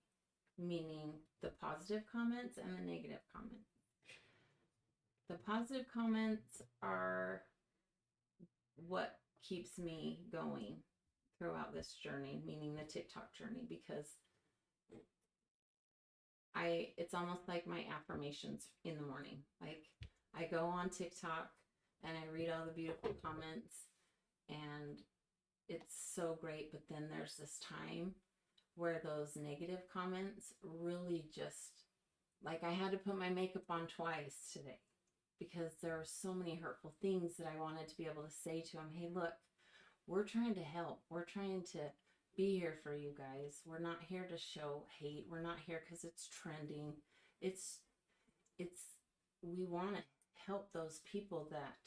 meaning the positive comments and the negative comments. The positive comments are what keeps me going throughout this journey, meaning the TikTok journey, because it's almost like my affirmations in the morning. Like, I go on TikTok and I read all the beautiful comments and it's so great, but then there's this time where those negative comments really just, like, I had to put my makeup on twice today because there were so many hurtful things that I wanted to be able to say to them. Hey, look, we're trying to help. We're trying to be here for you guys. We're not here to show hate. We're not here because it's trending. We want to help those people that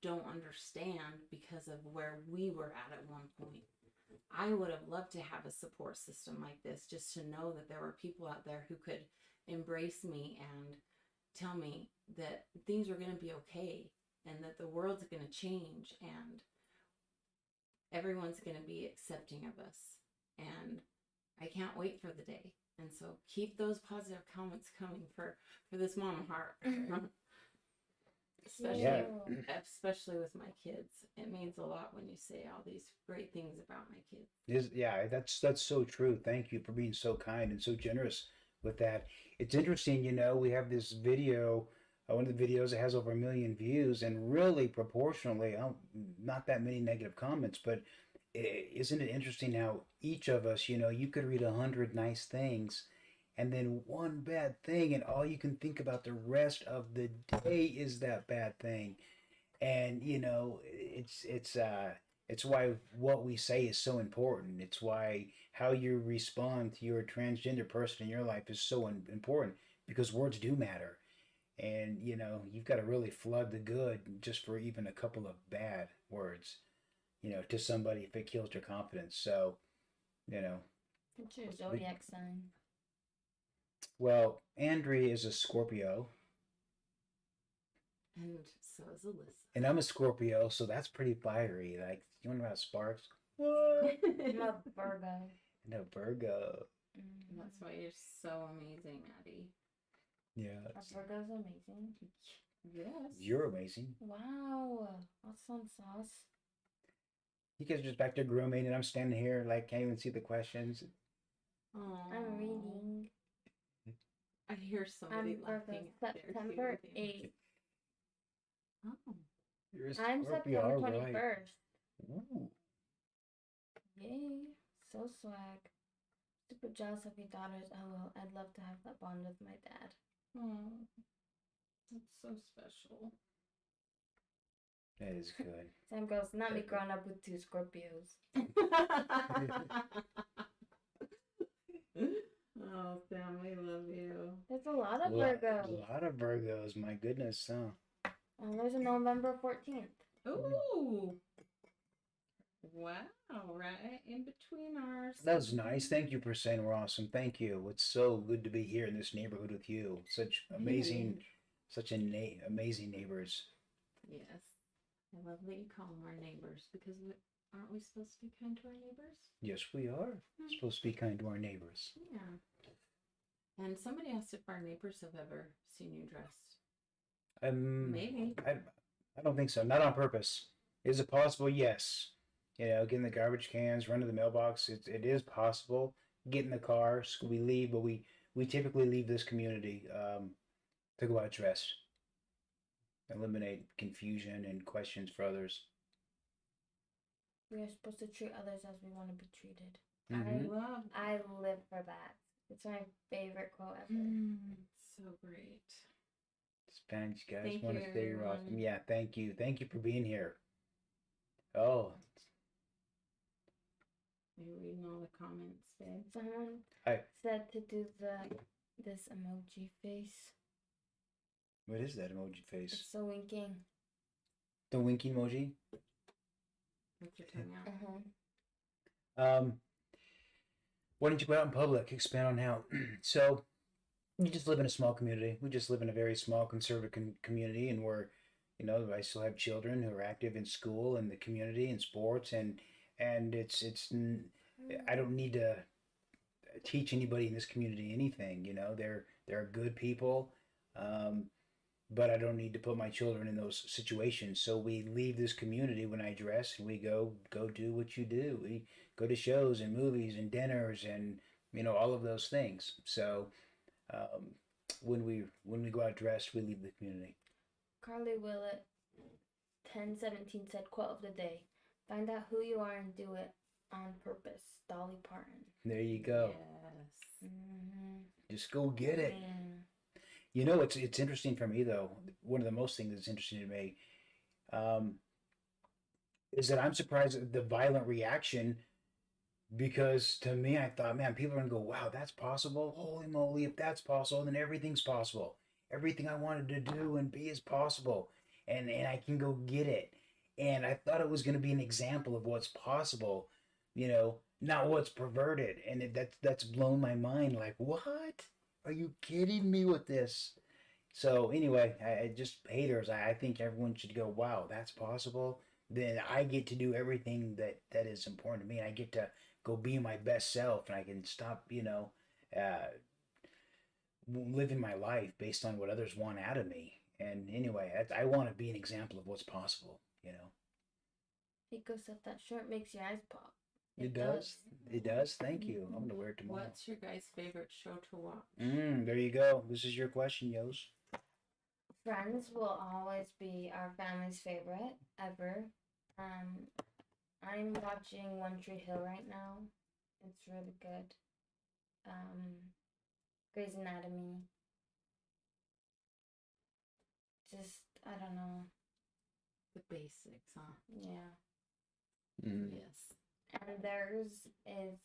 don't understand because of where we were at one point. I would have loved to have a support system like this, just to know that there were people out there who could embrace me and tell me that things are going to be okay and that the world's going to change and everyone's going to be accepting of us. And I can't wait for the day. And so keep those positive comments coming for this mom heart. Especially with my kids. It means a lot when you say all these great things about my kids. That's so true. Thank you for being so kind and so generous with that. It's interesting, we have this video, one of the videos that has over 1 million views, and really proportionally, not that many negative comments, but isn't it interesting how each of us, you could read 100 nice things and then one bad thing, and all you can think about the rest of the day is that bad thing. And it's why what we say is so important. It's why how you respond to your transgender person in your life is so important, because words do matter. And you've got to really flood the good just for even a couple of bad words, to somebody, if it kills their confidence. So, What's your zodiac sign? Well, Andrea is a Scorpio. And so is Alyssa. And I'm a Scorpio, so that's pretty fiery. Like, you want about sparks? What? I'm a Virgo. And a Virgo. That's why you're so amazing, Addie. Yeah. Virgo's amazing. Yes. You're amazing. Wow. Awesome sauce. You guys are just back there grooming, and I'm standing here, like, can't even see the questions. Aww. I'm reading. I hear somebody laughing. September 8th. Oh. You're a I'm Scorpio, September right. 21st. Ooh. Yay. So swag. Super jealous of your daughters. LOL. I'd love to have that bond with my dad. Oh. That's so special. That is good. Sam goes, not me growing up with 2 Scorpios. Oh, Sam, we love you. There's a lot of Virgos. A lot of Virgos, my goodness. And there's a November 14th. Ooh. Wow, right in between ours. That's nice. Thank you for saying we're awesome. Thank you. It's so good to be here in this neighborhood with you. Such amazing, amazing neighbors. Yes. I love that you call them our neighbors, because aren't we supposed to be kind to our neighbors? Yes, we are. Supposed to be kind to our neighbors. Yeah. And somebody asked if our neighbors have ever seen you dressed. Maybe. I don't think so. Not on purpose. Is it possible? Yes. Getting the garbage cans, run to the mailbox. It is possible. Get in the car. So we leave, but we typically leave this community to go out dressed. Eliminate confusion and questions for others. We are supposed to treat others as we want to be treated. Mm-hmm. I live for that. It's my favorite quote ever. So great. Spanish guys Thank want you, to stay everyone. awesome. Yeah, thank you. Thank you for being here. Oh, You're reading all the comments, babe. Someone Hi. said to do this emoji face. What is that emoji face? It's so winking. The winking emoji? With your tongue out. Why don't you go out in public? Expand on how. So, we just live in a small community. We just live in a very small conservative community, and I still have children who are active in school and the community and sports, and I don't need to teach anybody in this community anything. They're good people, but I don't need to put my children in those situations. So we leave this community when I dress, and we go do what you do. We go to shows and movies and dinners and all of those things. So when we go out dressed, we leave the community. Carly Willett 1017 said quote of the day. Find out who you are and do it on purpose. Dolly Parton. There you go. Yes. Just go get it. It's interesting for me though. One of the most things that's interesting to me is that I'm surprised at the violent reaction, because to me I thought, man, people are gonna go, wow, that's possible. Holy moly, if that's possible, then everything's possible. Everything I wanted to do and be is possible, and I can go get it. And I thought it was going to be an example of what's possible, not what's perverted. And that's blown my mind. Like, what? Are you kidding me with this? So anyway, I just haters. I think everyone should go, wow, that's possible. Then I get to do everything that is important to me, and I get to go be my best self, and I can stop, living my life based on what others want out of me. And anyway, I want to be an example of what's possible. Nico said that shirt makes your eyes pop. It does. It does. Thank you. I'm gonna wear it tomorrow. What's your guys' favorite show to watch? There you go. This is your question, Yos. Friends will always be our family's favorite ever. I'm watching One Tree Hill right now. It's really good. Grey's Anatomy. Just, I don't know. The basics, huh? Yeah. Yes. And theirs is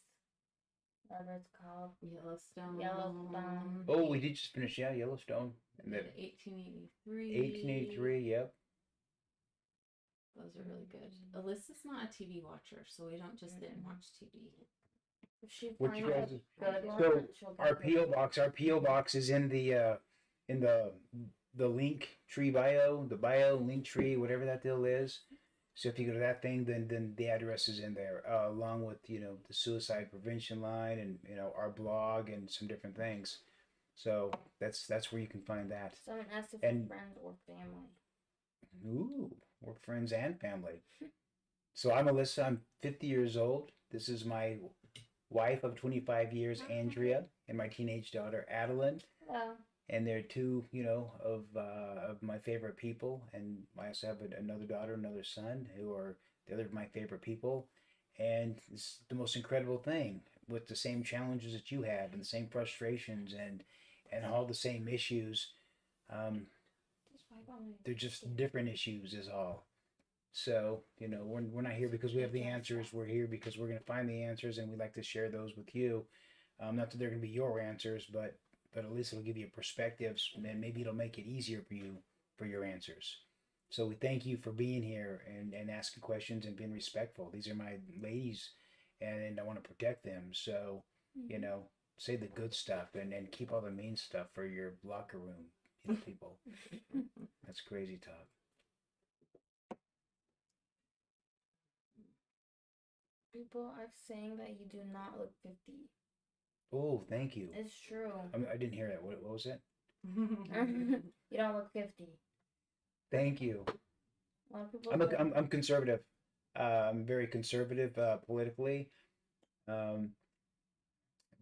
whatever it's called. Yellowstone. Oh, we did just finish, Yellowstone. And 1883. 1883, yep. Those are really good. Alyssa's not a TV watcher, so we don't just sit and watch TV. If she What you finds guys? a good one, So she'll our get it. PO box is in the link tree bio, the bio link tree, whatever that deal is. So if you go to that thing, then the address is in there, along with the suicide prevention line and our blog and some different things. So that's where you can find that. Someone asked if And- we're friends or family. Ooh, we're friends and family. So I'm Allyssa. I'm 50 years old. This is my wife of 25 years, Andrea, and my teenage daughter, Adeline. Hello. And they're two, of my favorite people. And I also have another daughter, another son, who are the other of my favorite people. And it's the most incredible thing, with the same challenges that you have and the same frustrations and all the same issues. They're just different issues is all. So, we're not here because we have the answers. We're here because we're going to find the answers, and we'd like to share those with you. Not that they're going to be your answers, but at least it'll give you perspectives, and maybe it'll make it easier for you for your answers. So we thank you for being here and asking questions and being respectful. These are my ladies, and I want to protect them. So, say the good stuff and keep all the mean stuff for your locker room, people. That's crazy talk. People are saying that you do not look 50. Oh, thank you. It's true. I didn't hear that. What was it? You don't look 50. Thank you. A lot of people. I'm conservative. I'm very conservative politically. Um,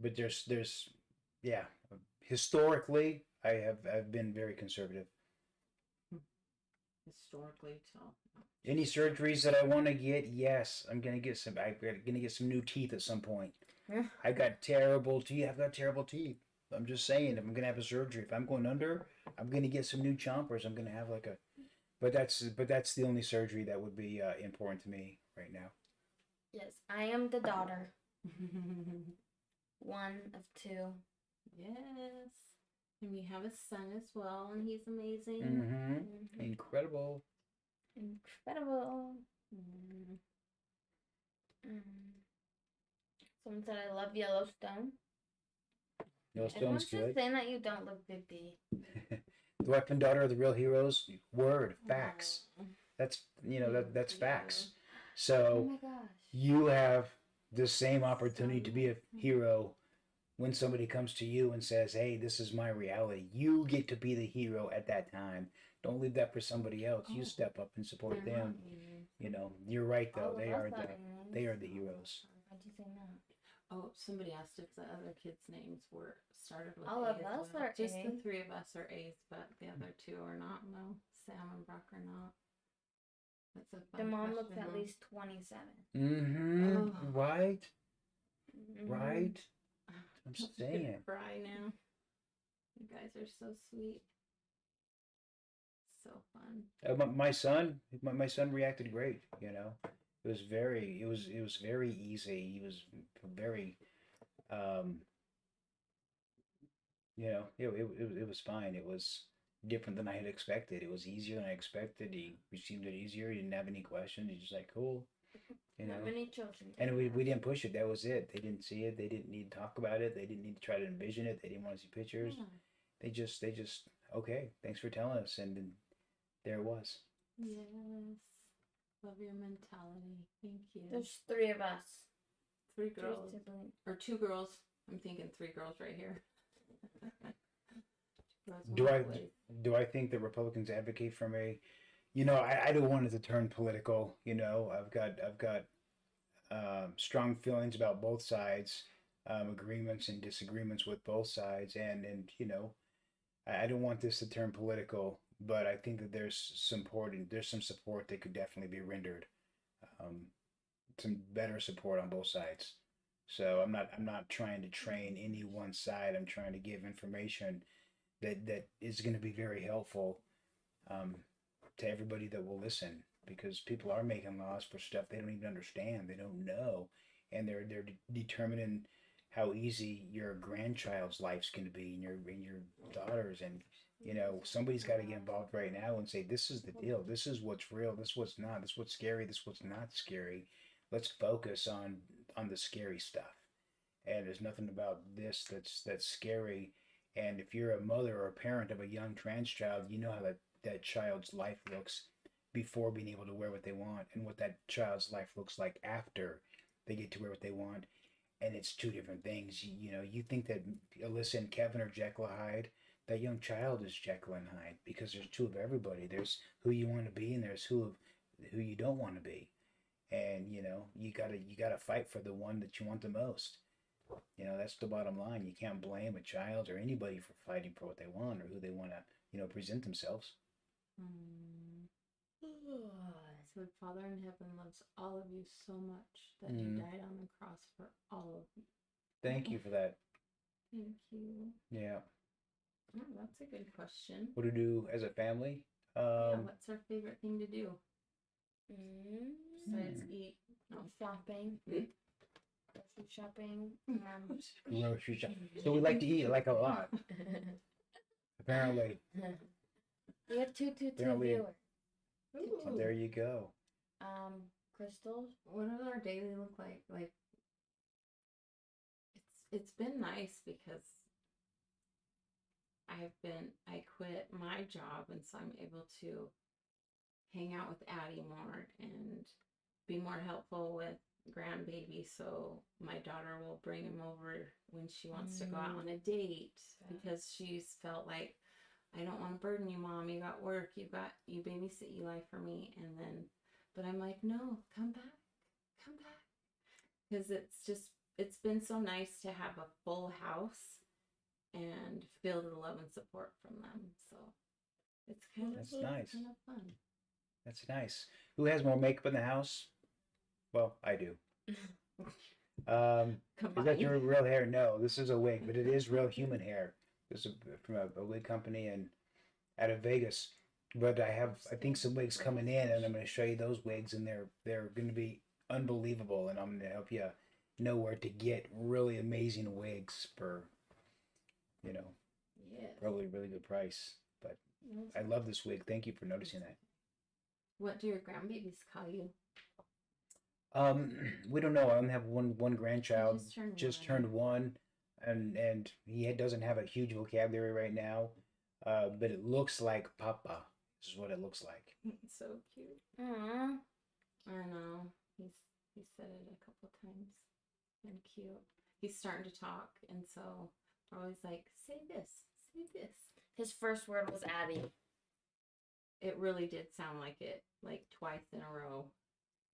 but yeah, historically, I've been very conservative. Historically, too. Any surgeries that I want to get, yes, I'm gonna get some. Gonna get some new teeth at some point. I got terrible teeth. I've got terrible teeth. I'm just saying, if I'm gonna have a surgery, if I'm going under, I'm gonna get some new chompers. I'm gonna have like a, but that's the only surgery that would be important to me right now. Yes, I am the daughter. One of two. Yes. And we have a son as well, and he's amazing. Mm-hmm. Incredible. Incredible. Mm. Someone said I love Yellowstone. Yellowstone's Everyone's just good. saying that you don't look 50. The wife and daughter are the real heroes. Word, facts. That's that's facts. Oh So my gosh. you have the same opportunity to be a hero when somebody comes to you and says, "Hey, this is my reality." You get to be the hero at that time. Don't leave that for somebody else. You step up and support them. You're right though. They are the heroes. Why'd you say no? Oh, somebody asked if the other kids' names were started with All A of as us well. are Just A. the three of us are A's, but the other two are not. No, Sam and Brock are not. That's a The fun mom looks question, at huh? least 27. Mm-hmm. Oh. Right. Mm-hmm. Right. I'm I'm just saying. gonna cry now. You guys are so sweet. So fun. My son reacted great. It was very easy. He was very, um, it was fine. It was different than I had expected. It was easier than I expected. He received it easier. He didn't have any questions. He's just like, cool, Not many children. And we didn't push it. That was it. They didn't see it. They didn't need to talk about it. They didn't need to try to envision it. They didn't want to see pictures. Yeah. They just okay. Thanks for telling us. And then there it was. Yes. Love your mentality. Thank you. There's 3 of us. 3 3 girls. siblings. Or 2 girls. I'm thinking 3 girls right here. Do I think that Republicans advocate for me? I don't want it to turn political. I've got strong feelings about both sides, agreements and disagreements with both sides, and I don't want this to turn political. But I think that there's some support that could definitely be rendered, um, some better support on both sides. So I'm not trying to train any one side. I'm trying to give information that is going to be very helpful, um, to everybody that will listen, because people are making laws for stuff they don't even understand, they don't know, and they're determining how easy your grandchild's life's going to be, and your daughters, and somebody's got to get involved right now and say, this is the deal, this is what's real, this is what's not, this is what's scary, this is what's not scary. Let's focus on the scary stuff, and there's nothing about this that's scary. And if you're a mother or a parent of a young trans child, you know how that child's life looks before being able to wear what they want, and what that child's life looks like after they get to wear what they want. And it's 2 different things. You think that Allyssa and Kevin are Jekyll and Hyde. That young child is Jekyll and Hyde, because there's 2 of everybody. There's who you want to be, and there's who you don't want to be. And you gotta fight for the one that you want the most. That's the bottom line. You can't blame a child or anybody for fighting for what they want or who they want to, present themselves. So Father in heaven loves all of you so much that he died on the cross for all of you. Thank you for that. Thank you. Yeah. Oh, that's a good question. What do we do as a family? What's our favorite thing to do? Besides eat? No, shopping. Grocery shopping. Grocery shopping. So we like to eat like a lot. Apparently. We have two Apparently. viewers. Well, there you go. Crystals. What does our daily look like? Like, it's been nice because I quit my job, and so I'm able to hang out with Addie more and be more helpful with grandbaby. So my daughter will bring him over when she wants to go out on a date, because she's felt like, I don't want to burden you, Mom. You got work. You babysit Eli for me. And then, but I'm like, no, come back. Come back. Because it's been so nice to have a full house and feel the love and support from them. So it's kind That's of nice. kind of fun. That's nice. Who has more makeup in the house? Well, I do. Is that your real hair? No, this is a wig, but it is real human hair. This is from a wig company and out of Vegas. But I think some wigs coming in, and I'm going to show you those wigs, and they're going to be unbelievable, and I'm going to help you know where to get really amazing wigs for, probably a really good price. But I love this wig. Thank you for noticing that. What do your grandbabies call you? We don't know. I only have one grandchild. Just Turned one, and he doesn't have a huge vocabulary right now. But it looks like Papa. This is what it looks like. So cute. Aww. I know. He said it a couple times. And cute. He's starting to talk, and so we're always like, say this, say this. His first word was Abby. It really did sound like it, like twice in a row.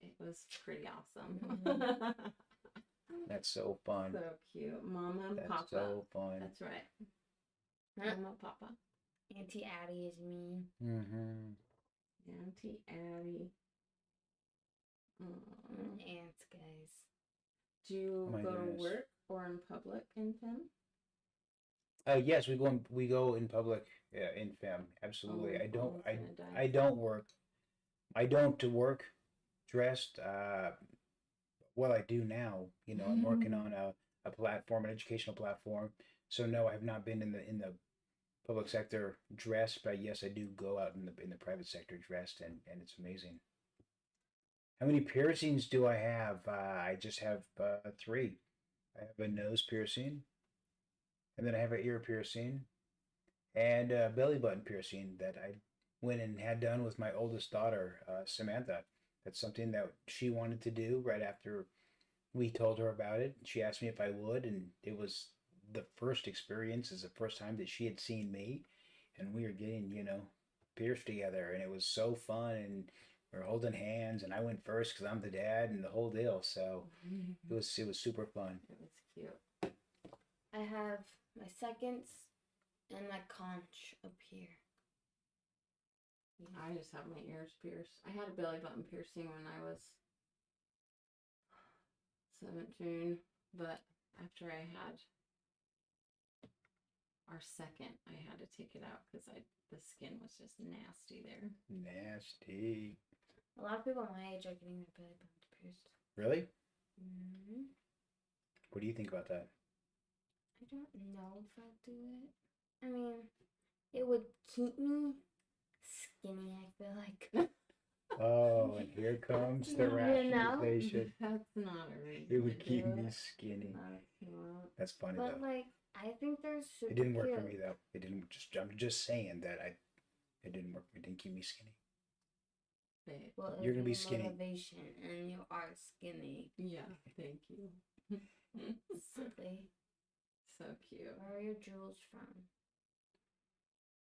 It was pretty awesome. That's so fun. So cute. Mama and That's Papa. so fun. That's right. Huh? Mama, Papa. Auntie Addie is mean. Mm-hmm. Auntie Addie. Aunts, guys. Do you Oh my go goodness. to work or in public in Fem? Yes, we go in public in fem. Absolutely. Oh, I don't oh, I it's gonna die. I don't work. I don't work dressed. Well, I do now. I'm working on a platform, an educational platform. So no, I have not been in the public sector dressed, but yes, I do go out in the private sector dressed, and it's amazing. How many piercings do I have? I just have 3. I have a nose piercing, and then I have an ear piercing, and a belly button piercing that I went and had done with my oldest daughter, Samantha. That's something that she wanted to do right after we told her about it. She asked me if I would, and it was the first experience, is the first time that she had seen me, and we were getting, pierced together, and it was so fun, and we were holding hands, and I went first because I'm the dad, and the whole deal. So it was super fun. It was cute. I have my seconds and my conch up here. I just have my ears pierced. I had a belly button piercing when I was 17, but after I had our second, I had to take it out because the skin was just nasty there. Nasty. A lot of people my age are getting their belly buttons pierced. Really? Mm-hmm. What do you think about that? I don't know if I'll do it. I mean, it would keep me skinny, I feel like. Oh, and here comes the You know? rationalization. That's not a reason. It would to keep do me it. skinny. That's not. That's funny But though. like, I think they're super It didn't work for cute. me though. It didn't. I'm just saying that it didn't work. It didn't keep me skinny. Babe. Well, You're gonna be it'll give skinny. you motivation, and you are skinny. Yeah, thank you. Silly. So cute. Where are your jewels from?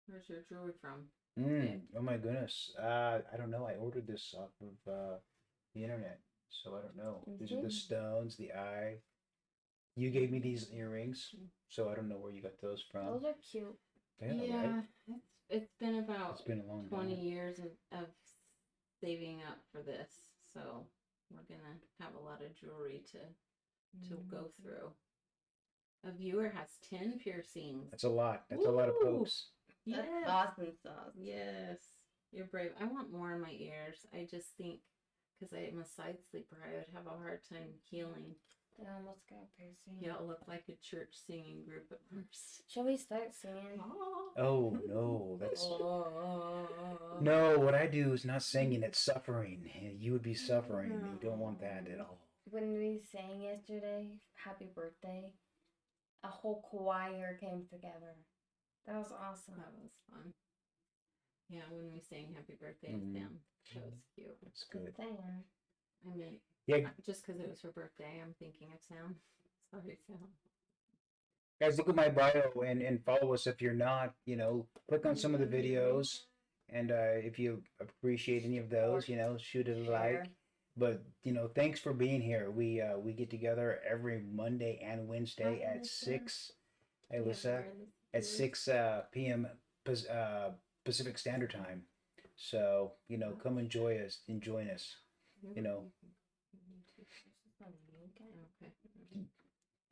Where's your jewelry from? Oh my goodness. I don't know. I ordered this off of the internet, so I don't know. These are the stones, the eye. You gave me these earrings, so I don't know where you got those from. Those are cute. Yeah, right? it's been about It's been a long 20 time. years of saving up for this, so we're gonna have a lot of jewelry to go through. A viewer has 10 piercings. That's a lot. That's a lot of Woo! pokes. Yes. That's awesome sauce. Yes, you're brave. I want more in my ears. I just think because I'm a side sleeper, I would have a hard time healing. They almost got piercing. Y'all look like a church singing group at first. Shall we start singing? Oh no, that's Oh. no. What I do is not singing; it's suffering. You would be suffering. You don't want that at all. When we sang yesterday, Happy Birthday, a whole choir came together. That was awesome. That was fun. Yeah, when we sang Happy Birthday Mhm. to them, that was cute. It's good. Sam. I mean, Yeah. just because it was her birthday, I'm thinking of Sam. Sorry, Sam. Guys, look at my bio and follow us if you're not. Click on some of the videos, and if you appreciate any of those, shoot it a like. Share. But thanks for being here. We get together every Monday and Wednesday Hi, at Allyssa. 6. Yeah, Alyssa, share at this. 6 p.m. Pacific Standard Time. So come enjoy us, and join us. You know, Okay.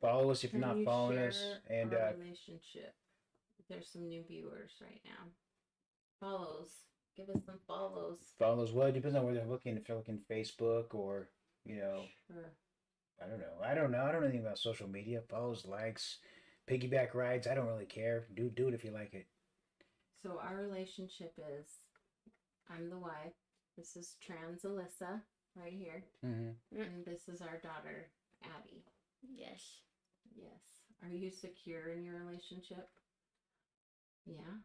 follow us if you're Can not you following us, share and our relationship? There's some new viewers right now. Follows. Give us some follows. follow us. Well, it depends on where they're looking. If they're looking Facebook or Sure. I don't know. I don't know. I don't know anything about social media. Follows, likes, piggyback rides. I don't really care. Do it if you like it. So our relationship is, I'm the wife. This is trans Alyssa right here, Mm-hmm. and this is our daughter Addie. Yes. Yes. Are you secure in your relationship? Yeah.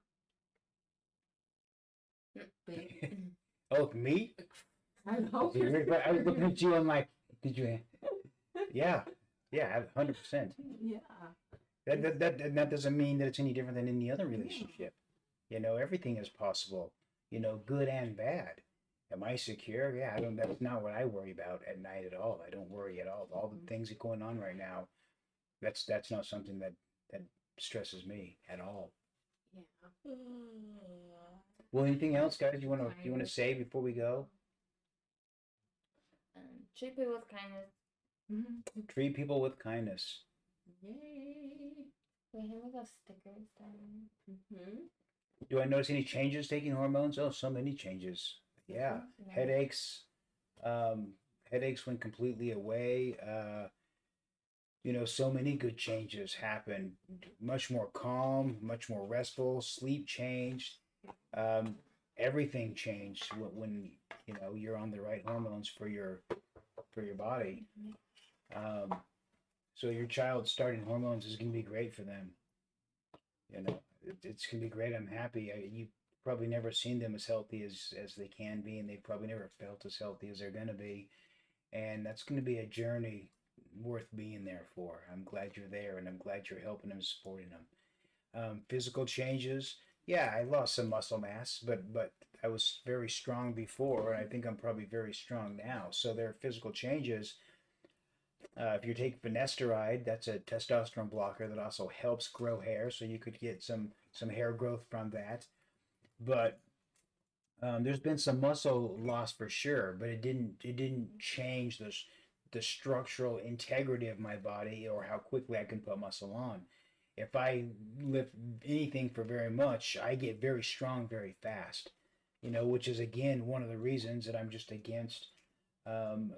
Babe. Oh, me? I hope I was looking at you. I'm like, did you? Yeah, yeah, 100%. Yeah. That doesn't mean that it's any different than any other relationship. Everything is possible. Good and bad. Am I secure? Yeah, I don't. That's not what I worry about at night at all. I don't worry at all. All the things that are going on right now. That's not something that stresses me at all. Yeah. Well, anything else, guys? You want to say before we go? Treat people with kindness. Treat people with kindness. Yay. Wait, hand me those stickers then. Do I notice any changes taking hormones? Oh, so many changes. Yeah, Yeah. headaches. Headaches went completely away. So many good changes happened. Much more calm, much more restful. Sleep changed. Um, Everything changed when you're on the right hormones for your body. So your child starting hormones is going to be great for them. It's going to be great. I'm happy. You probably never seen them as healthy as they can be, and they've probably never felt as healthy as they're going to be. And that's going to be a journey worth being there for. I'm glad you're there, and I'm glad you're helping them, supporting them. Physical changes. Yeah, I lost some muscle mass, but I was very strong before, and I think I'm probably very strong now. So there are physical changes. If you take finasteride, that's a testosterone blocker that also helps grow hair, so you could get some hair growth from that. But there's been some muscle loss for sure, but it didn't change the structural integrity of my body or how quickly I can put muscle on. If I lift anything for very much, I get very strong very fast. Which is again one of the reasons that I'm just against um,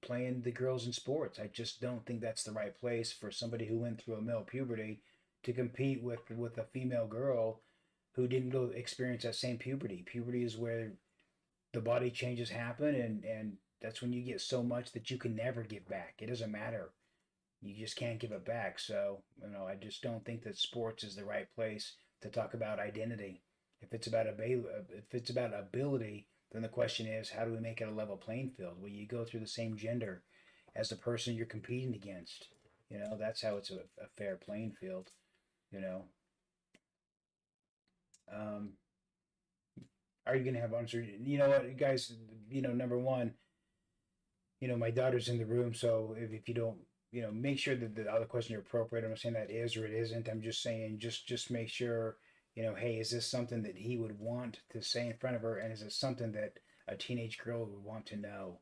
playing the girls in sports. I just don't think that's the right place for somebody who went through a male puberty to compete with a female girl who didn't go experience that same puberty. Puberty is where the body changes happen, and that's when you get so much that you can never give back. It doesn't matter. You just can't give it back. So, I just don't think that sports is the right place to talk about identity. If it's about ability, then the question is, how do we make it a level playing field? Well, you go through the same gender as the person you're competing against. That's how it's a fair playing field. You know, um, are you gonna have answers? You know what, guys? Number one, my daughter's in the room, so if you don't, make sure that the other questions are appropriate. I'm not saying that is or it isn't. I'm just saying, just make sure, hey, is this something that he would want to say in front of her, and is it something that a teenage girl would want to know,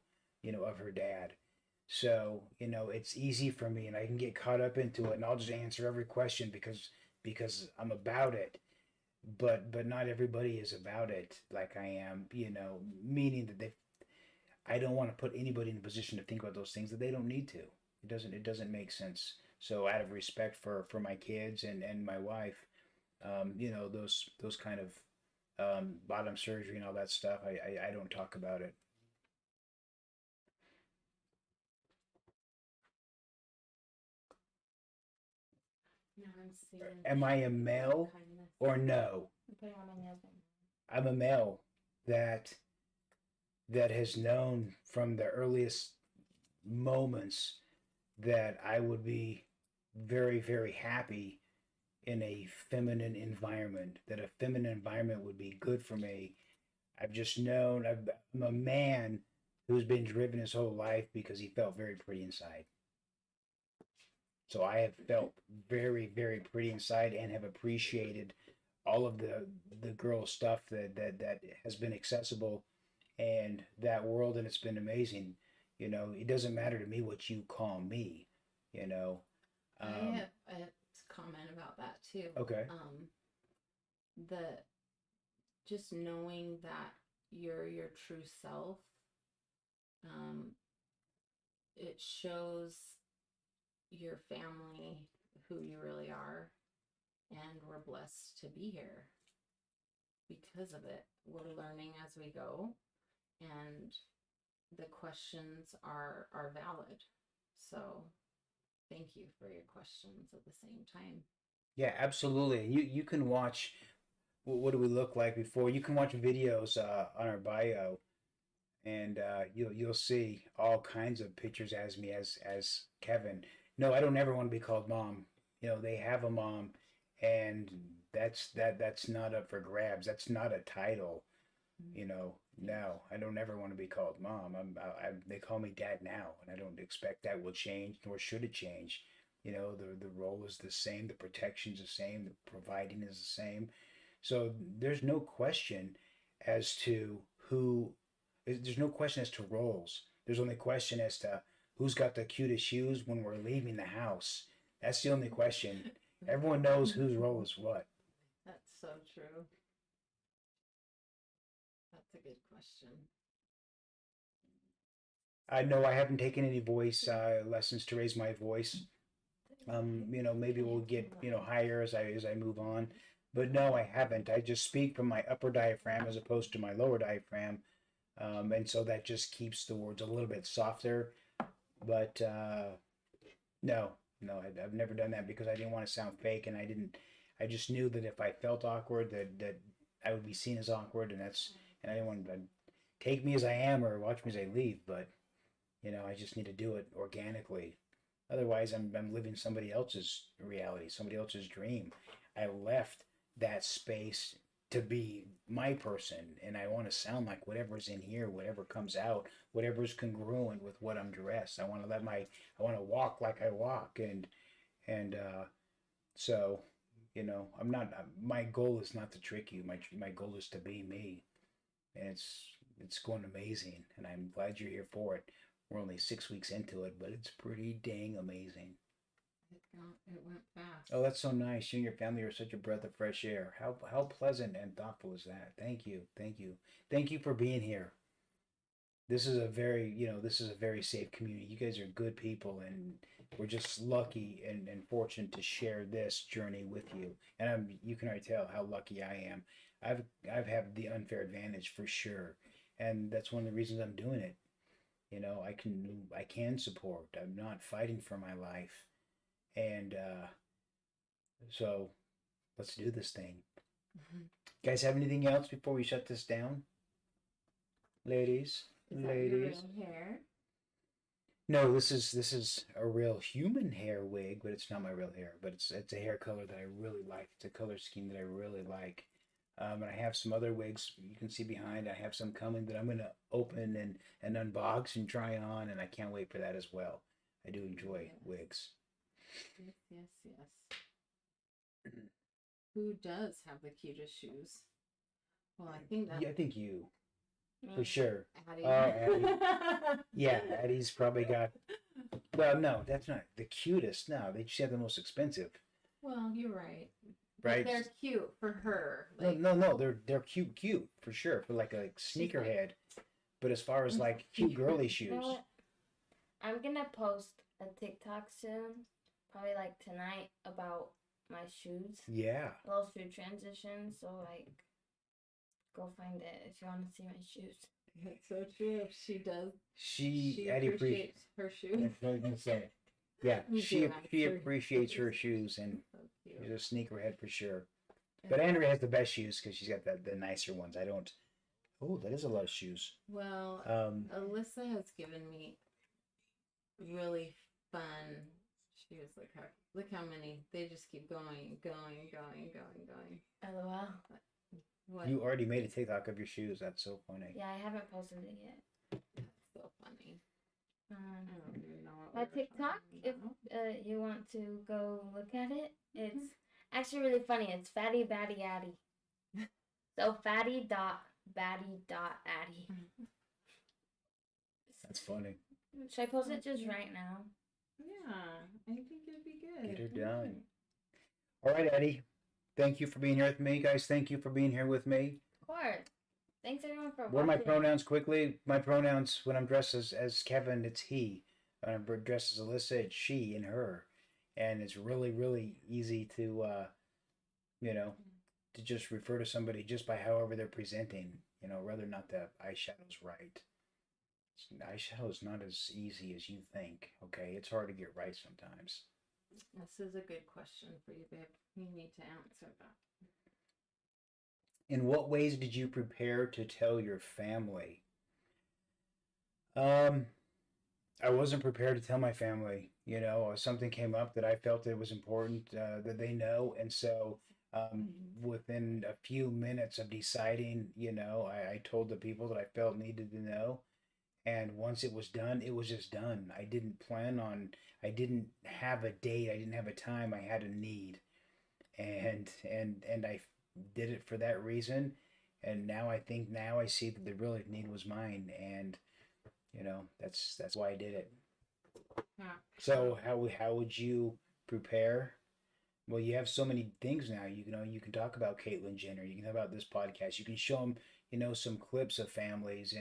of her dad? So, it's easy for me, and I can get caught up into it, and I'll just answer every question because I'm about it. But not everybody is about it like I am, meaning that I don't want to put anybody in a position to think about those things that they don't need to. It doesn't make sense. So out of respect for my kids and my wife, those kind of bottom surgery and all that stuff, I don't talk about it. Now I'm seeing Am I a male kindness. or no? I'm putting on my nails right I'm a male that has known from the earliest moments that I would be very, very happy in a feminine environment, that a feminine environment would be good for me. I've just known I'm a man who's been driven his whole life because he felt very pretty inside. So I have felt very, very pretty inside and have appreciated all of the girl stuff that has been accessible and that world, and it's been amazing. You know, it doesn't matter to me what you call me, you know. I Um, have a comment about that too. okay. The just knowing that you're your true self, um, it shows your family who you really are, and we're blessed to be here because of it. We're learning as we go, and the questions are valid. So thank you for your questions at the same time. Yeah, absolutely. You can watch what do we look like before. You can watch videos on our bio, and you'll see all kinds of pictures as me as Kevin. No, I don't ever want to be called mom. You know, they have a mom, and that's not up for grabs. That's not a title. You know, no, I don't ever want to be called mom. They call me dad now, and I don't expect that will change, nor should it change. You know, the role is the same, the protection's the same, the providing is the same. So there's no question as to who, there's no question as to roles. There's only question as to who's got the cutest shoes when we're leaving the house. That's the only question. Everyone knows whose role is what. That's so true. That's a good question. I know I haven't taken any voice lessons to raise my voice. You know, maybe we'll get, you know, higher as I move on. But no, I haven't. I just speak from my upper diaphragm as opposed to my lower diaphragm. And so that just keeps the words a little bit softer. But no, no, I've never done that because I didn't want to sound fake, and I just knew that if I felt awkward, that I would be seen as awkward, and I didn't want to take me as I am or watch me as I leave. But you know, I just need to do it organically. Otherwise, I'm living somebody else's reality, somebody else's dream. I left that space to be my person, and I want to sound like whatever's in here, whatever comes out, whatever's congruent with what I'm dressed. I want to walk like I walk, and so, you know, I'm not. My goal is not to trick you. My goal is to be me, and it's going amazing, and I'm glad you're here for it. We're only 6 weeks into it, but it's pretty dang amazing. It went fast. Oh, that's so nice. You and your family are such a breath of fresh air. How pleasant and thoughtful is that? Thank you, thank you, thank you for being here. This is a very, you know, this is a very safe community. You guys are good people, and we're just lucky and fortunate to share this journey with you. And you can already tell how lucky I am. I've had the unfair advantage for sure, and that's one of the reasons I'm doing it. You know, I can support. I'm not fighting for my life, and so let's do this thing. Mhm. Guys, have anything else before we shut this down, ladies? Is that your Ladies. real hair? No, this is a real human hair wig, but it's not my real hair. But it's a hair color that I really like. It's a color scheme that I really like. And I have some other wigs you can see behind. I have some coming that I'm gonna open and unbox and try on, and I can't wait for that as well. I do enjoy Yes. wigs. Yes, yes, yes. Who does have the cutest shoes? Well, I think Yeah, I that's think you for Me. sure. Addie. Addie. Yeah, Addie's probably got. Well, no, that's not the cutest. No, they just have the most expensive, Well, you're right. right? But they're cute for her. No, Like, no, no. They're cute for sure for like a She's sneakerhead. But as far as like cute girly You shoes, know what? I'm gonna post a TikTok soon, probably like tonight, about my shoes, yeah. little shoe transitions. So like, go find it if you want to see my shoes. that's so true. She does. She She Addie appreciates her shoes. That's what I was gonna say. Yeah, Me she too, she actually. appreciates her shoes, and So she's cute. a sneakerhead for sure. But Andrea has the best shoes because she's got the nicer ones. I don't. Oh, that is a lot of shoes. Well, Um, Alyssa has given me really fun She was like, look how many. They just keep going. LOL. What? You already made a TikTok of your shoes. That's so funny. Yeah, I haven't posted it yet. That's so funny. I don't even know what My we were TikTok, talking if about. you want to go look at it, it's actually really funny. It's Fatty Batty Addy. So fatty.batty.addy. That's funny. Should I post it just right now? Yeah, I think it'd be good. Get her done. All right, Eddie. Thank you for being here with me, guys. Thank you for being here with me. Of course. Thanks everyone for What are my watching. pronouns quickly? My pronouns when I'm dressed as Kevin, it's he. When I'm dressed as Alyssa, it's she and her. And it's really, really easy to, to just refer to somebody just by however they're presenting, whether or not the eyeshadow's right. Eyeshadow is not as easy as you think, okay? It's hard to get right sometimes. This is a good question for you, babe. You need to answer that. In what ways did you prepare to tell your family? I wasn't prepared to tell my family. Something came up that I felt it was important that they know, and so within a few minutes of deciding, I told the people that I felt needed to know, and once it was done, it was just done. I didn't plan on. I didn't have a date. I didn't have a time. I had a need, and I did it for that reason. And now I see that the real need was mine, and that's why I did it. Yeah. So how would you prepare? Well, you have so many things now. You can talk about Caitlyn Jenner. You can talk about this podcast. You can show them some clips of families,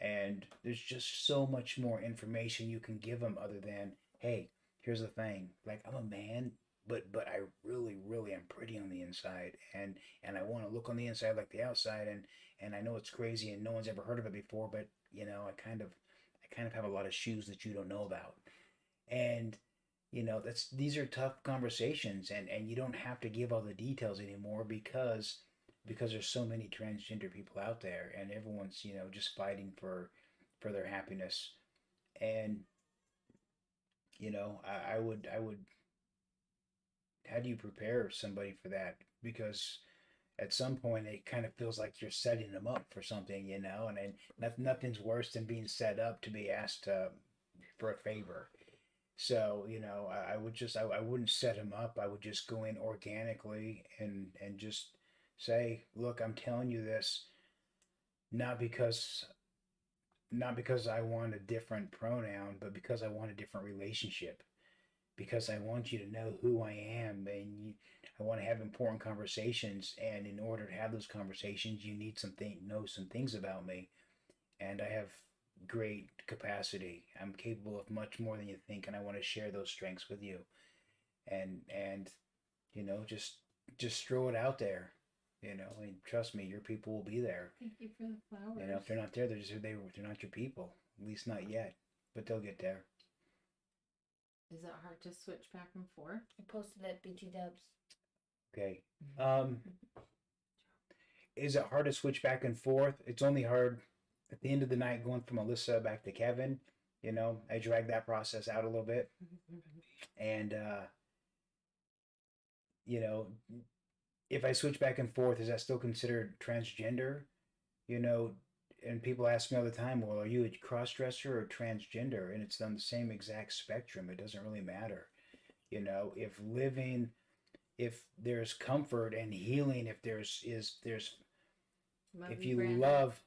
and there's just so much more information you can give them other than, hey, here's the thing. Like, I'm a man, but I really, really am pretty on the inside, and I want to look on the inside like the outside, and I know it's crazy and no one's ever heard of it before, but I kind of have a lot of shoes that you don't know about, and these are tough conversations, and you don't have to give all the details anymore because there's so many transgender people out there, and everyone's just fighting for their happiness, and I would how do you prepare somebody for that? Because at some point it kind of feels like you're setting them up for something, and nothing's worse than being set up to be asked for a favor. So I would just I wouldn't set them up. I would just go in organically and just say, look, I'm telling you this not because I want a different pronoun, but because I want a different relationship, because I want you to know who I am, and I want to have important conversations, and in order to have those conversations, you need know some things about me, and I have great capacity. I'm capable of much more than you think, and I want to share those strengths with you, and just throw it out there, and trust me, your people will be there. Thank you for the flowers. If they're not there, they're not your people, at least not yet, but they'll get there. Is it hard to switch back and forth? I posted it, BT Dubs. Okay. Is it hard to switch back and forth? It's only hard at the end of the night going from Alyssa back to Kevin. I dragged that process out a little bit. And, if I switch back and forth, is that still considered transgender? And people ask me all the time, well, are you a cross-dresser or transgender? And it's on the same exact spectrum. It doesn't really matter. If there's comfort and healing, if you love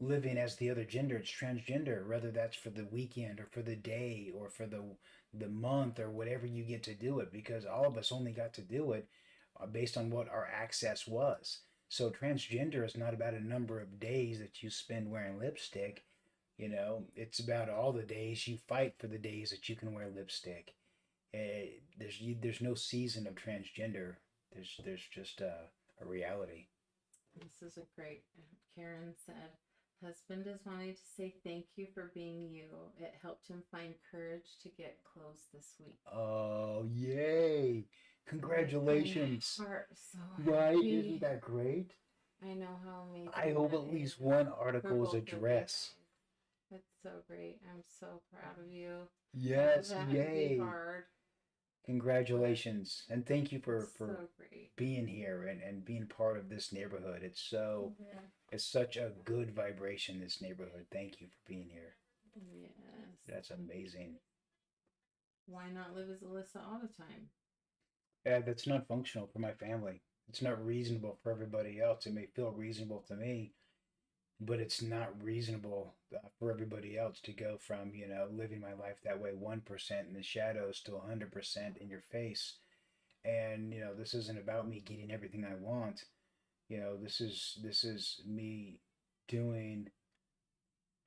living as the other gender, it's transgender, whether that's for the weekend or for the day or for the month or whatever you get to do it, because all of us only got to do it based on what our access was. So transgender is not about a number of days that you spend wearing lipstick. It's about all the days you fight for the days that you can wear lipstick. There's no season of transgender. There's just a reality. This is a great. Karen said, husband is wanting to say thank you for being you. It helped him find courage to get clothes this week. Oh, yay! Congratulations. Heart so right? happy. Isn't that great? I know how amazing. I hope at least one article is a dress. That's so great. I'm so proud of you. Yes, that yay. would be hard. Congratulations, and thank you for So great. being here and being part of this neighborhood. It's such a good vibration, this neighborhood. Thank you for being here. Yes. That's amazing. Why not live as Allyssa all the time? Yeah, that's not functional for my family. It's not reasonable for everybody else. It may feel reasonable to me, but it's not reasonable for everybody else to go from, living my life that way 1% in the shadows to 100% in your face. And, this isn't about me getting everything I want. This is me doing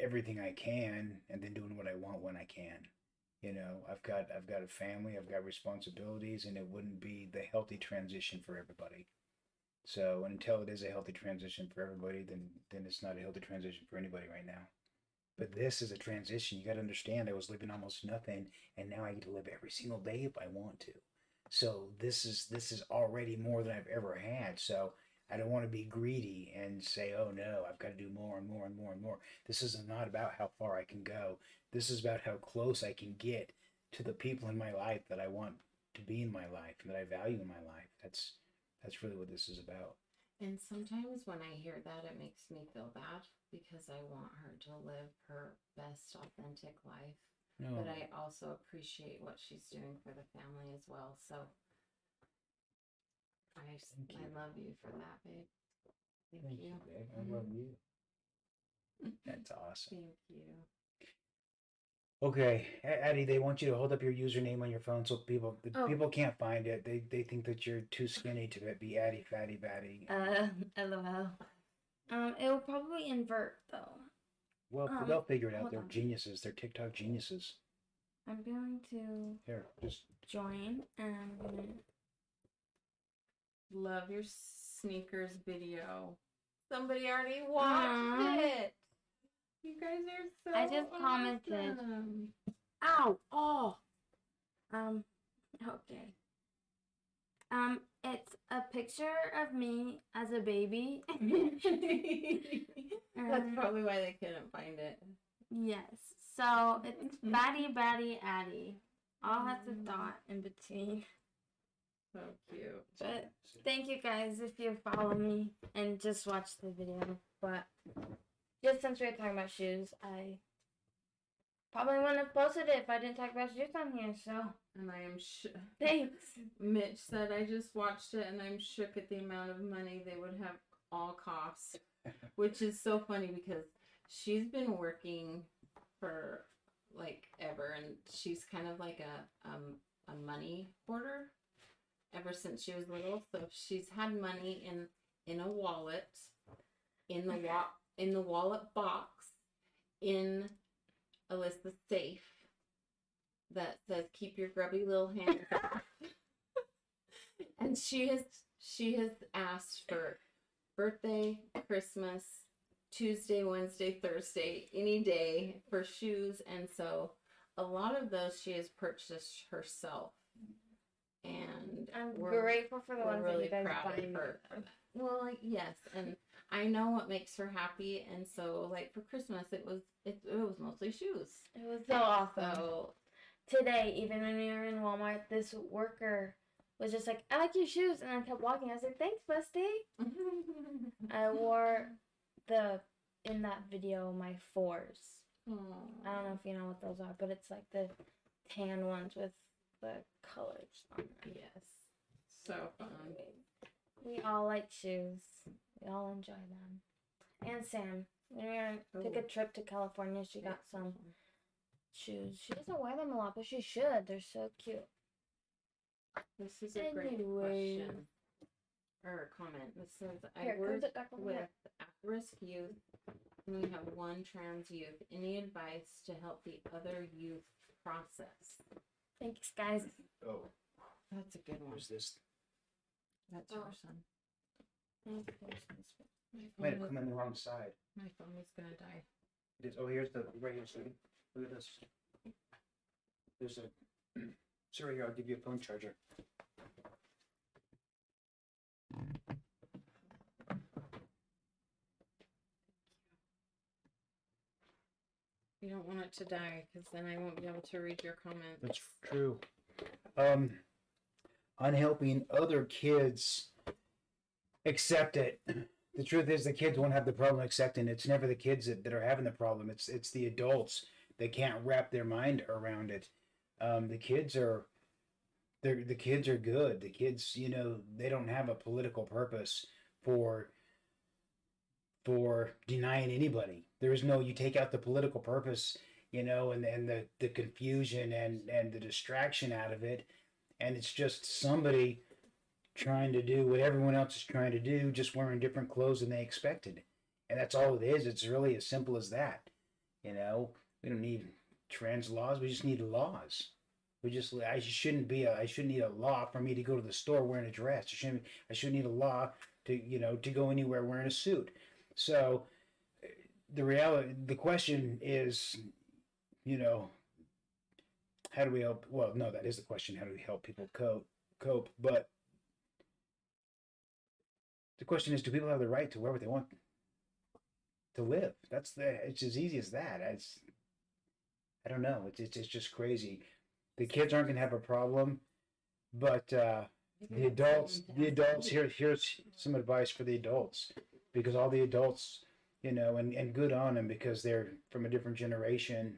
everything I can and then doing what I want when I can. I've got a family, I've got responsibilities, and it wouldn't be the healthy transition for everybody. So until it is a healthy transition for everybody, then it's not a healthy transition for anybody right now. But this is a transition. You got to understand, I was living almost nothing, and now I get to live every single day if I want to. So this is already more than I've ever had. So I don't want to be greedy and say, oh no, I've got to do more and more and more and more. This is not about how far I can go. This is about how close I can get to the people in my life that I want to be in my life and that I value in my life. That's really what this is about. And sometimes when I hear that, it makes me feel bad because I want her to live her best, authentic life. No, But I also appreciate what she's doing for the family as well. So Thank you. I love you for that, babe. Thank you, babe. I love you. That's awesome. Thank you. Okay, Addie, they want you to hold up your username on your phone so Oh. people can't find it. They think that you're too skinny to be Addie Fatty Batty. LOL. It will probably invert though. Well, they'll figure it out. hold They're on. geniuses. They're TikTok geniuses. I'm going to Here, just join and I'm gonna. Love your sneakers video. Somebody already watched Aw. it. You guys are so I just commented. awesome. Ow! Oh. Okay. It's a picture of me as a baby. That's probably why they couldn't find it. Yes. So it's Batty Batty Addie. All has a dot in between. So cute. But thank you guys if you follow me and just watch the video. But just since we were talking about shoes, I probably wouldn't have posted it if I didn't talk about shoes on here. So And I am thanks. Mitch said I just watched it and I'm shook at the amount of money they would have all costs, which is so funny because she's been working for like ever, and she's kind of like a money hoarder ever since she was little. So she's had money in a wallet, in the wallet box, in Alyssa's safe that says "Keep your grubby little hands off." And she has asked for birthday, Christmas, Tuesday, Wednesday, Thursday, any day for shoes, and so a lot of those she has purchased herself. And I'm we're grateful for the ones that really you guys proud buy of me. her for that. Well, like, yes, and I know what makes her happy, and so like for Christmas it was mostly shoes. It was so awesome. So Today, even when we were in Walmart, this worker was just like, "I like your shoes," and I kept walking. I was like, "Thanks, bestie." I wore in that video my 4s. I don't know if you know what those are, but it's like the tan ones with the colors on them. Yes, so fun. We all like shoes. We all enjoy them. And Sam, when we took a trip to California, she got some shoes. She doesn't wear them a lot, but she should. They're so cute. This is a great question or comment. This says, I work with at-risk youth, and we have one trans youth. Any advice to help the other youth process? Thanks, guys. Oh, That's a good one. where's this? That's your son. Might have come in the wrong side. My phone is gonna die. It is. Oh, here's the right here. Sweetie. Look at this. There's a. Sorry, here. I'll give you a phone charger. You don't want it to die because then I won't be able to read your comments. That's true. on helping other kids accept it. The truth is, the kids won't have the problem accepting it. It's never the kids that are having the problem. It's the adults that can't wrap their mind around it. The kids are the kids are good. The kids, they don't have a political purpose for denying anybody. There is no, you take out the political purpose, and the confusion and the distraction out of it, and it's just somebody trying to do what everyone else is trying to do, just wearing different clothes than they expected. And that's all it is. It's really as simple as that. We don't need trans laws. We just need laws. I shouldn't need a law for me to go to the store wearing a dress. I shouldn't need a law to go anywhere wearing a suit. So the question is, how do we help? Well, no, that is the question. How do we help people cope? But the question is, do people have the right to wear what they want to live? It's as easy as that. I don't know. It's just crazy. The kids aren't going to have a problem, but the adults, here's some advice for the adults, because all the adults, and good on them, because they're from a different generation,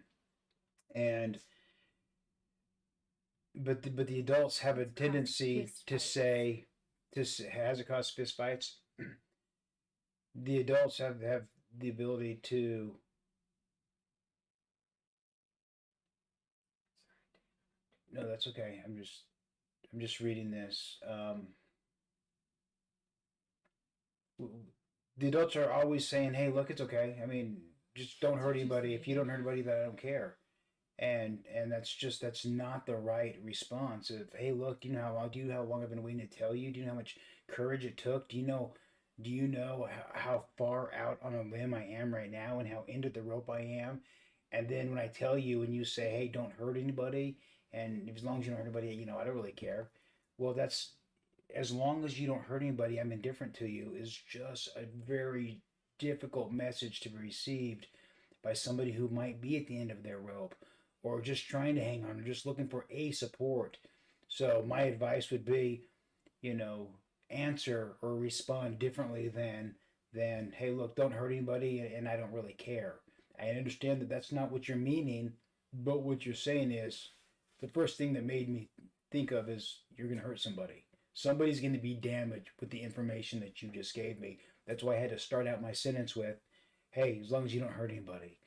but the adults have a tendency to say, has it caused fist fights? The adults have the ability to no, that's okay. I'm just reading this. The adults are always saying, "Hey, look, it's okay. I mean, just don't hurt anybody. If you don't hurt anybody, then I don't care." And that's not the right response. Of, hey, look, do you know how long I've been waiting to tell you? Do you know how much courage it took? Do you know how far out on a limb I am right now, and how into the rope I am? And then when I tell you and you say, hey, don't hurt anybody, and as long as you don't hurt anybody, I don't really care. Well, that's, as long as you don't hurt anybody, I'm indifferent to you, is just a very difficult message to be received by somebody who might be at the end of their rope, or just trying to hang on, or just looking for a support. So my advice would be, you know, answer or respond differently than hey, look, don't hurt anybody, and I don't really care. I understand that that's not what you're meaning, but what you're saying is, the first thing that made me think of is, you're going to hurt somebody. Somebody's going to be damaged with the information that you just gave me. That's why I had to start out my sentence with, hey, as long as you don't hurt anybody.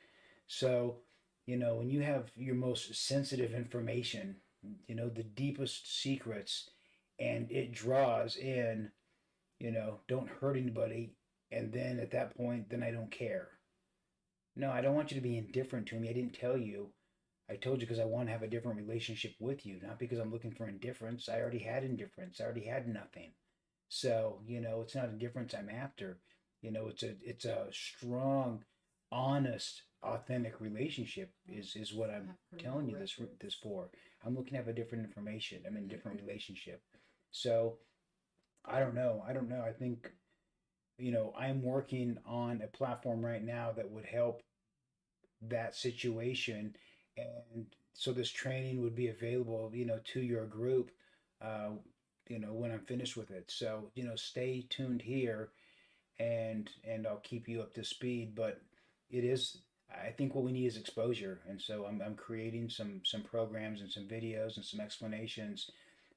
So, when you have your most sensitive information, the deepest secrets, and it draws in, don't hurt anybody, and then at that point, then I don't care. No, I don't want you to be indifferent to me. I didn't tell you. I told you because I want to have a different relationship with you, not because I'm looking for indifference. I already had indifference. I already had nothing. So, it's not indifference I'm after. It's a strong, honest, authentic relationship is what I'm telling you this for. I'm looking to have a different information. I'm in a different relationship. So, I don't know. I think, I'm working on a platform right now that would help that situation, and so this training would be available, to your group, uh, when I'm finished with it. So, stay tuned here, and I'll keep you up to speed. But it is, I think what we need is exposure, and so I'm creating some programs and some videos and some explanations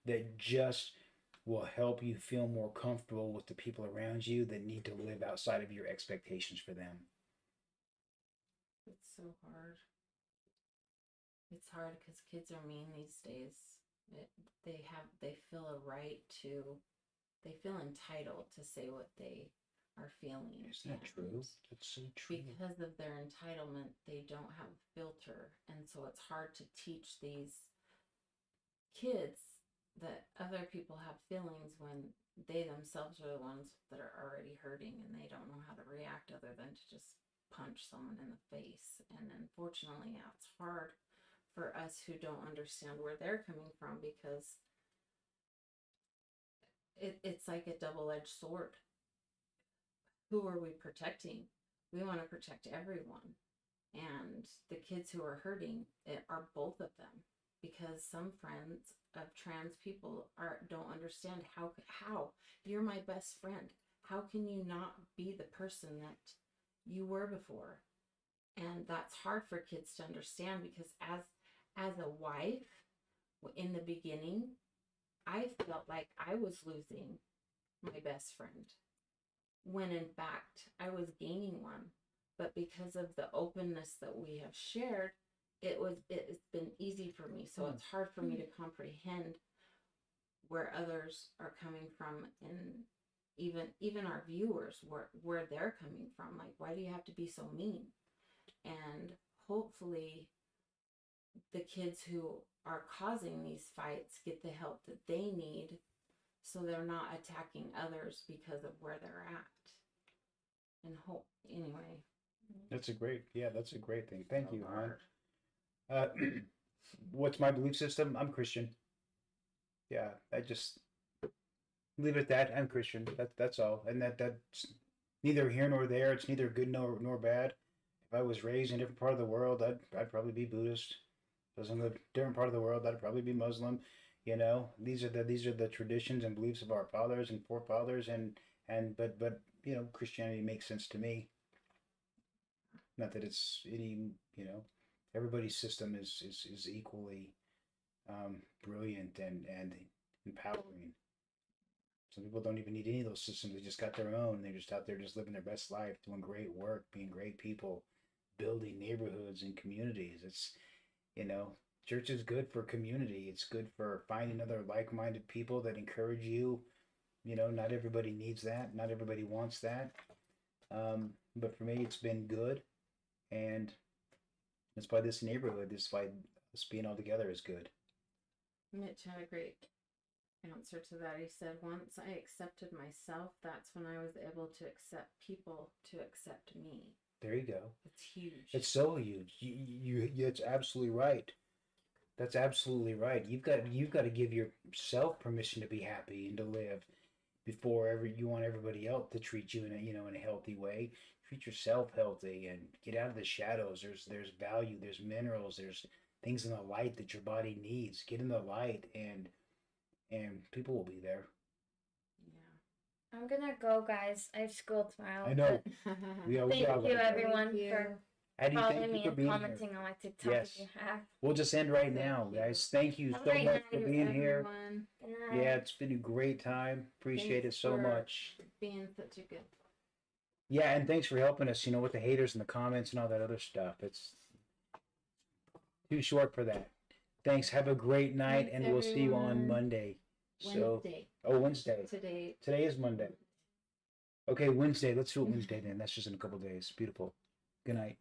that just will help you feel more comfortable with the people around you that need to live outside of your expectations for them. It's so hard. It's hard because kids are mean these days. They feel a right to, they feel entitled to say what they are feeling. Isn't that true? That's so true. Because of their entitlement, they don't have a filter, and so it's hard to teach these kids that other people have feelings when they themselves are the ones that are already hurting, and they don't know how to react other than to just punch someone in the face. And unfortunately, yeah, it's hard for us who don't understand where they're coming from, because it's like a double-edged sword. Who are we protecting? We want to protect everyone, and the kids who are hurting are both of them. because some friends of trans people don't understand how you're my best friend. How can you not be the person that you were before? And that's hard for kids to understand, because as a wife, in the beginning, I felt like I was losing my best friend, when in fact I was gaining one. But because of the openness that we have shared, it's been easy for me. So it's hard for me to comprehend where others are coming from, and even our viewers, where they're coming from. Like, why do you have to be so mean? And hopefully the kids who are causing these fights get the help that they need, so they're not attacking others because of where they're at. And hope, anyway. That's a great thing. Thank So you, hon. hard. What's my belief system? I'm Christian. Yeah, I just leave it at that. I'm Christian. That's all. And that's neither here nor there. It's neither good nor bad. If I was raised in a different part of the world, I'd probably be Buddhist. If I was in a different part of the world, I'd probably be Muslim. You know, these are the traditions and beliefs of our fathers and forefathers, but you know, Christianity makes sense to me. Not that it's any, you know, everybody's system is equally brilliant and empowering. Some people don't even need any of those systems. They just got their own. They're just out there just living their best life, doing great work, being great people, building neighborhoods and communities. It's, you know, church is good for community. It's good for finding other like-minded people that encourage you. You know, not everybody needs that. Not everybody wants that. But for me, it's been good. And that's why this neighborhood, this why us being all together is good. Mitch had a great answer to that. He said, once I accepted myself, that's when I was able to accept people to accept me. There you go. It's huge. It's so huge. It's absolutely right. That's absolutely right. You've got to give yourself permission to be happy and to live before you want everybody else to treat you in a healthy way. Treat yourself healthy and get out of the shadows. There's value. There's minerals. There's things in the light that your body needs. Get in the light, and people will be there. Yeah. I'm gonna go, guys. I have school tomorrow. I know. Thank you, everyone, Thank you. for Addie, following thank you me for and being here. commenting on my TikTok Yes. if you have. We'll just end right now, Thank you. guys. Thank you Have a so great much for night, being here. Everyone. Good night. Yeah, it's been a great time. Appreciate it so Thanks for much. being such a good. Yeah, and thanks for helping us, with the haters and the comments and all that other stuff. It's too short for that. Thanks. Have a great night, Thanks, and we'll see you on everyone. Monday. Wednesday. Wednesday. Today is Monday. Okay, Wednesday. Let's do it Wednesday then. That's just in a couple days. Beautiful. Good night.